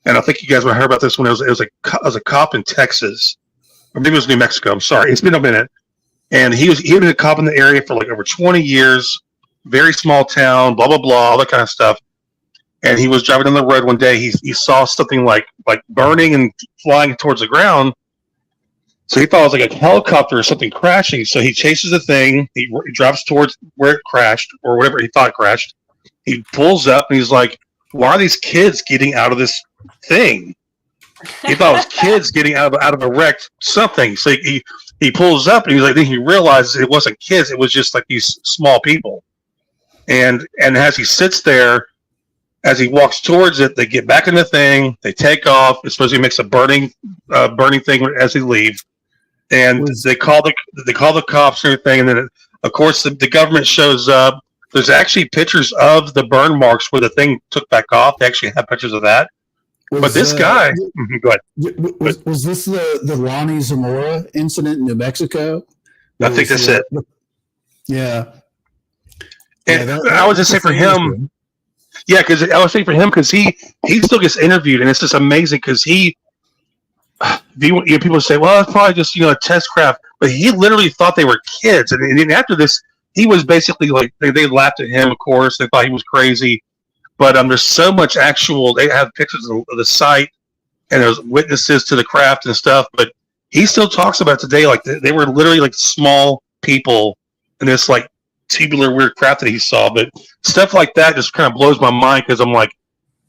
and I think you guys might have heard about this when it was a cop in Texas, or maybe it was New Mexico. I'm sorry, it's been a minute. And he had been a cop in the area for like over 20 years, very small town, blah blah blah, all that kind of stuff. And he was driving on the road one day. He saw something like burning and flying towards the ground. So he thought it was like a helicopter or something crashing. So he chases the thing. He drops towards where it crashed or whatever he thought crashed. He pulls up and he's like, "Why are these kids getting out of this thing?" He thought it was kids getting out of a wrecked something. So he pulls up and he's like, then he realizes it wasn't kids. It was just like these small people. And as he sits there, as he walks towards it, they get back in the thing. They take off. It's supposed to make a burning thing as they leave. And they call the cops and everything. And then, of course, the government shows up. There's actually pictures of the burn marks where the thing took back off. They actually have pictures of that. But this guy, go ahead. Was this the Lonnie Zamora incident in New Mexico? I think that's it. Yeah. And I was just saying for him, yeah, because I was saying for him because he still gets interviewed, and it's just amazing because people say, well, it's probably just a test craft, but he literally thought they were kids, and after this, he was basically like they laughed at him. Of course, they thought he was crazy. But there's so much actual. They have pictures of the site, and there's witnesses to the craft and stuff. But he still talks about it today like they were literally like small people in this like tubular weird craft that he saw. But stuff like that just kind of blows my mind because I'm like,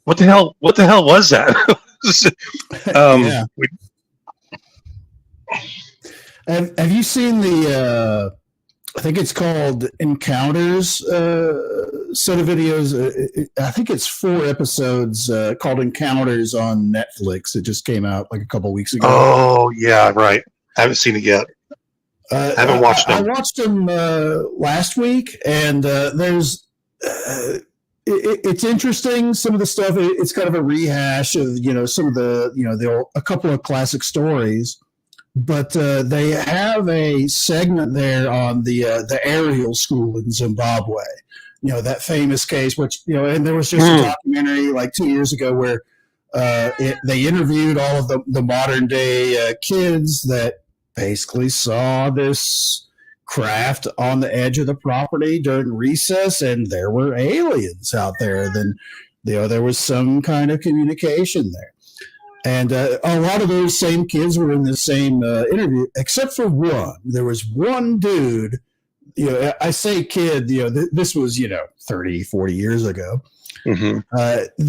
what the hell was that? Yeah. Have you seen the? I think it's called Encounters set of videos. I think it's 4 episodes called Encounters on Netflix. It just came out like a couple weeks ago. Oh, yeah, right. I haven't seen it yet. I haven't watched them. I watched them last week, and there's it's interesting. Some of the stuff, it's kind of a rehash of some of the a couple of classic stories. But they have a segment there on the Ariel School in Zimbabwe. That famous case, which and there was just a documentary like 2 years ago where they interviewed all of the modern day kids that basically saw this craft on the edge of the property during recess, and there were aliens out there. Then there was some kind of communication there. And a lot of those same kids were in the same interview, except for one. There was one dude, I say kid, this was, 30, 40 years ago. Mm-hmm.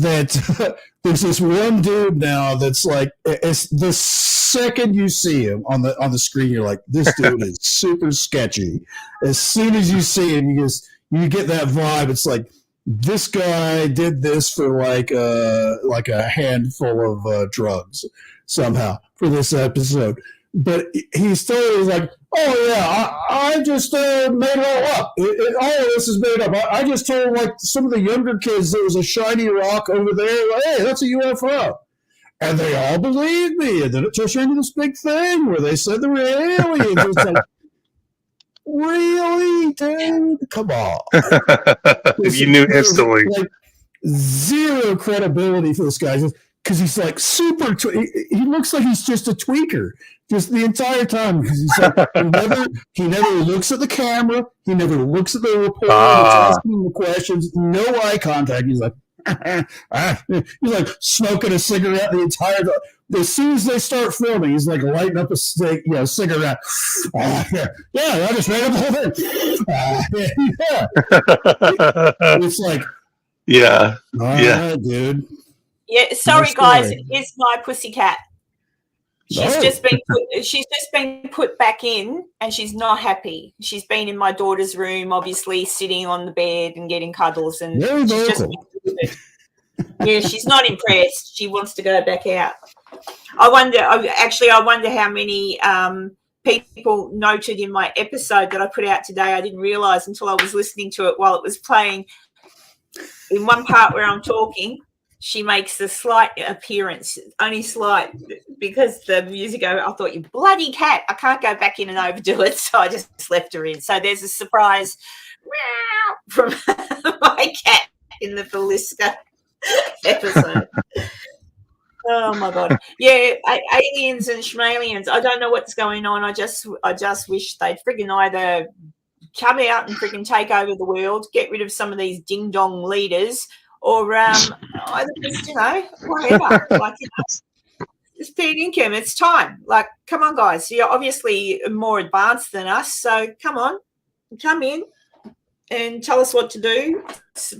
That there's this one dude now that's like, it's the second you see him on the screen, you're like, this dude is super sketchy. As soon as you see him, you get that vibe. It's like, this guy did this for like a handful of drugs somehow for this episode, but he still is like, oh yeah, I just made it all up. All of this is made up. I just told like some of the younger kids there was a shiny rock over there. Like, hey, that's a UFO, and they all believed me. And then it just turned into this big thing where they said there were aliens. It was like, really, dude? Come on. You knew instantly. Like, zero credibility for this guy because he's like super. He looks like he's just a tweaker just the entire time because he's like he never looks at the camera. He never looks at the reporter that's asking him the questions. No eye contact. He's like. He's like smoking a cigarette the entire time. As soon as they start filming, he's like lighting up a cigarette. Yeah, I just made up the whole thing. It's like, yeah, dude. Yeah, sorry guys, it's my pussycat. She's just been put back in, and she's not happy. She's been in my daughter's room, obviously sitting on the bed and getting cuddles, and she's just she's not impressed. She wants to go back out. I wonder how many people noted in my episode that I put out today. I didn't realize until I was listening to it while it was playing. In one part where I'm talking, she makes a slight appearance, only slight, because the music over. I thought, you bloody cat, I can't go back in and overdo it, so I just left her in. So there's a surprise from my cat in the Villisca episode. Oh my god. Yeah, aliens and schmalians. I don't know what's going on. I just wish they'd friggin' either come out and friggin' take over the world, get rid of some of these ding dong leaders, or either just, whatever. Like, Just fair income. It's time. Like, come on, guys. You're obviously more advanced than us, so come in and tell us what to do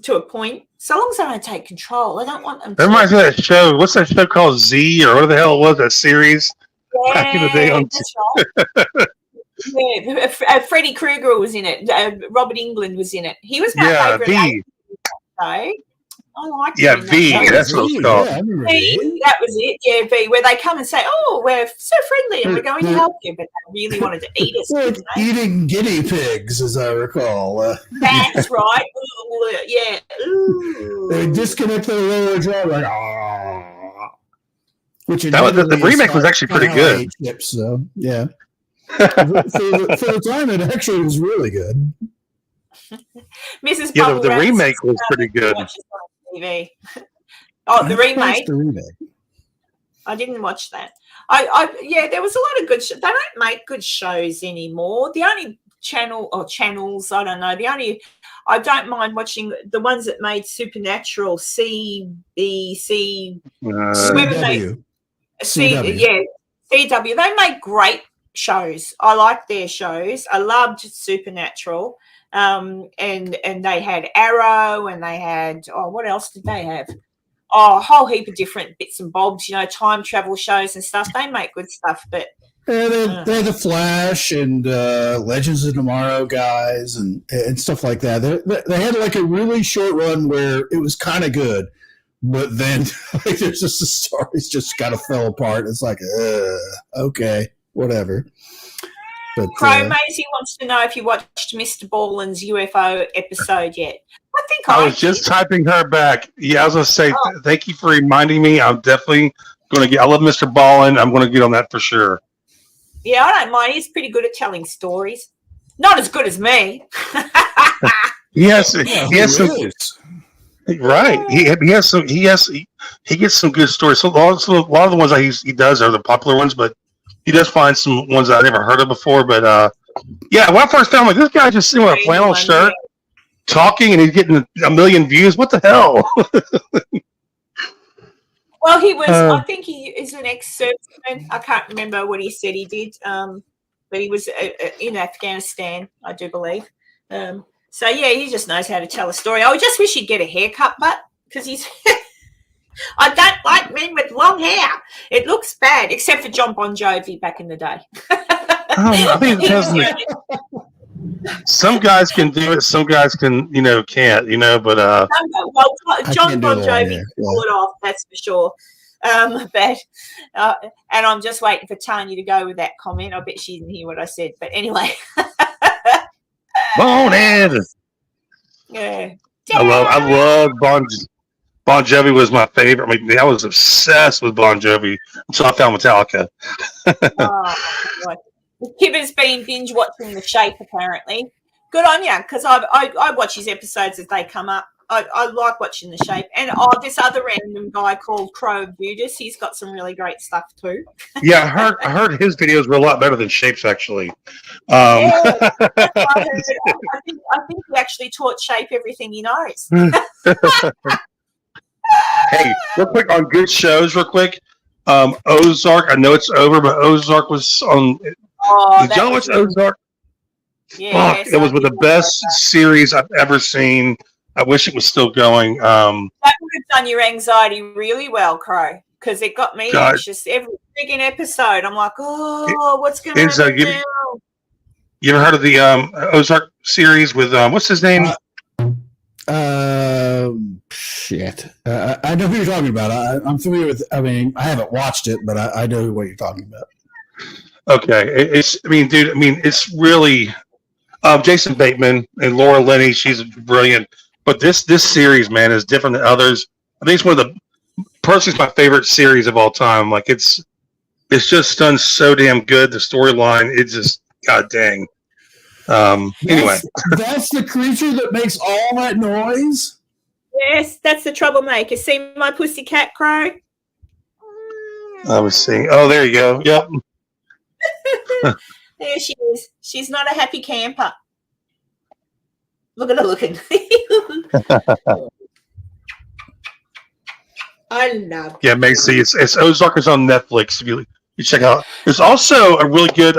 to a point. So long as I don't take control, I don't want them. That reminds me of that show. What's that show called? Z or whatever the hell it was? That series back in the day on. That's right. Yeah, Freddie Krueger was in it. Robert England was in it. He was my favorite. I liked him. Yeah, V. That's what it's called. Yeah, V, that was it. Yeah, V, where they come and say, "Oh, we're so friendly and we're going to help you," but they really wanted to eat us. Eating guinea pigs, as I recall. That's right. Ooh, yeah. Ooh. They disconnect the lower jaw, like which the remake was actually pretty good. Chips, so yeah. For the time, it actually was really good. Mrs. Yeah, the remake was pretty good. TV. Oh, the remake. I didn't watch that. Yeah, there was a lot of good. They don't make good shows anymore. The only channels, I don't know. I don't mind watching the ones that made Supernatural, CBC, CW. CW. They make great shows. I like their shows. I loved Supernatural. And they had Arrow, and they had what else did they have? A whole heap of different bits and bobs, time travel shows and stuff. They make good stuff, but they had the Flash and Legends of Tomorrow guys and stuff like that. They had like a really short run where it was kind of good, but then there's just the stories just kind of fell apart. It's like, okay, whatever. But, Crow Maisie wants to know if you watched Mr. Ballin's UFO episode yet. I think I was just typing her back. Yeah, I was going to say, thank you for reminding me. I'm definitely going to get, I love Mr. Ballin. I'm going to get on that for sure. Yeah, I don't mind. He's pretty good at telling stories. Not as good as me. Yes, he has some. Right. He gets some good stories. So a lot of the ones that he does are the popular ones, but he does find some ones that I never heard of before. But yeah, when I first found this guy just sitting with a flannel shirt, talking, and he's getting a million views. What the hell? Well, he was. I think he is an ex-serviceman. I can't remember what he said he did, but he was in Afghanistan, I do believe. So yeah, he just knows how to tell a story. I just wish he'd get a haircut, but because he's. I don't like men with long hair. It looks bad, except for John Bon Jovi back in the day. I think it doesn't. Some guys can do it. Some guys can, can't. But John Bon Jovi can pull it off. That's for sure. And I'm just waiting for Tanya to go with that comment. I bet she didn't hear what I said, but anyway. Bonehead. Yeah. I love Bon Jovi was my favorite. I mean, I was obsessed with Bon Jovi until I found Metallica. God. Kibber's been binge watching The Shape, apparently. Good on you, because I watch his episodes as they come up. I like watching The Shape. And this other random guy called Crow Budas, he's got some really great stuff too. Yeah, I heard his videos were a lot better than Shape's, actually. Yeah, I think he actually taught Shape everything he knows. Hey, real quick on good shows, real quick. Ozark, I know it's over, but Ozark was on. Did y'all watch Ozark? Yeah, it was one of the best series I've ever seen. I wish it was still going. That would have done your anxiety really well, Crow, because it got me anxious every friggin' episode. I'm like, what's going to happen now? You ever heard of the Ozark series with what's his name? Shit. I know who you're talking about. I'm familiar with. I mean, I haven't watched it, but I know what you're talking about. Okay, it's really Jason Bateman and Laura Linney. She's brilliant, but this series, man, is different than others. I think it's one of the personally my favorite series of all time. Like it's just done so damn good. The storyline, it's just god dang. Anyway, that's the creature that makes all that noise. Yes, that's the troublemaker. See my pussycat, Crow? I was seeing. Oh, there you go. Yep. There she is. She's not a happy camper. Look at her looking. I love. Yeah, Macy. It's Ozark is on Netflix. If you check out, there's also a really good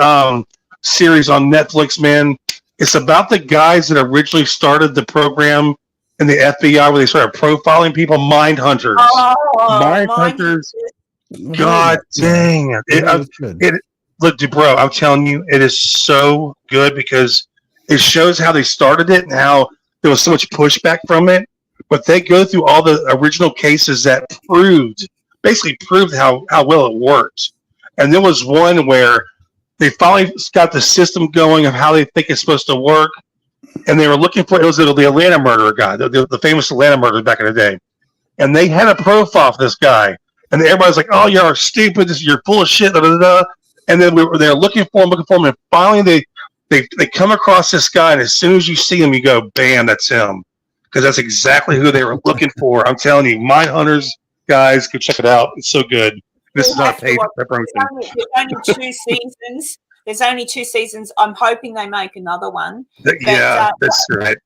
series on Netflix. Man, it's about the guys that originally started the program in the FBI where they started profiling people. Mind Hunters. Mind Hunters. God dang it! Look, bro, I'm telling you, it is so good because it shows how they started it and how there was so much pushback from it. But they go through all the original cases that basically proved how well it worked. And there was one where they finally got the system going of how they think it's supposed to work. And they were looking for, it was the Atlanta murderer guy, the famous Atlanta murderer back in the day. And they had a profile for this guy. And everybody's like, oh, you're stupid. You're full of shit. Da, da, da. And then they're looking for him. And finally they come across this guy. And as soon as you see him, you go, bam, that's him. Because that's exactly who they were looking for. I'm telling you, Mind Hunters, guys, go check it out. It's so good. This is not a paid preparation. There's only 2 seasons. There's only 2 seasons. I'm hoping they make another one. Yeah, that's right.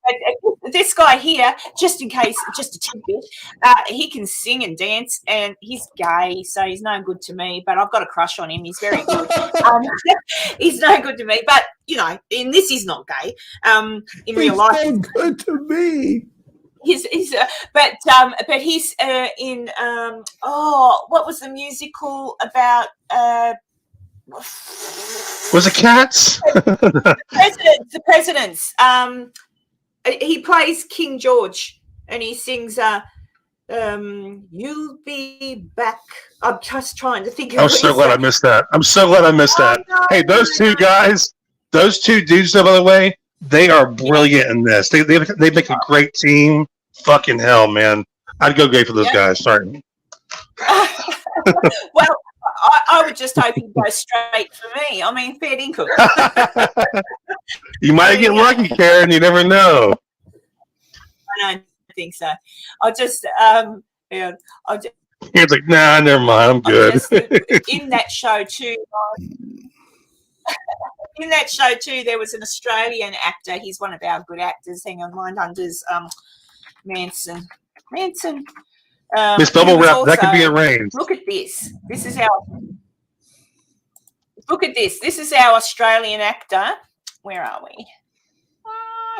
But this guy here, just in case, just a tidbit, he can sing and dance, and he's gay, so he's no good to me. But I've got a crush on him. He's very good. He's no good to me. But in this, he's not gay. In real life, he's no good to me. But he's in what was the musical about? Was it Cats? The Presidents. He plays King George, and he sings "You'll Be Back." I'm just trying to think. I'm so glad I missed that. No, hey, those two guys, those two dudes, though, by the way, they are brilliant in this. They make a great team. Fucking hell, man! I'd go gay for those guys. Sorry. Well, I would just hope he'd go straight for me. I mean, fair dinkum. You might get lucky, Karen. You never know. I don't think so. I'll just, It's like, nah, never mind. I'm good. In that show too. There was an Australian actor. He's one of our good actors. Hang on, Mindhunters. Manson. This bubble wrap that could be arranged. Look at this. This is our Australian actor. Where are we?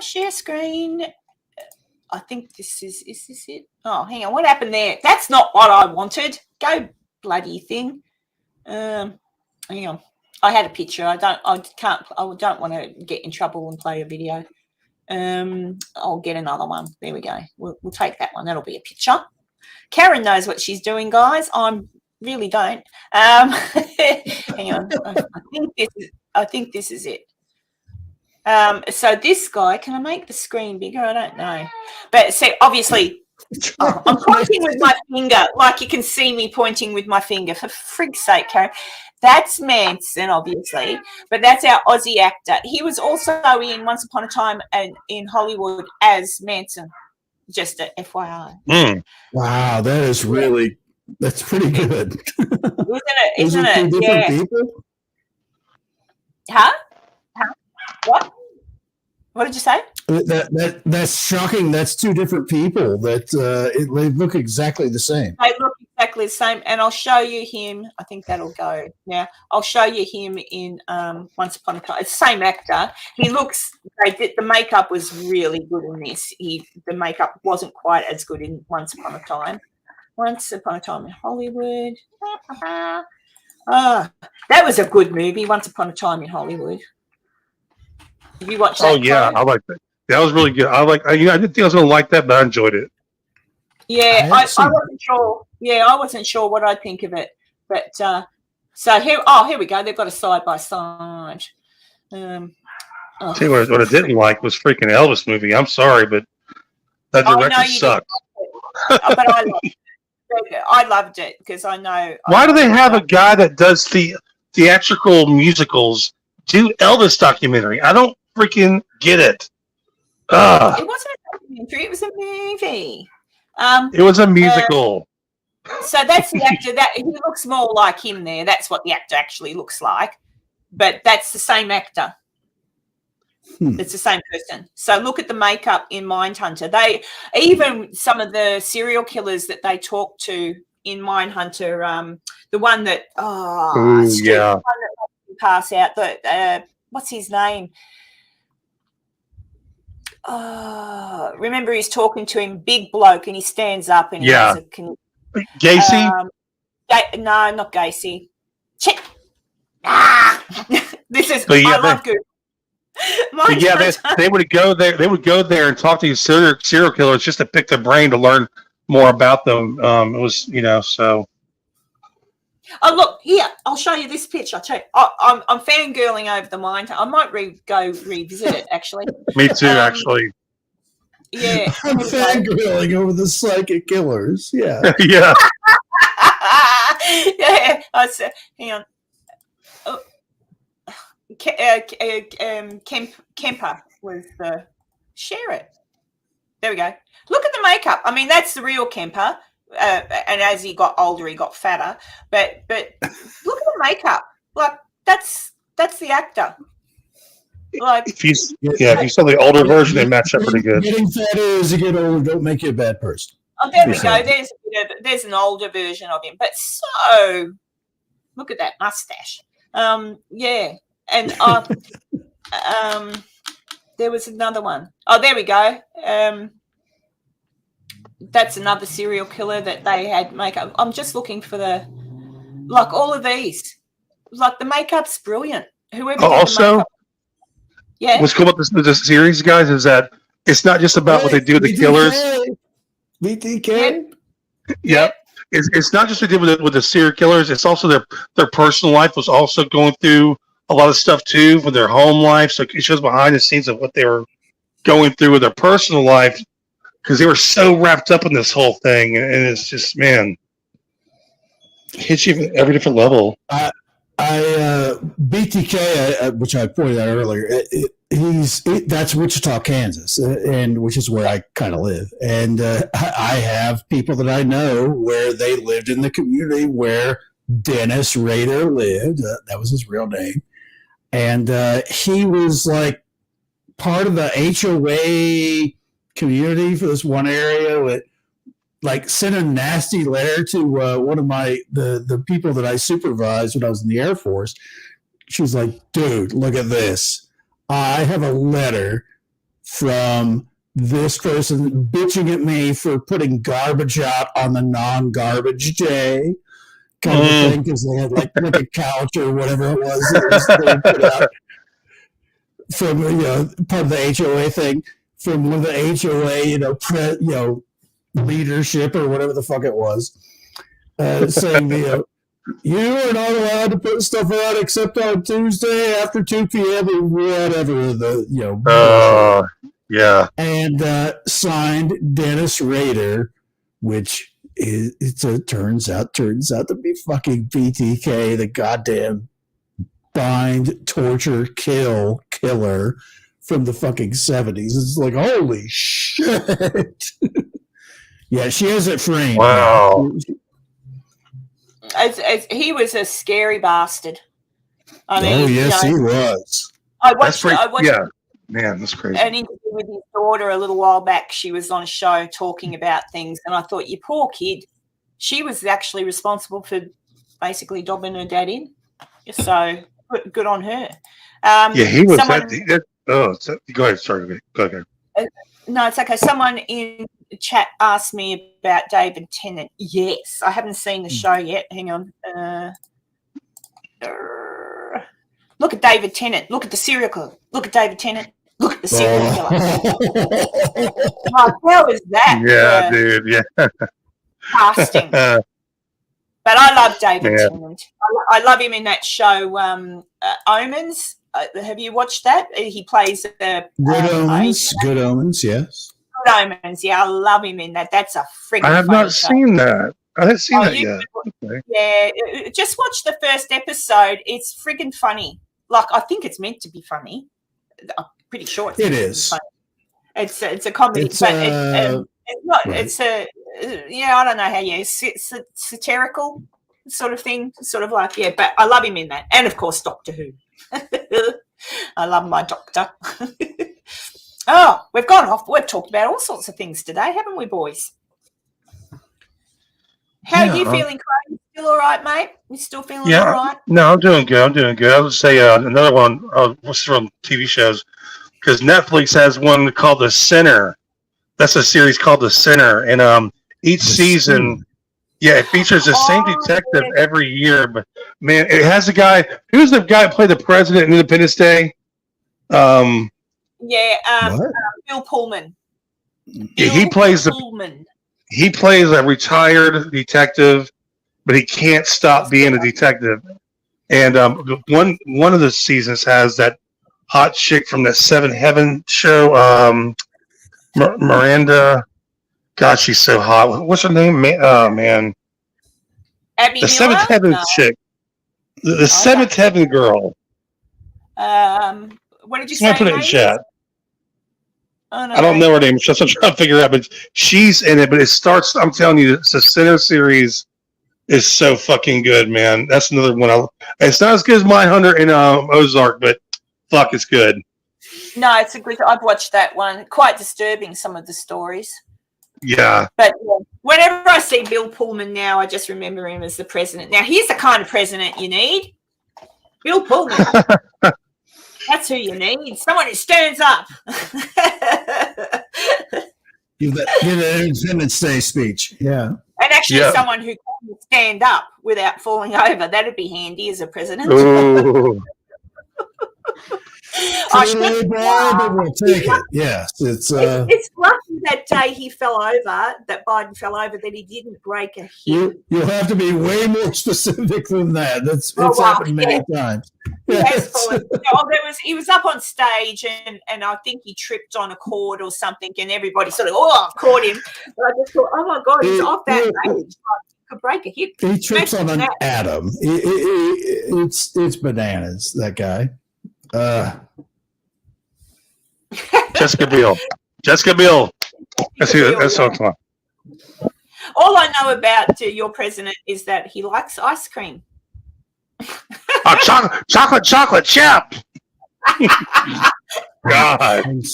Share screen. I think this is this it? Oh, hang on. What happened there? That's not what I wanted. Go bloody thing. Hang on. I had a picture. I don't want to get in trouble and play a video. I'll get another one. There we go. We'll take that one. That'll be a picture. Karen knows what she's doing, guys. I really don't. Hang on. I think this is it. So this guy, can I make the screen bigger? I don't know. But see, obviously, I'm pointing with my finger, like you can see me pointing with my finger. For frig's sake, Karen. That's Manson, obviously, but that's our Aussie actor. He was also in Once Upon a Time in Hollywood as Manson. Just a FYI. Wow, that's pretty good. Isn't it? Two different people? Huh? What? What did you say? That's shocking. That's 2 different people that they look exactly the same. They look exactly the same, and I'll show you him. I think that'll go. Yeah, I'll show you him in Once Upon a Time. It's the same actor. He looks. The makeup was really good in this. The makeup wasn't quite as good in Once Upon a Time. Once Upon a Time in Hollywood. That was a good movie. Once Upon a Time in Hollywood. Have you watched that? Oh yeah, I like that. That was really good. I didn't think I was going to like that, but I enjoyed it. Yeah, I wasn't sure. Yeah, I wasn't sure what I'd think of it. But so here we go. They've got a side by side. See what I didn't like was freaking Elvis movie. I'm sorry, but that director sucked. But I loved it because I know. Why do they have a guy that does the theatrical musicals do Elvis documentary? I don't freaking get it. It wasn't a documentary. It was a movie. It was a musical. So that's the actor. That he looks more like him there. That's what the actor actually looks like. But that's the same actor. It's the same person. So look at the makeup in Mindhunter. Even some of the serial killers that they talk to in Mindhunter, the one that yeah. one that pass out. What's his name? Remember, he's talking to him, big bloke, and he stands up and he has a Gacy. No, not Gacy. This is I love Google. But yeah, they would go there. They would go there and talk to these serial killers just to pick their brain to learn more about them. It was, so. Oh, look here! I'll show you this picture. I'll tell you, I'm fangirling over the mind. I might go revisit it. Actually, Me too. Actually, yeah, I'm fangirling over the psychic killers. Yeah, yeah. Yeah. Hang on. Oh. Kemper was share it. There we go. Look at the makeup. I mean, that's the real Kemper. And as he got older, he got fatter. But look at the makeup. Like that's the actor. Like if you saw the older version, they match up pretty good. Getting fatter as you get older don't make you a bad person. Oh, there we go. There's an older version of him. But so look at that mustache. Yeah. And there was another one. Oh, there we go. That's another serial killer that they had makeup. I'm just looking for all of these. Like the makeup's brilliant. Whoever did also, the makeup. Yeah. What's cool about this series, guys, is that it's not just about what they do with the killers. BTK. Yep. It's not just what they did with the serial killers. It's also their personal life was also going through a lot of stuff too with their home life. So it shows behind the scenes of what they were going through with their personal life because they were so wrapped up in this whole thing. And it's just, man, it hits you at every different level. BTK, which I pointed out earlier, that's Wichita, Kansas, and which is where I kind of live. And I have people that I know where they lived in the community where Dennis Rader lived. That was his real name. And he was like part of the HOA community for this one area with like sent a nasty letter to one of the people that I supervised when I was in the Air Force. She was like, dude, look at this. I have a letter from this person bitching at me for putting garbage out on the non-garbage day kind of thing because they had like a couch or whatever it was that they put out from part of the HOA thing from one of the HOA leadership or whatever the fuck it was saying you are not allowed to put stuff out except on Tuesday after 2 p.m. or whatever yeah. And signed Dennis Rader, which turns out to be fucking BTK, the goddamn bind, torture, killer from the fucking 70s. It's like, holy shit. Yeah, she has it framed. Wow. He was a scary bastard. I mean, he was. I watched man, that's crazy. An interview with his daughter a little while back. She was on a show talking about things, and I thought, you poor kid. She was actually responsible for basically dobbing her dad in. So good on her. He was. Go ahead. Sorry. Go ahead. No, it's okay. Someone in the chat asked me about David Tennant. Yes, I haven't seen the show yet. Hang on. Look at David Tennant. Look at the serial killer. Look at David Tennant. Look at the serial killer. How is that? Yeah, dude. Yeah. Casting. But I love David Tennant. I love him in that show, Omens. Have you watched that? He plays Good Omens. Good Omens, yes. Good Omens, yeah. I love him in that. That's a freaking I have not seen that. I haven't seen that yet. Okay. Yeah, just watch the first episode. It's freaking funny. Like, I think it's meant to be funny. I'm pretty sure it is. Funny. It's a comedy, it's not. Right. It's a I don't know how satirical sort of thing. Sort of like but I love him in that, and of course Doctor Who. I love my doctor. Oh, we've gone off. We've talked about all sorts of things today, haven't we, boys? How are you feeling, Craig? You still all right, mate? You still feeling all right? No, I'm doing good. I would say another one. What's from TV shows? Because Netflix has one called The Sinner. That's a series called The Sinner, and each season, it features the same detective every year. But man, it has a guy. Who's the guy who played the president in Independence Day? Bill Pullman. He plays He plays a retired detective, but he can't stop being a detective. And one of the seasons has that hot chick from the Seven Heaven show, Miranda. God, she's so hot. What's her name? Man. Abby the Miller? Seventh Heaven chick. The Seventh Heaven girl. What did you say? Put it in chat. Oh, no, I don't know her name. Just I'm trying to figure it out, but she's in it. But it starts. I'm telling you, the Sinner series is so fucking good, man. That's another one. It's not as good as Mindhunter and Ozark, but fuck, it's good. No, it's a good. I've watched that one. Quite disturbing, some of the stories. Yeah. But whenever I see Bill Pullman now, I just remember him as the president. Now, here's the kind of president you need. Bill Pullman. That's who you need. Someone who stands up. Give that Independence Day speech. Yeah. And actually someone who can stand up without falling over. That'd be handy as a president. Ooh. We'll take it. Yes, it's lucky that day he fell over, that Biden fell over, that he didn't break a hip. You'll have to be way more specific than that. It's happened many times. He was up on stage and I think he tripped on a cord or something, and everybody sort of caught him. But I just thought, oh my God, he's off that stage. Could break a hip. He trips on an atom. It's bananas. That guy. Jessica Biel. That's what I'm talking. All I know about your president is that he likes ice cream. Chocolate chip. God. And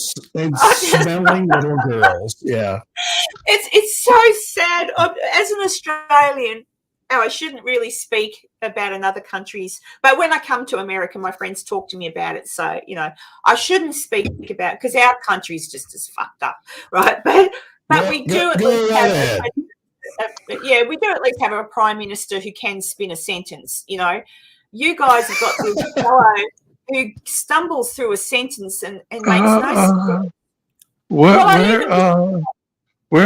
smelling little girls. Yeah. It's so sad. As an Australian, I shouldn't really speak about another countries, but when I come to America, my friends talk to me about it. So, I shouldn't speak about, because our country's just as fucked up, right? But we do at least have we do at least have a prime minister who can spin a sentence. You guys have got this fellow who stumbles through a sentence and makes no sense. Where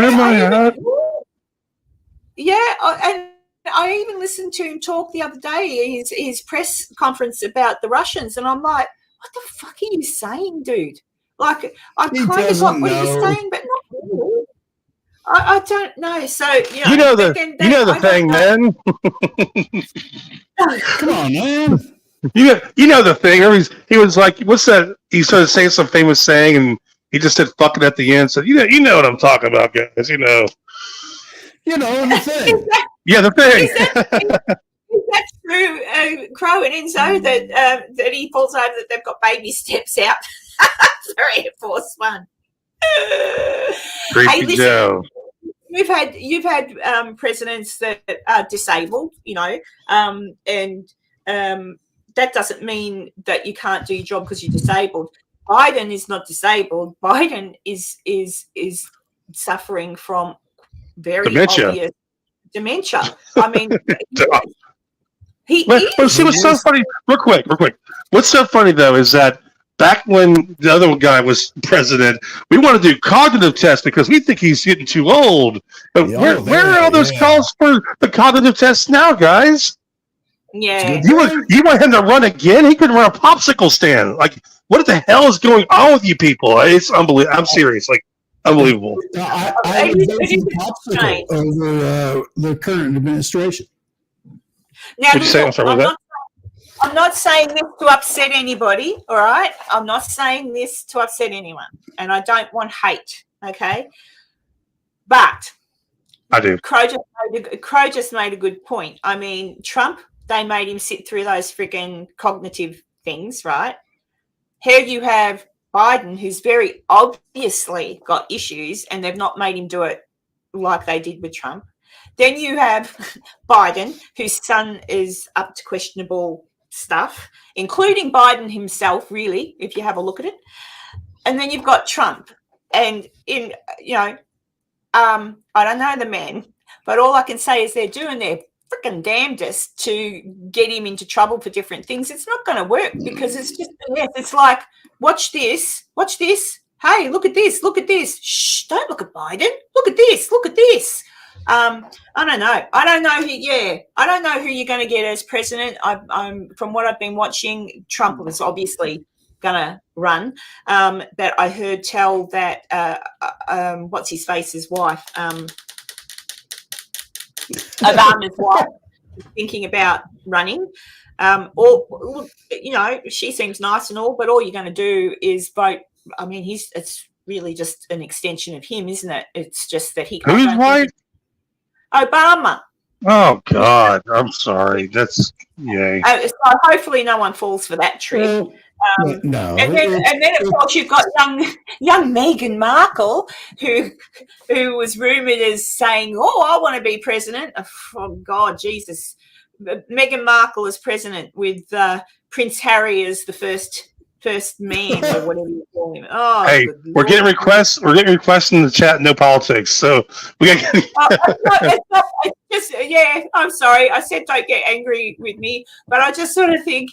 am I at? Yeah, and I even listened to him talk the other day, his press conference about the Russians, and I'm like, what the fuck are you saying, dude? Like, I kind of got what you're saying, but not really. I don't know. So, the thing, man. Come on, man. You know the thing. He was like, what's that? He started saying some famous saying, and he just said "fucking" at the end. So you know what I'm talking about, guys. You know the thing. Yeah, the thing. Is that true, Crow and Enzo, that he falls over, that they've got baby steps out for Air Force One? Creepy Joe. You've had presidents that are disabled, and that doesn't mean that you can't do your job because you're disabled. Biden is not disabled. Biden is suffering from very obvious dementia. I mean, see what's so funny? Real quick. What's so funny though is that back when the other guy was president, we want to do cognitive tests because we think he's getting too old. But where are all those calls for the cognitive tests now, guys? Yeah. You want him to run again? He couldn't run a popsicle stand. Like, what the hell is going on with you people? It's unbelievable. I'm serious. Like, unbelievable. I would vote for popsicle over the current administration. Now, I'm not saying this to upset anybody, all right? I'm not saying this to upset anyone, and I don't want hate, okay? But I do. Crow just made a good point. I mean, Trump, they made him sit through those freaking cognitive things, right? Here you have Biden, who's very obviously got issues, and they've not made him do it like they did with Trump. Then you have Biden, whose son is up to questionable stuff, including Biden himself, really, if you have a look at it. And then you've got Trump. And I don't know the man, but all I can say is they're doing their freaking damnedest to get him into trouble for different things. It's not going to work because it's just it's like, watch this. Hey, look at this. Shh, don't look at Biden. Look at this. I don't know. I don't know who you're going to get as president. I'm from what I've been watching, Trump was obviously going to run. But I heard tell that what's his face's wife, Obama's wife, is thinking about running. Or she seems nice and all, but all you're going to do is vote. I mean, it's really just an extension of him, isn't it? It's just that he. Whose wife? Obama. Oh God, I'm sorry. That's yay. So hopefully no one falls for that trick. No. And then of course you've got young Meghan Markle, who was rumoured as saying, "Oh, I want to be president." Oh God, Jesus! Meghan Markle as president with Prince Harry as the first man or whatever you call him. Oh, hey, we're getting requests. We're getting requests in the chat. No politics. So we got. I'm sorry. I said don't get angry with me, but I just sort of think,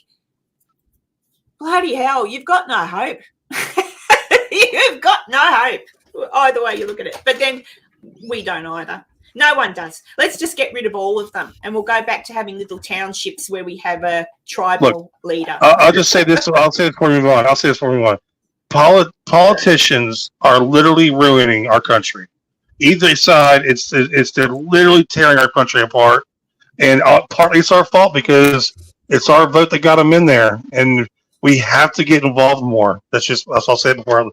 bloody hell, you've got no hope. You've got no hope. Either way you look at it. But then we don't either. No one does. Let's just get rid of all of them, and we'll go back to having little townships where we have a tribal leader. I'll just say this. I'll say this before we move on. Politicians are literally ruining our country. Either side, they're literally tearing our country apart, and partly it's our fault because it's our vote that got them in there, and we have to get involved more. That's what I'll say before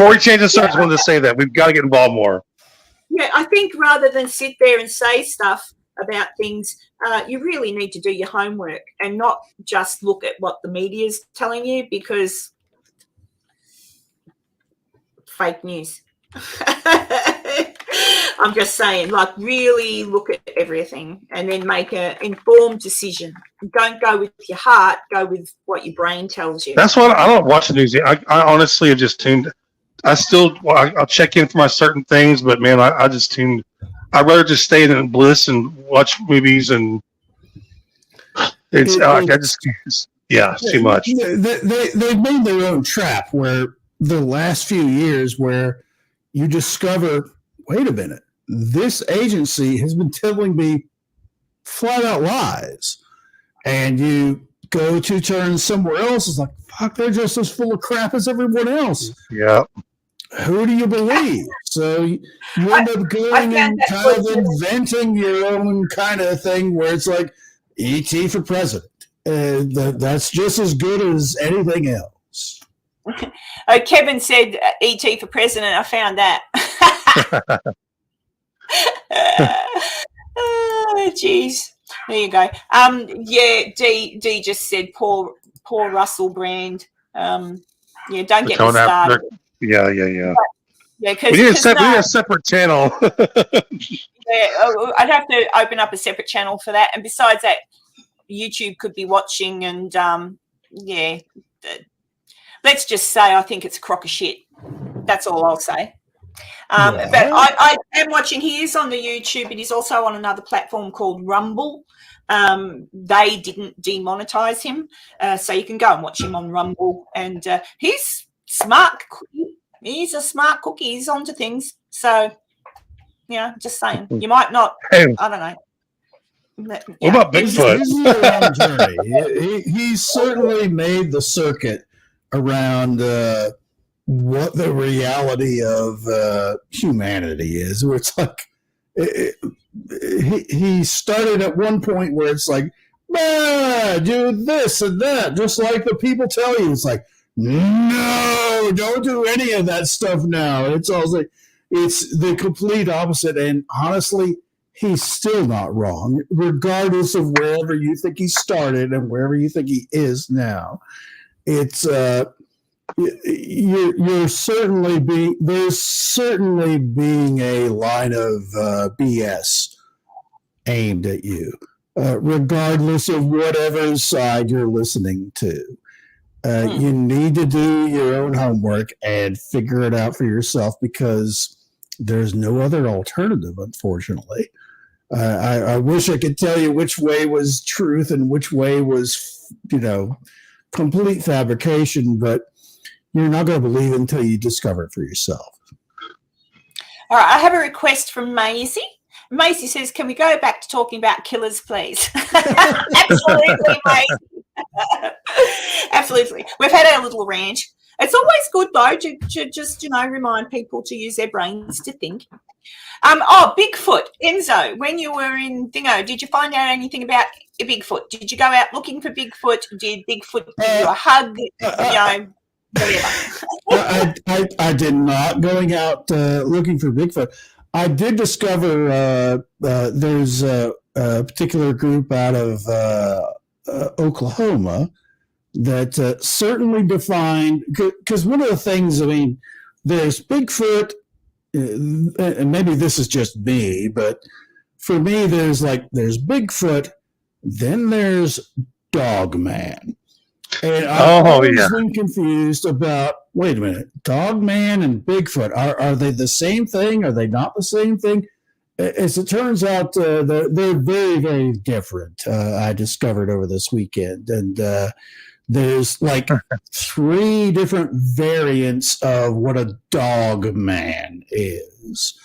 we change the subject. I wanted to say that we've got to get involved more. Yeah, I think rather than sit there and say stuff about things, you really need to do your homework and not just look at what the media is telling you, because fake news. I'm just saying, like, really look at everything and then make an informed decision. Don't go with your heart, go with what your brain tells you. That's why I don't watch the news. I honestly have just tuned. I'll check in for my certain things, but man, I just tuned. I'd rather just stay in bliss and watch movies, and it's too much. They've made their own trap where the last few years where you discover, wait a minute, this agency has been telling me flat out lies, and you go to turn somewhere else. It's like, fuck, they're just as full of crap as everyone else. Yeah. Who do you believe? So you end up going and kind of inventing your own kind of thing where it's like E.T. for president. That's just as good as anything else. Kevin said E.T. for president. I found that. Jeez. There you go. Dee just said poor Russell Brand. Don't get me started. Yeah. Yeah, we need a separate channel. I'd have to open up a separate channel for that. And besides that, YouTube could be watching, and let's just say I think it's a crock of shit. That's all I'll say. But I am watching. He is on the YouTube, but he's also on another platform called Rumble. They didn't demonetize him, so you can go and watch him on Rumble. And he's smart. He's a smart cookie. He's onto things. So, just saying. You might not. I don't know. What about Bigfoot? He's certainly made the circuit around what the reality of humanity is. Where it's like he started at one point where it's like, do this and that, just like the people tell you. It's like, no, don't do any of that stuff now. It's also, it's the complete opposite. And honestly, he's still not wrong, regardless of wherever you think he started and wherever you think he is now. It's you're certainly there's certainly being a line of BS aimed at you, regardless of whatever side you're listening to. You need to do your own homework and figure it out for yourself, because there's no other alternative, unfortunately. I wish I could tell you which way was truth and which way was, complete fabrication, but you're not going to believe it until you discover it for yourself. All right, I have a request from Maisie. Maisie says, can we go back to talking about killers, please? Absolutely, Maisie. Absolutely. We've had our little rant. It's always good, though, to just, remind people to use their brains to think. Bigfoot. Enzo, when you were in Dingo, did you find out anything about Bigfoot? Did you go out looking for Bigfoot? Did Bigfoot give you a hug? Whatever. I did not going out looking for Bigfoot. I did discover there's a particular group out of Oklahoma that certainly defined, because one of the things, there's Bigfoot, and maybe this is just me, but for me, there's Bigfoot, then there's Dogman. And I've always been confused about, wait a minute, Dogman and Bigfoot, are they the same thing? Are they not the same thing? As it turns out, they're very, very different, I discovered over this weekend. And there's 3 different variants of what a Dogman is.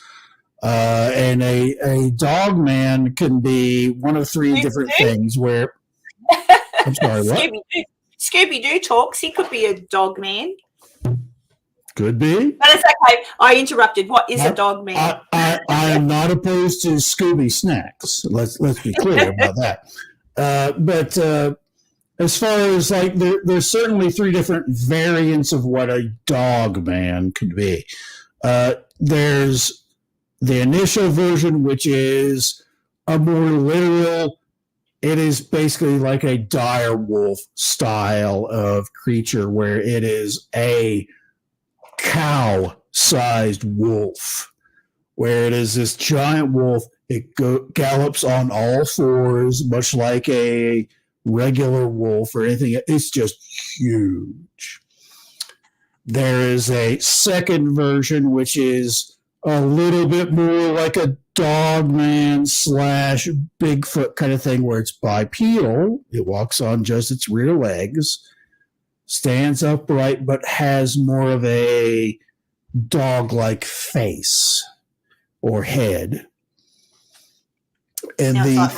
And a Dogman can be one of 3 different things where... I'm sorry, what? Scooby-Doo talks. He could be a dog man. Could be. But it's okay. I interrupted. What is a dog man? I am not opposed to Scooby snacks. Let's be clear about that. But as far as there's certainly 3 different variants of what a dog man could be. There's the initial version, which is a more literal. It is basically like a dire wolf style of creature, where it is a cow-sized wolf, where it is this giant wolf. It gallops on all 4s, much like a regular wolf or anything. It's just huge. There is a second version, which is a little bit more like a Dogman / Bigfoot kind of thing, where it's bipedal. It walks on just its rear legs, stands upright, but has more of a dog-like face or head. And the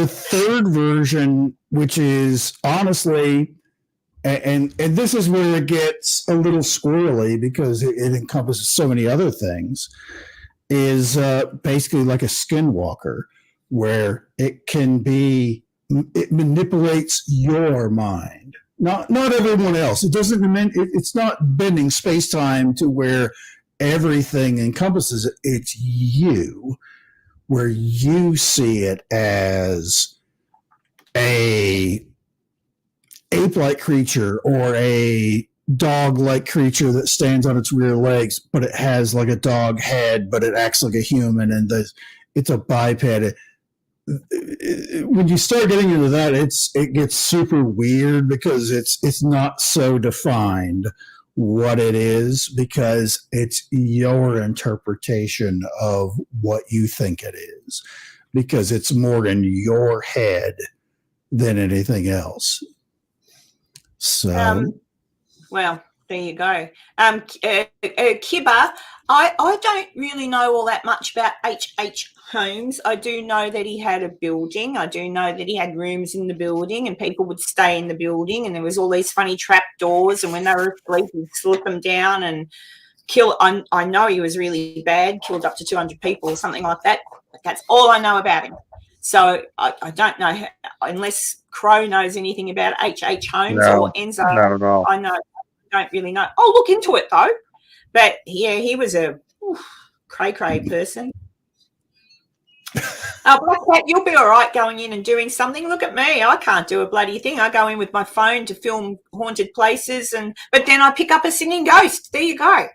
third version, which is honestly, and this is where it gets a little squirrely, because it encompasses so many other things, is basically like a skinwalker, where it manipulates your mind, not everyone else. It doesn't. It's not bending space-time to where everything encompasses it. It's you, where you see it as a ape-like creature or a dog-like creature that stands on its rear legs, but it has like a dog head, but it acts like a human, and it's a biped. When you start getting into that, it gets super weird, because it's not so defined what it is, because it's your interpretation of what you think it is, because it's more in your head than anything else. So, well, there you go. Kibba, I don't really know all that much about H.H. Holmes. I do know that he had a building. I do know that he had rooms in the building, and people would stay in the building, and there was all these funny trap doors, and when they were asleep, he'd slip them down and kill. I know he was really bad, killed up to 200 people or something like that. But that's all I know about him. So I don't know, unless Crow knows anything about H.H. Holmes or Enzo. Not at all. I don't really know. I'll look into it, though. But, yeah, he was a cray-cray person. Black Cat, you'll be all right going in and doing something. Look at me. I can't do a bloody thing. I go in with my phone to film haunted places, but then I pick up a singing ghost. There you go.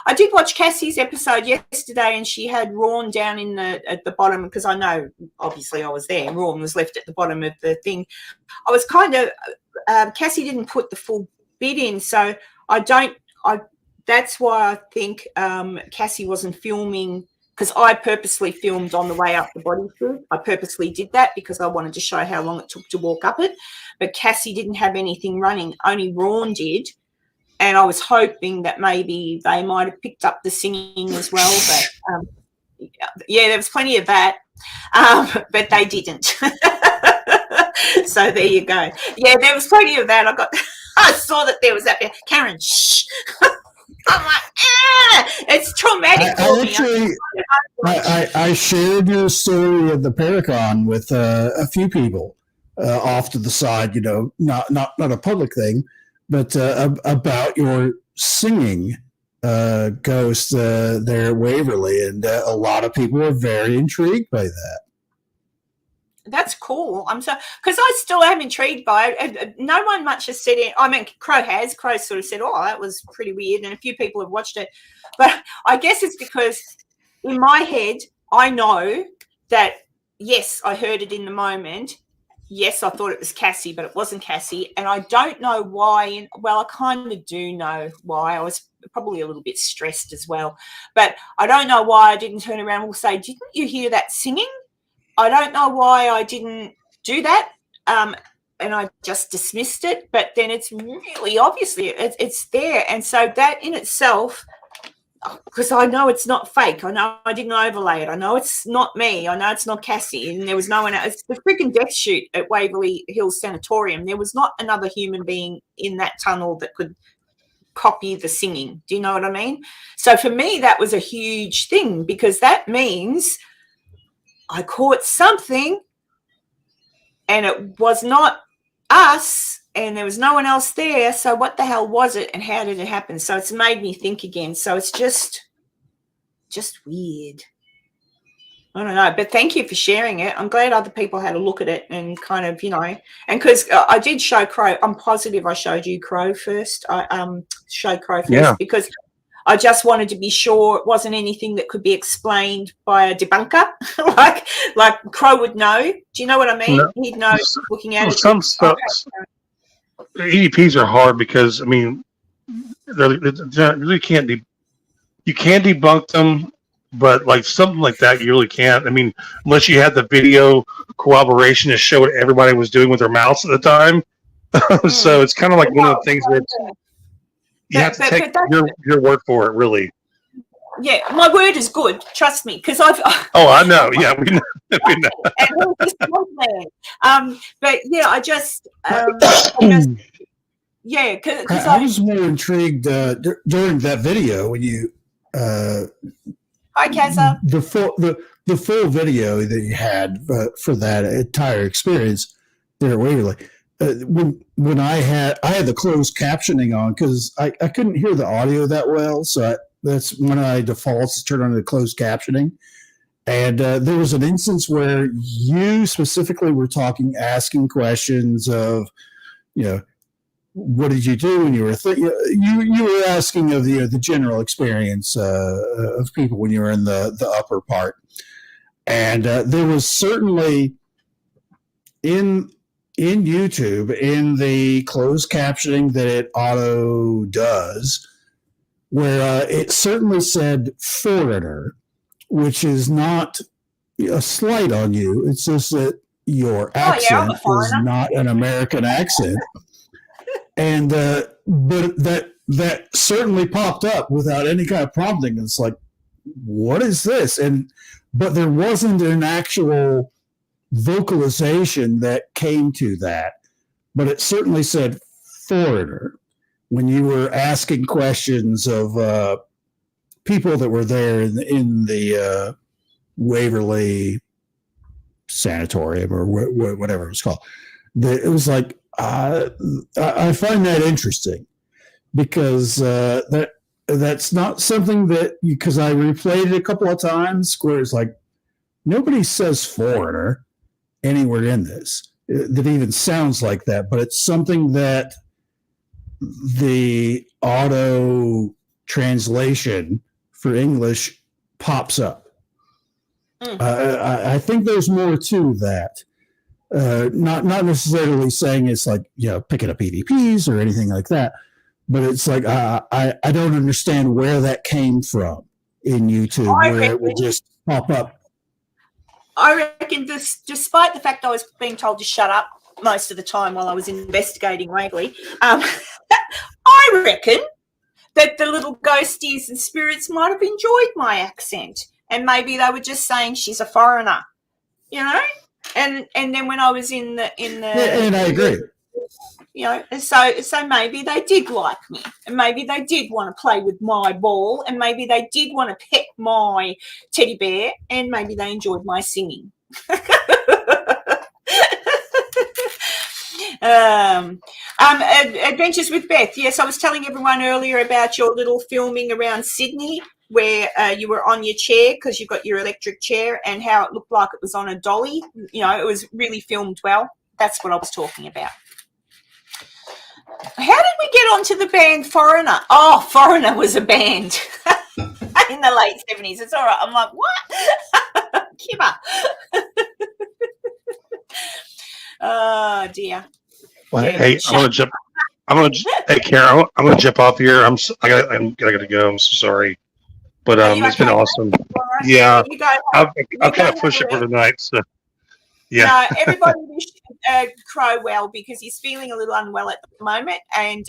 I did watch Cassie's episode yesterday, and she had Rawn down at the bottom, because I know, obviously, I was there. Rawn was left at the bottom of the thing. I was kind of Cassie didn't put the full bit in, so that's why I think Cassie wasn't filming, because I purposely filmed on the way up the bodysuit. I purposely did that because I wanted to show how long it took to walk up it. But Cassie didn't have anything running, only Rawn did. And I was hoping that maybe they might have picked up the singing as well. But, yeah, there was plenty of that, but they didn't. So there you go. Yeah, there was plenty of that. I saw that there was that. Karen, shh. I'm like, it's traumatic for me. I shared your story of the Paracon with a few people off to the side, not a public thing, but about your singing ghost there at Waverly, and a lot of people are very intrigued by that. That's cool. Because I still am intrigued by it. No one much has said it. I mean, Crow sort of said, oh, that was pretty weird. And a few people have watched it. But I guess it's because in my head, I know that, yes, I heard it in the moment. Yes, I thought it was Cassie, but it wasn't Cassie. And I don't know why. Well, I kind of do know why. I was probably a little bit stressed as well. But I don't know why I didn't turn around and say, didn't you hear that singing? I don't know why I didn't do that, and I just dismissed it. But then it's really obviously it's there, and so that in itself, because I know it's not fake. I know I didn't overlay it. I know it's not me. I know it's not Cassie, and there was no one else. It's the freaking death chute at Waverly Hills Sanatorium. There was not another human being in that tunnel that could copy the singing. Do you know what I mean? So for me, that was a huge thing, because that means I caught something, and it was not us, and there was no one else there. So what the hell was it, and how did it happen? So it's made me think again. So it's just weird. I don't know, but thank you for sharing it. I'm glad other people had a look at it and kind of, and because I did show Crow. I'm positive I showed you Crow first. I showed Crow first because I just wanted to be sure it wasn't anything that could be explained by a debunker, like Crow would know. Do you know what I mean? No. He'd know looking at it. Some stuff. EVPs are hard because, I mean, they really can't. You can debunk them, but like something like that, you really can't. I mean, unless you had the video corroboration to show what everybody was doing with their mouths at the time. So it's kind of like one of the things where you have to take your word for it, really. Yeah, my word is good. Trust me, because I've. Oh, I know. Yeah, we know. We know. But yeah, I just yeah, because I was more intrigued during that video when you. Hi, Kazza. The full video that you had for that entire experience there at Waverly. When I had the closed captioning on, because I couldn't hear the audio that well, so that's one of my defaults, is turn on the closed captioning. And there was an instance where you specifically were asking questions of, what did you do when you were you were asking of the general experience of people when you were in the upper part, and there was certainly in YouTube, in the closed captioning that it auto does, where it certainly said foreigner, which is not a slight on you. It's just that your accent is not an American accent. And but that certainly popped up without any kind of prompting. It's like, what is this? But there wasn't an actual vocalization that came to that, but it certainly said foreigner when you were asking questions of people that were there in the Waverly Sanatorium or whatever it was called. It was like, I find that interesting because that's not something that, because I replayed it a couple of times where it's like, nobody says foreigner anywhere in this that even sounds like that, but it's something that the auto translation for English pops up. I think there's more to that. Not necessarily saying it's like, picking up EVPs or anything like that, but it's like I don't understand where that came from in YouTube, where it would just pop up. I reckon this, despite the fact I was being told to shut up most of the time while I was investigating Waverley, I reckon that the little ghosties and spirits might have enjoyed my accent, and maybe they were just saying she's a foreigner, And then when I was in the and I agree. So maybe they did like me, and maybe they did want to play with my ball, and maybe they did want to pet my teddy bear, and maybe they enjoyed my singing. Adventures with Beth. Yes, I was telling everyone earlier about your little filming around Sydney, where you were on your chair because you've got your electric chair, and how it looked like it was on a dolly. It was really filmed well. That's what I was talking about. How did we get onto the band Foreigner? Oh, Foreigner was a band in the late 70s. It's all right. I'm like, what? Kibber. Oh, dear. Well, hey, I'm gonna jump. Hey, Karen, I'm gonna jump off here. I gotta go. I'm so sorry, but it's been awesome. Right. Yeah, you go. I'll kind of push it for tonight. So, yeah. Everybody wish Crow well, because he's feeling a little unwell at the moment, and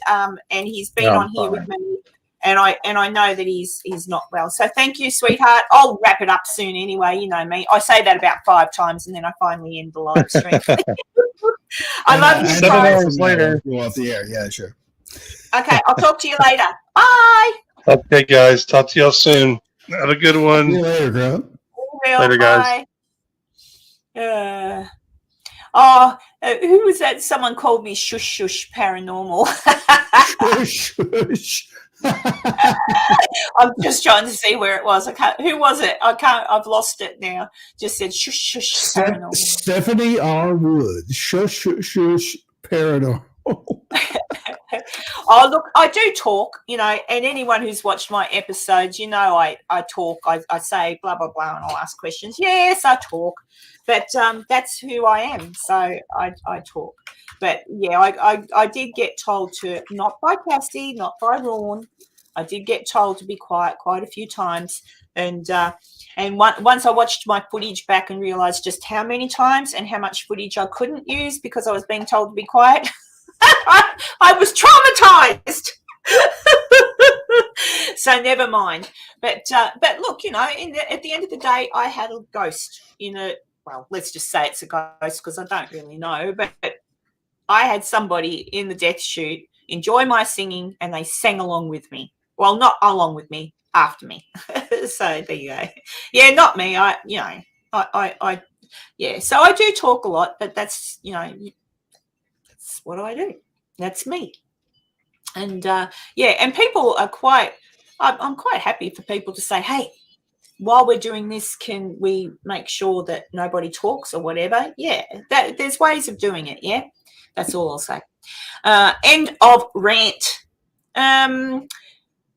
he's been on here with me, and I know that he's not well. So thank you, sweetheart. I'll wrap it up soon anyway. You know me. I say that about 5 times, and then I finally end the live stream. I love you. 7 hours later. Go off the air. Yeah, sure. Okay, I'll talk to you later. Bye. Okay, guys. Talk to y'all soon. Have a good one. See you later, bro. Later, guys. Who was that? Someone called me shush shush paranormal. Shush, shush. I'm just trying to see where it was. Who was it? I've lost it now. Just said shush shush paranormal. Stephanie R. Wood. Shush, shush, shush paranormal. Oh, look, I do talk, and anyone who's watched my episodes, I talk. I say blah, blah, blah, and I'll ask questions. Yes, I talk. But that's who I am, so I talk. But, yeah, I did get told to, not by Cassie, not by Ron, I did get told to be quiet quite a few times. And once I watched my footage back and realised just how many times and how much footage I couldn't use because I was being told to be quiet, I was traumatized. So never mind. But look, at the end of the day, I had a ghost well, let's just say it's a ghost because I don't really know. But I had somebody in the death chute enjoy my singing, and they sang along with me. Well, not along with me, after me. So there you go. Yeah, not me. Yeah. So I do talk a lot, but that's that's what I do. That's me. And and people are I'm quite happy for people to say, hey, while we're doing this, can we make sure that nobody talks or whatever? Yeah, there's ways of doing it. Yeah, that's all I'll say. End of rant.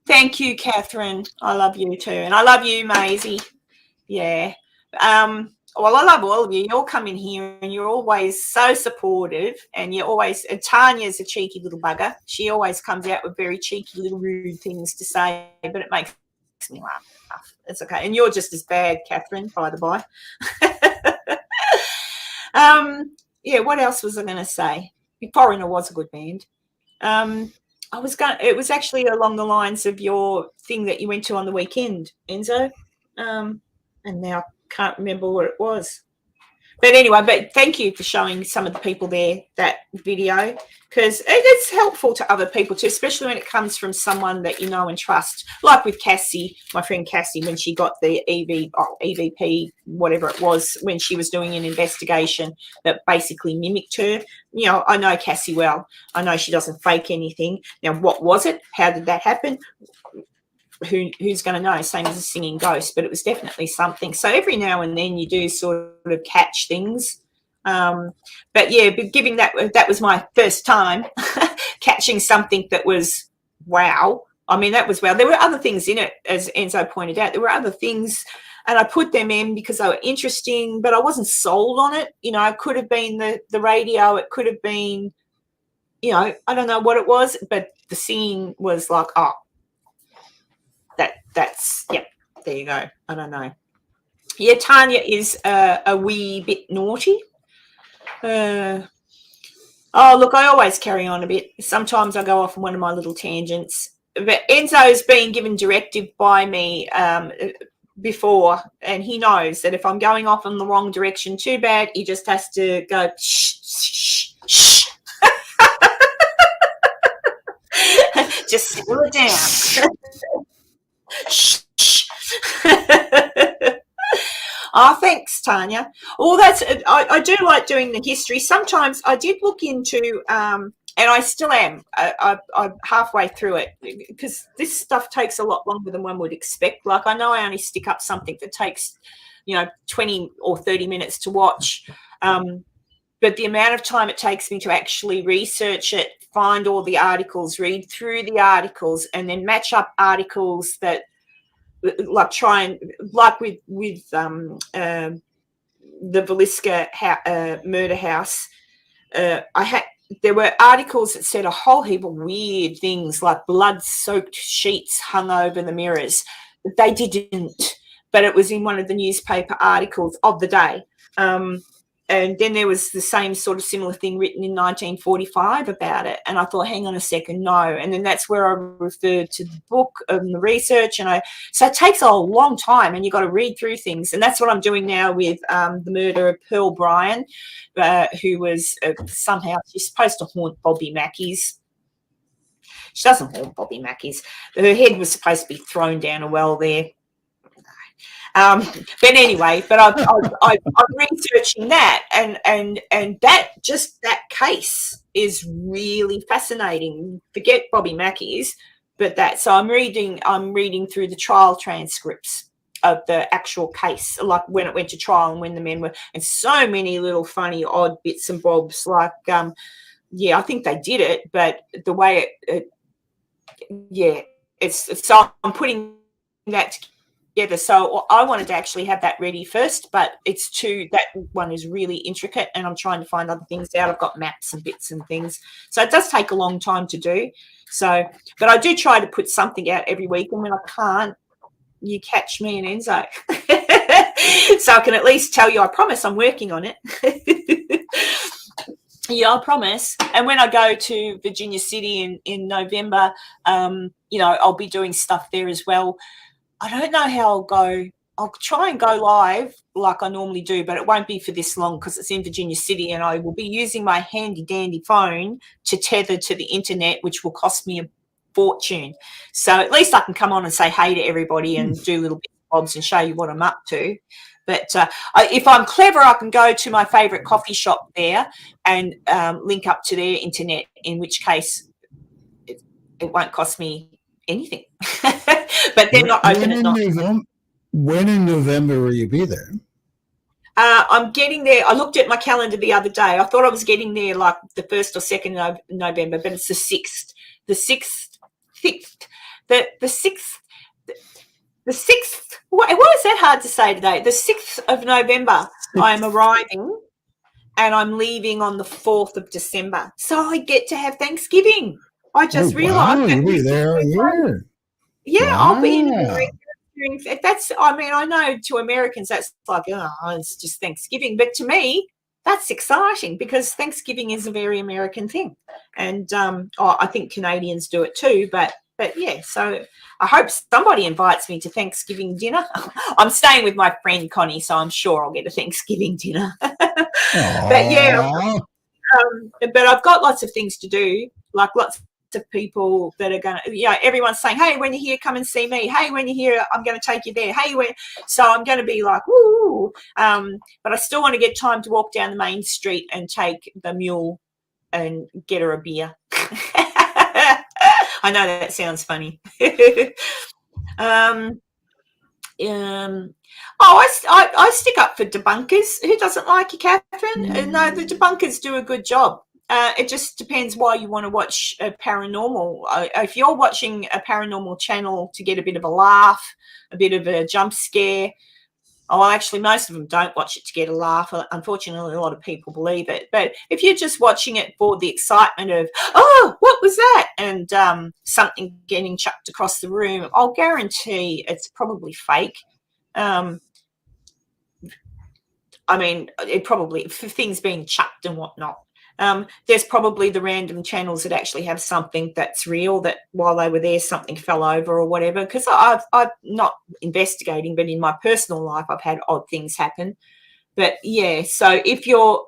Thank you, Catherine. I love you too, and I love you, Maisie. Yeah. Well, I love all of you. You all come in here and you're always so supportive, and Tanya's a cheeky little bugger. She always comes out with very cheeky little rude things to say, but it makes me laugh. It's okay. And you're just as bad, Catherine, by the by. What else was I going to say? Foreigner was a good band. It was actually along the lines of your thing that you went to on the weekend, Enzo. And now can't remember what it was. But anyway, thank you for showing some of the people there that video, because it's helpful to other people too, especially when it comes from someone that you know and trust. Like with Cassie, my friend Cassie, when she got the EVP, whatever it was, when she was doing an investigation that basically mimicked her. I know Cassie well. I know she doesn't fake anything. Now, what was it? How did that happen? Who's going to know? Same as a singing ghost, but it was definitely something. So every now and then you do sort of catch things. But giving that was my first time catching something that was wow. I mean, that was well. There were other things in it, as Enzo pointed out. There were other things, and I put them in because they were interesting, but I wasn't sold on it. You know, it could have been the radio. It could have been, you know, I don't know what it was, but the singing was like, oh, that's yeah. There you go. I don't know. Yeah, Tanya is a wee bit naughty. Oh, look, I always carry on a bit. Sometimes I go off on one of my little tangents. But Enzo's been given directive by me before, and he knows that if I'm going off in the wrong direction too bad, he just has to go, shh, shh, shh. Just settle it down. Shh. Oh, thanks, Tanya. Oh, that's I do like doing the history. Sometimes I did look into, and I still am. I'm halfway through it because this stuff takes a lot longer than one would expect. Like, I know I only stick up something that takes, 20 or 30 minutes to watch, but the amount of time it takes me to actually research it, find all the articles, read through the articles, and then match up articles that, like, try and, like with the Villisca murder house, there were articles that said a whole heap of weird things, like blood-soaked sheets hung over the mirrors. They didn't, but it was in one of the newspaper articles of the day. And then there was the same sort of similar thing written in 1945 about it. And I thought, hang on a second, no. And then that's where I referred to the book and the research. So it takes a long time, and you've got to read through things. And that's what I'm doing now with the murder of Pearl Bryan, who was somehow, she's supposed to haunt Bobby Mackey's. She doesn't haunt Bobby Mackey's. Her head was supposed to be thrown down a well there. But anyway, I'm researching that, and that case is really fascinating. Forget Bobby Mackey's, but so I'm reading through the trial transcripts of the actual case, like when it went to trial and when the men were, and so many little funny odd bits and bobs. Like, I think they did it, but the way it's so I'm putting that together. So I wanted to actually have that ready first, but that one is really intricate, and I'm trying to find other things out. I've got maps and bits and things, so it does take a long time to do. So, but I do try to put something out every week, and when I can't, you catch me and Enzo. So I can at least tell you, I promise I'm working on it. Yeah, I promise. And when I go to Virginia City in November, I'll be doing stuff there as well. I don't know how I'll go. I'll try and go live like I normally do, but it won't be for this long because it's in Virginia City, and I will be using my handy dandy phone to tether to the internet, which will cost me a fortune. So at least I can come on and say hey to everybody and do little bits and bobs and show you what I'm up to. But if I'm clever, I can go to my favourite coffee shop there and link up to their internet, in which case it won't cost me anything. But they're not open at night. When in November will you be there? I'm getting there. I looked at my calendar the other day. I thought I was getting there like the 1st or 2nd of November, but it's the 6th. The 6th. The 6th. The 6th. Why is that hard to say today? The 6th of November, I'm arriving, and I'm leaving on the 4th of December. So I get to have Thanksgiving. I just realised. Wow, you'll be there a year. Yeah, wow. I'll be in America. I know to Americans that's like, it's just Thanksgiving. But to me, that's exciting because Thanksgiving is a very American thing. And I think Canadians do it too. But yeah, so I hope somebody invites me to Thanksgiving dinner. I'm staying with my friend Connie, so I'm sure I'll get a Thanksgiving dinner. But yeah, but I've got lots of things to do, like lots of people that are going to, everyone's saying, hey, when you're here, come and see me. Hey, when you're here, I'm going to take you there. Hey, so I'm going to be like, woo. But I still want to get time to walk down the main street and take the mule and get her a beer. I know that sounds funny. I stick up for debunkers. Who doesn't like you, Catherine? No, the debunkers do a good job. It just depends why you want to watch a paranormal. If you're watching a paranormal channel to get a bit of a laugh, a bit of a jump scare, actually, most of them don't watch it to get a laugh. Unfortunately, a lot of people believe it. But if you're just watching it for the excitement of, oh, what was that? And something getting chucked across the room, I'll guarantee it's probably fake. I mean, it probably, for things being chucked and whatnot. There's probably the random channels that actually have something that's real, that while they were there, something fell over or whatever. Because I'm not investigating, but in my personal life, I've had odd things happen. But yeah, so if you're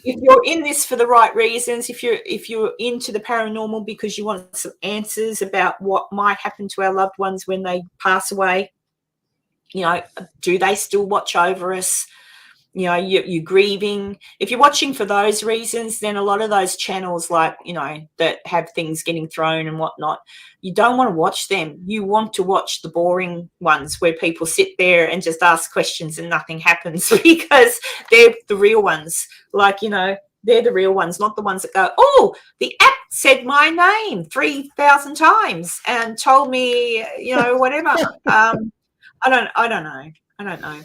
in this for the right reasons, if you're into the paranormal because you want some answers about what might happen to our loved ones when they pass away, do they still watch over us? You're grieving. If you're watching for those reasons, then a lot of those channels, like, that have things getting thrown and whatnot, you don't want to watch them. You want to watch the boring ones where people sit there and just ask questions and nothing happens, because they're the real ones. Like, they're the real ones, not the ones that go, oh, the app said my name 3,000 times and told me, whatever. I don't know.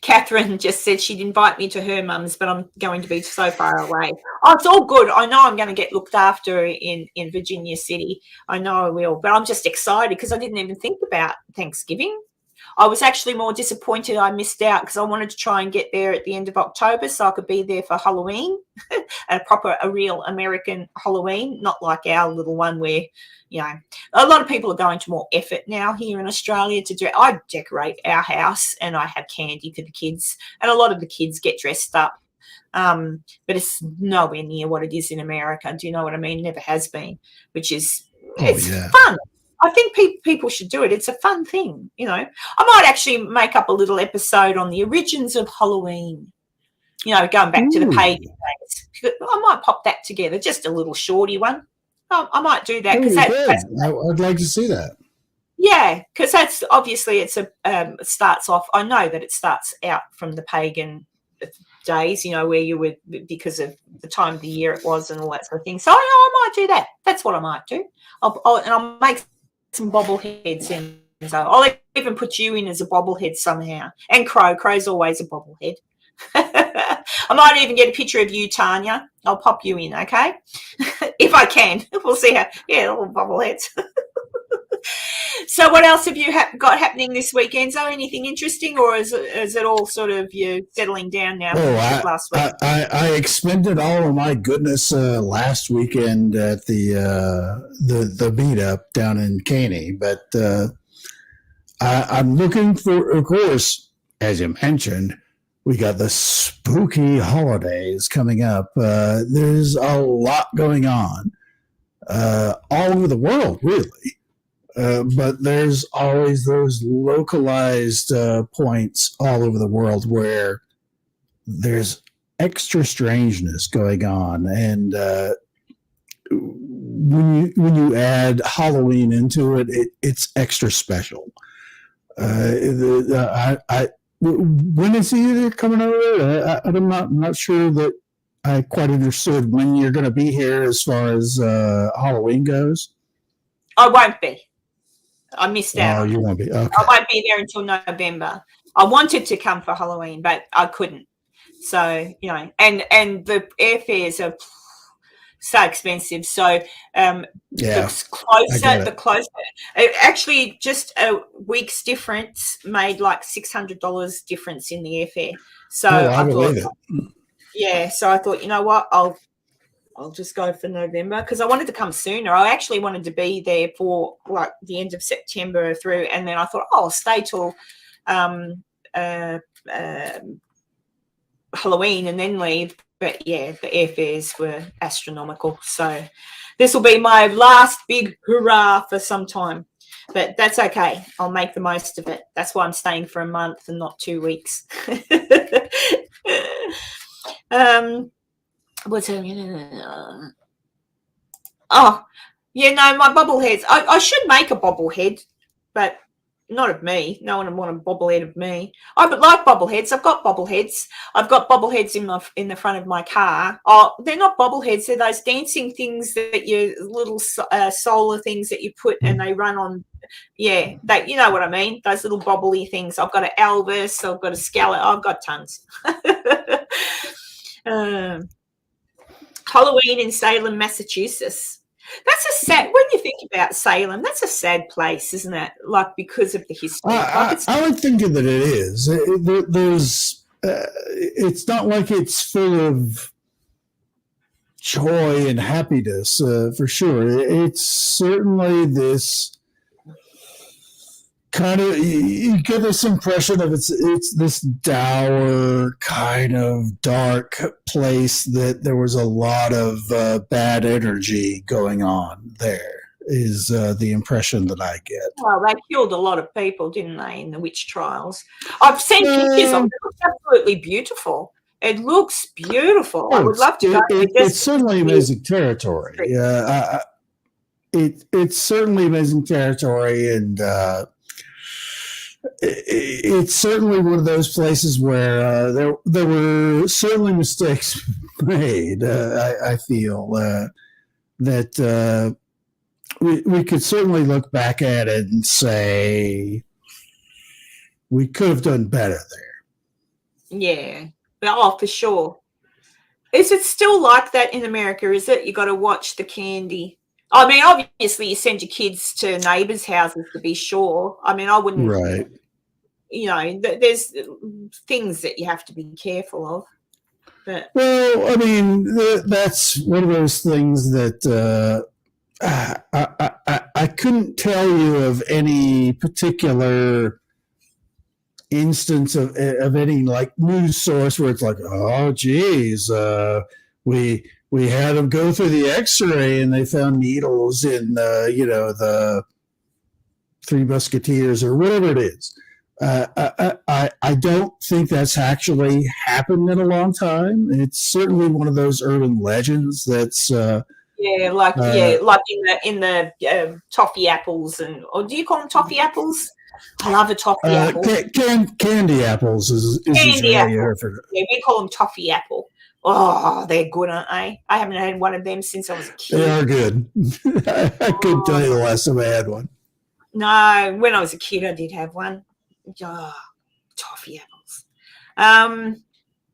Catherine just said she'd invite me to her mum's, but I'm going to be so far away. It's all good. I know I'm going to get looked after in Virginia City. I know I will, but I'm just excited because I didn't even think about Thanksgiving. I was actually more disappointed I missed out, because I wanted to try and get there at the end of October so I could be there for Halloween, a real American Halloween, not like our little one where, a lot of people are going to more effort now here in Australia to do. I decorate our house and I have candy for the kids, and a lot of the kids get dressed up. But it's nowhere near what it is in America. Do you know what I mean? Never has been, which is, it's fun. I think people should do it. It's a fun thing, I might actually make up a little episode on the origins of Halloween, going back to the pagan days. I might pop that together, just a little shorty one. I might do that, because I'd like to see that. Yeah, because that's obviously it starts off. I know that it starts out from the pagan days, where you would, because of the time of the year it was and all that sort of thing. So I might do that. That's what I might do. I'll make some bobbleheads in. So I'll even put you in as a bobblehead somehow. And Crow's always a bobblehead. I might even get a picture of you, Tanya. I'll pop you in, okay? If I can. We'll see how. Yeah, little bobbleheads. So what else have you got happening this weekend? So anything interesting, or is it all sort of you settling down now? Last week? I expended all of my goodness last weekend at the meetup down in Caney, but I'm looking for, of course, as you mentioned, we got the spooky holidays coming up. There's a lot going on all over the world, really. But there's always those localized points all over the world where there's extra strangeness going on. And when you add Halloween into it, it's extra special. When is he coming over? I'm not sure that I quite understood when you're going to be here as far as Halloween goes. I won't be. I missed out. Oh, you won't be. Okay. I won't be there until November. I wanted to come for Halloween, but I couldn't. So, and the airfares are so expensive. So, the closer, actually just a week's difference made like $600 difference in the airfare. So I believe it. Yeah. So I thought, you know what, I'll just go for November, because I wanted to come sooner. I actually wanted to be there for like the end of September through, and then I thought, I'll stay till Halloween and then leave. But yeah, the airfares were astronomical. So this will be my last big hurrah for some time. But that's okay. I'll make the most of it. That's why I'm staying for a month and not 2 weeks. What's my bobbleheads. I should make a bobblehead, but Not of me. No one would want a bobblehead of me. I would like bobbleheads. I've got bobbleheads. I've got bobbleheads in the front of my car. Oh, they're not bobbleheads. They're those dancing things that you little solar things that you put and they run on. Yeah, that you know what I mean. Those little bobbly things. I've got an Elvis. I've got a Scala. I've got tons. Halloween in Salem, Massachusetts. That's a sad. When you think about Salem, that's a sad place, isn't it? Like because of the history. I would think that it is. There's. It's not like it's full of joy and happiness, for sure. It's certainly this kind of, you get this impression of it's this dour kind of dark place that there was a lot of bad energy going on there, is the impression that I get. Well, they killed a lot of people, didn't they, in the witch trials? I've seen pictures of it. It looks absolutely beautiful. It looks beautiful. I would love to go. It's certainly amazing territory. It's certainly amazing territory, and it's certainly one of those places where there were certainly mistakes made. I feel that we could certainly look back at it and say we could have done better there. Yeah. Oh, for sure. Is it still like that in America? Is it you got to watch the candy? I mean, obviously, you send your kids to neighbours' houses to be sure. I mean, I wouldn't. Right. You know, there's things that you have to be careful of. But well, I mean, that's one of those things that I couldn't tell you of any particular instance of any like news source where it's like, oh, geez, we had them go through the X-ray and they found needles in the Three Musketeers or whatever it is. I don't think that's actually happened in a long time. It's certainly one of those urban legends that's like in the toffee apples, or do you call them toffee apples? I love a toffee apple. Candy apples is candy apple. Yeah, we call them toffee apple. Oh, they're good, aren't they? I haven't had one of them since I was a kid. They are good. I couldn't tell you the last time I had one. No, when I was a kid, I did have one. Oh, toffee apples.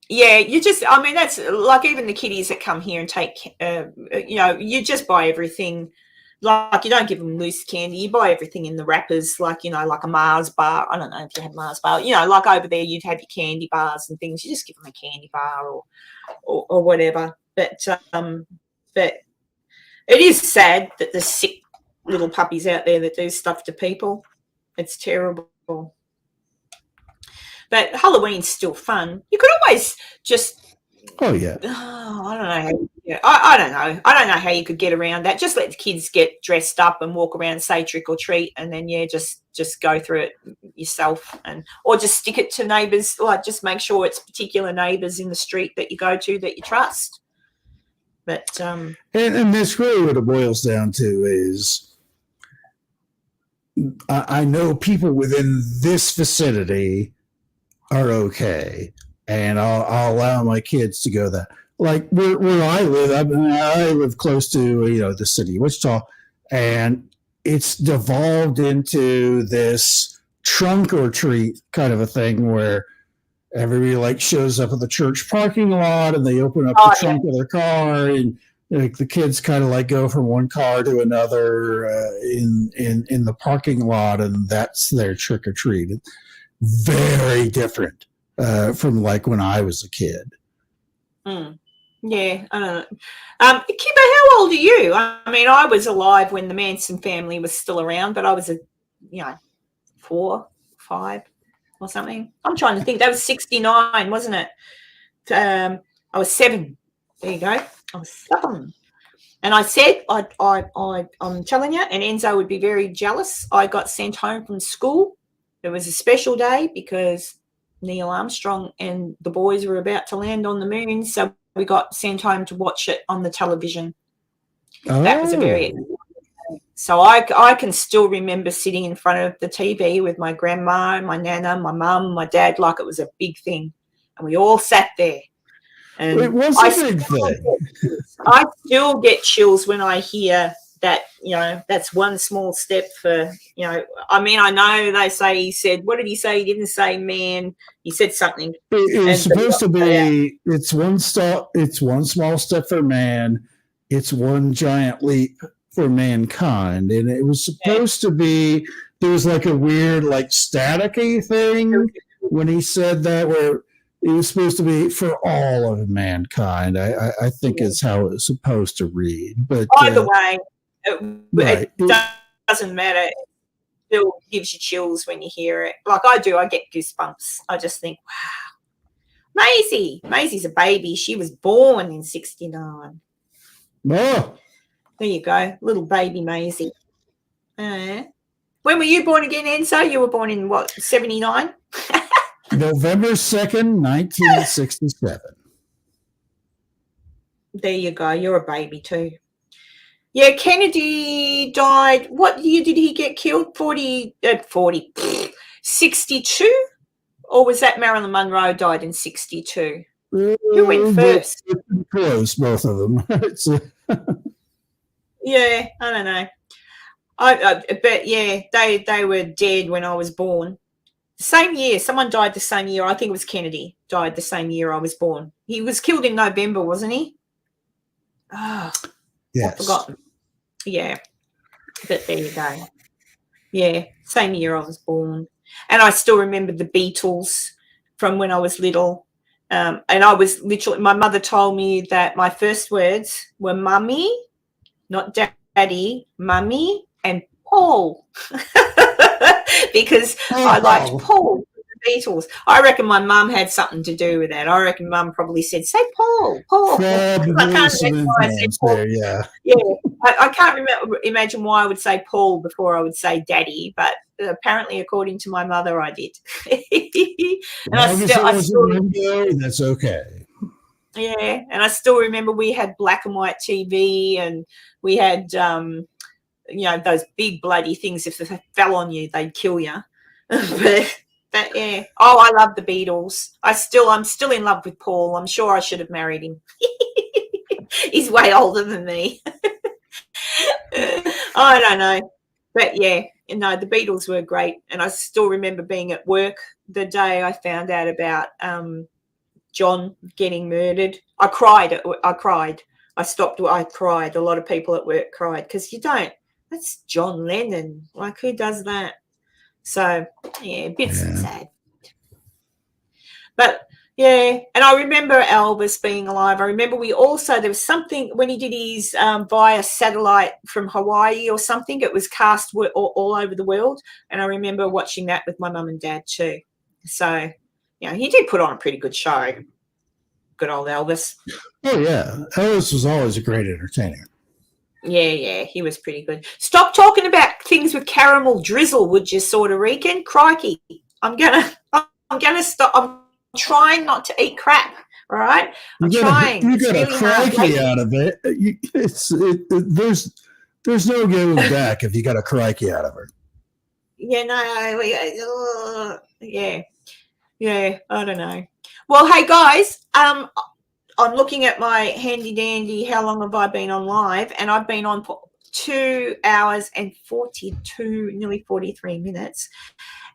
Yeah, you just, I mean, that's like even the kiddies that come here and take, you just buy everything. Like you don't give them loose candy. You buy everything in the wrappers, like, like a Mars bar. I don't know if you have Mars bar. Like over there, you'd have your candy bars and things. You just give them a candy bar or whatever. But it is sad that there's sick little puppies out there that do stuff to people. It's terrible. But Halloween's still fun. You could always just. Oh yeah. Oh, I don't know. I don't know. I don't know how you could get around that. Just let the kids get dressed up and walk around and say trick or treat, and then just go through it yourself, or just stick it to neighbours. Like just make sure it's particular neighbours in the street that you go to that you trust. But and that's really what it boils down to is I know people within this vicinity are okay, and I'll allow my kids to go there. Like where I live, I live close to the city of Wichita, and it's devolved into this trunk or treat kind of a thing where everybody like shows up at the church parking lot and they open up the trunk of their car, and like the kids kind of like go from one car to another in the parking lot, and that's their trick or treat. It's very different from like when I was a kid. Yeah, I don't know. Kibba, how old are you? I mean, I was alive when the Manson family was still around, but I was 4, 5 or something. I'm trying to think. That was 69, wasn't it? I was 7. There you go. I was 7. And I said, I'm telling you, and Enzo would be very jealous. I got sent home from school. It was a special day because Neil Armstrong and the boys were about to land on the moon, so we got sent home to watch it on the television. That was a very So I can still remember sitting in front of the TV with my grandma, my nana, my mum, my dad, like it was a big thing. And we all sat there. And it was a big thing. I still get chills when I hear that, that's one small step for, I mean, I know they say he said, what did he say? He didn't say man. He said something. It was supposed to be, it's one small step for man. It's one giant leap for mankind. And it was supposed to be, there was like a weird, like staticky thing when he said that, where it was supposed to be for all of mankind. I think is how it was supposed to read. But either way, it doesn't matter. It still gives you chills when you hear it. Like I do, I get goosebumps. I just think, wow. Maisie's a baby. She was born in 1969. Oh. There you go, little baby Maisie. When were you born again, Enzo? You were born in what, 1979? November 2nd, 1967. There you go. You're a baby too. Yeah, Kennedy died. What year did he get killed? 62? Or was that Marilyn Monroe died in 62? Who went first? Close, both of them. Yeah, I don't know. But yeah, they were dead when I was born. Same year, someone died the same year. I think it was Kennedy died the same year I was born. He was killed in November, wasn't he? Oh, yes. I've forgotten. Yeah, but there you go. Yeah, same year I was born. And I still remember the Beatles from when I was little. And I was literally, my mother told me that my first words were mummy, not daddy, mummy, and Paul. Because I liked Paul, the Beatles. I reckon my mum had something to do with that. I reckon mum probably said, say Paul. I can't imagine why I said Paul. Yeah, I can't imagine why I would say Paul before I would say daddy, but apparently, according to my mother, I did. And that's okay. Yeah, and I still remember we had black and white TV, and we had those big bloody things. If they fell on you, they'd kill you. but yeah. Oh, I love the Beatles. I'm still in love with Paul. I'm sure I should have married him. He's way older than me. I don't know. But yeah, the Beatles were great. And I still remember being at work the day I found out about John getting murdered. I cried. I cried. I cried. A lot of people at work cried because that's John Lennon. Like, who does that? So, yeah, a bit sad. But, yeah, and I remember Elvis being alive. I remember there was something when he did his via satellite from Hawaii or something. It was cast all over the world. And I remember watching that with my mum and dad too. So, he did put on a pretty good show. Good old Elvis. Oh, yeah. Elvis was always a great entertainer. Yeah, he was pretty good. Stop talking about things with caramel drizzle, would you, Puerto Rican? Crikey. I'm gonna stop. I'm trying not to eat crap, all right? I'm trying. You got a crikey out of it. There's no going back if you got a crikey out of her. Yeah, I don't know. Well, hey, guys, I'm looking at my handy dandy, how long have I been on live? And I've been on for 2 hours and 42, nearly 43 minutes.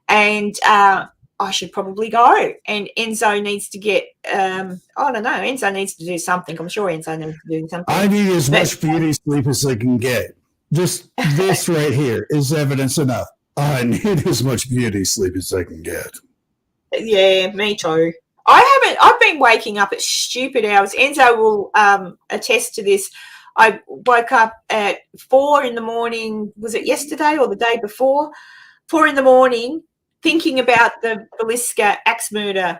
And I should probably go. And Enzo needs to get, I don't know, Enzo needs to do something. I'm sure Enzo needs to do something. I need as much beauty sleep as I can get. Just this right here is evidence enough. I need as much beauty sleep as I can get. Yeah, me too. I've been waking up at stupid hours. Enzo will attest to this. I woke up at 4 in the morning. Was it yesterday or the day before? 4 in the morning, thinking about the Villisca axe murder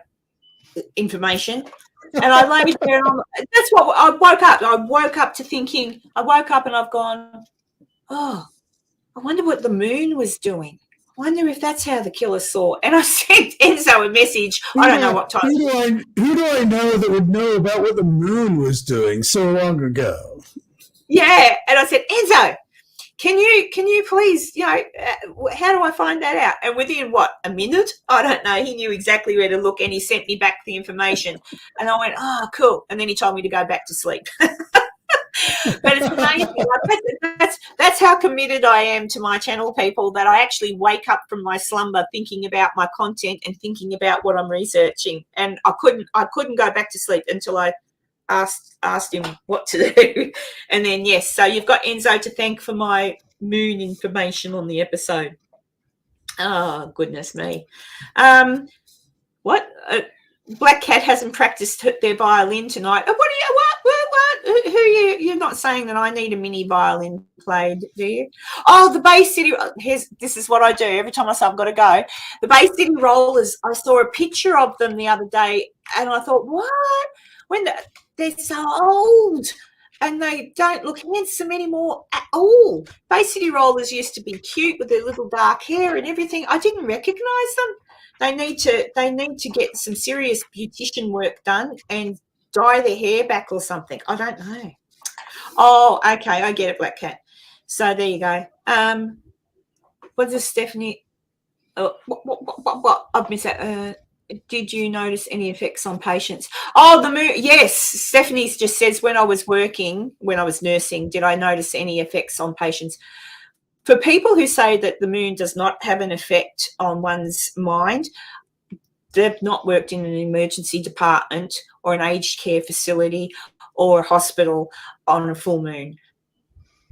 information. And I laid there and that's what I woke up. I woke up to thinking, I woke up and I've gone, oh, I wonder what the moon was doing. I wonder if that's how the killer saw. And I sent Enzo a message. I don't know what time. Who do I know that would know about what the moon was doing so long ago? Yeah. And I said, Enzo, can you please, how do I find that out? And within a minute, I don't know, he knew exactly where to look, and he sent me back the information, and I went, oh, cool. And then he told me to go back to sleep. But it's amazing. That's how committed I am to my channel, people, that I actually wake up from my slumber thinking about my content and thinking about what I'm researching. And I couldn't go back to sleep until I asked him what to do. And then, yes, so you've got Enzo to thank for my moon information on the episode. Oh, goodness me. What? Black Cat hasn't practiced their violin tonight. What? Who are you? You're not saying that I need a mini violin played, do you? Oh, the Bay City. This is what I do every time I say I've got to go. The Bay City Rollers. I saw a picture of them the other day, and I thought, what? They're so old, and they don't look handsome anymore at all. Bay City Rollers used to be cute with their little dark hair and everything. I didn't recognise them. They need to get some serious beautician work done and dye their hair back or something. I don't know. Oh, okay, I get it, Black Cat. So there you go. What does Stephanie? What? I've missed that. Did you notice any effects on patients? Oh, the moon. Yes, Stephanie just says when I was nursing, did I notice any effects on patients? For people who say that the moon does not have an effect on one's mind, they've not worked in an emergency department or an aged care facility or a hospital on a full moon.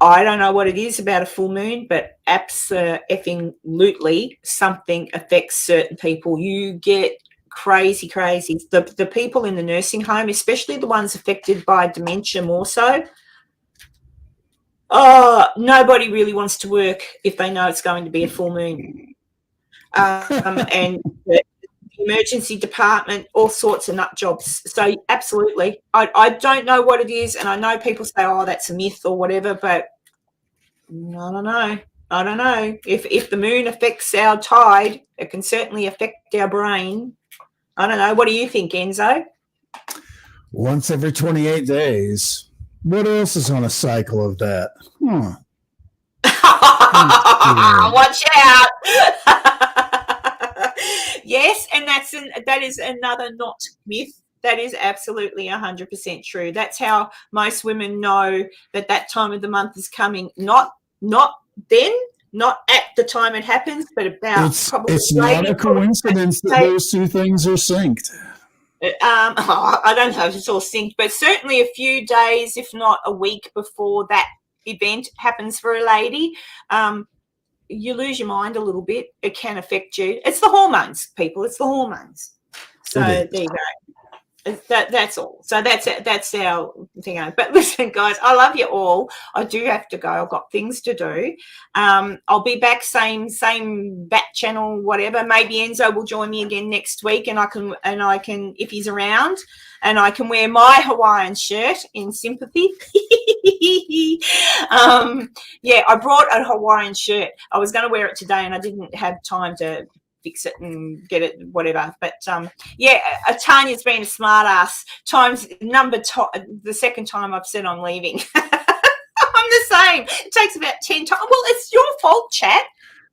I don't know what it is about a full moon, but absolutely something affects certain people. You get crazy. The people in the nursing home, especially the ones affected by dementia more so, nobody really wants to work if they know it's going to be a full moon. And the emergency department, all sorts of nut jobs. So absolutely. I don't know what it is, and I know people say, oh, that's a myth or whatever, but I don't know. If the moon affects our tide, it can certainly affect our brain. I don't know. What do you think, Enzo? Once every 28 days. What else is on a cycle of that? Watch out. Yes, and that is another not myth. That is absolutely 100% true. That's how most women know that time of the month is coming. Not then, not at the time it happens, but about it's not a coincidence that those two things are synced. I don't know if it's all synced, but certainly a few days, if not a week before that event happens for a lady, you lose your mind a little bit. It can affect you. It's the hormones, people. It's the hormones. So there you go. That's all. So that's our thing. But listen, guys, I love you all. I do have to go. I've got things to do. I'll be back same bat channel, whatever. Maybe Enzo will join me again next week, and I can if he's around, and I can wear my Hawaiian shirt in sympathy. I brought a Hawaiian shirt. I was going to wear it today, and I didn't have time to fix it and get it, whatever. But Tanya's been a smart ass. The second time I've said I'm leaving. I'm the same. It takes about 10 times. Well, it's your fault, chat,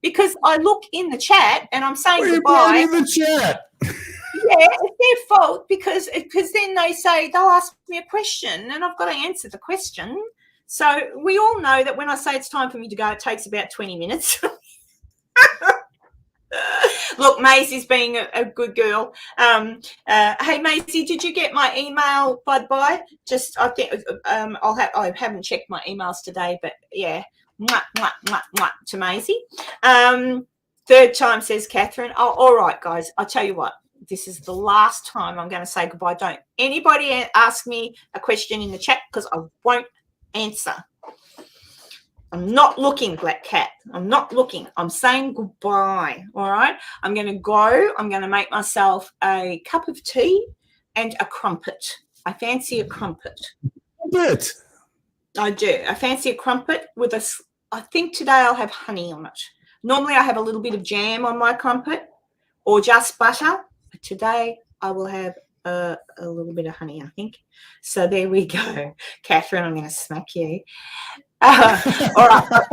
because I look in the chat and I'm saying goodbye. In the chat. Yeah, it's their fault because then they say they'll ask me a question and I've got to answer the question. So we all know that when I say it's time for me to go, it takes about 20 minutes. Look, Maisie's being a good girl. Hey, Maisie, did you get my email? Bye. Just I think I haven't checked my emails today, but yeah, mwah, mwah, mwah, mwah, to Maisie. Third time, says Catherine. Oh, all right, guys. I'll tell you what. This is the last time I'm going to say goodbye. Don't anybody ask me a question in the chat because I won't answer. I'm not looking, Black Cat. I'm not looking. I'm saying goodbye, all right? I'm going to go. I'm going to make myself a cup of tea and a crumpet. I fancy a crumpet. Crumpet. I do. I fancy a crumpet with I think today I'll have honey on it. Normally I have a little bit of jam on my crumpet or just butter. But today I will have a little bit of honey, I think. So there we go. Catherine, I'm going to smack you. All right.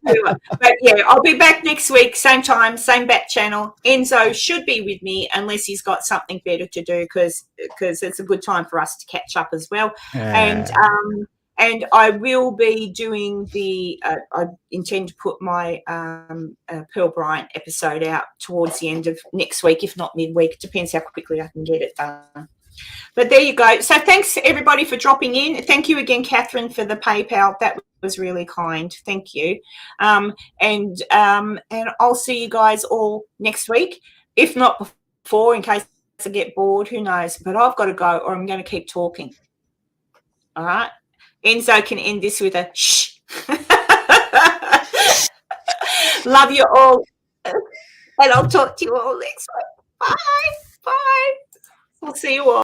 But yeah, I'll be back next week, same time, same back channel. Enzo should be with me unless he's got something better to do, because it's a good time for us to catch up as well. And I will be doing I intend to put my Pearl Bryant episode out towards the end of next week, if not midweek. It depends how quickly I can get it done. But there you go. So thanks, everybody, for dropping in. Thank you again, Catherine, for the PayPal. That was really kind. Thank you. And I'll see you guys all next week, if not before, in case I get bored. Who knows? But I've got to go, or I'm going to keep talking. All right? Enzo can end this with a shh. Love you all. And I'll talk to you all next week. Bye. Bye. I'll see you all.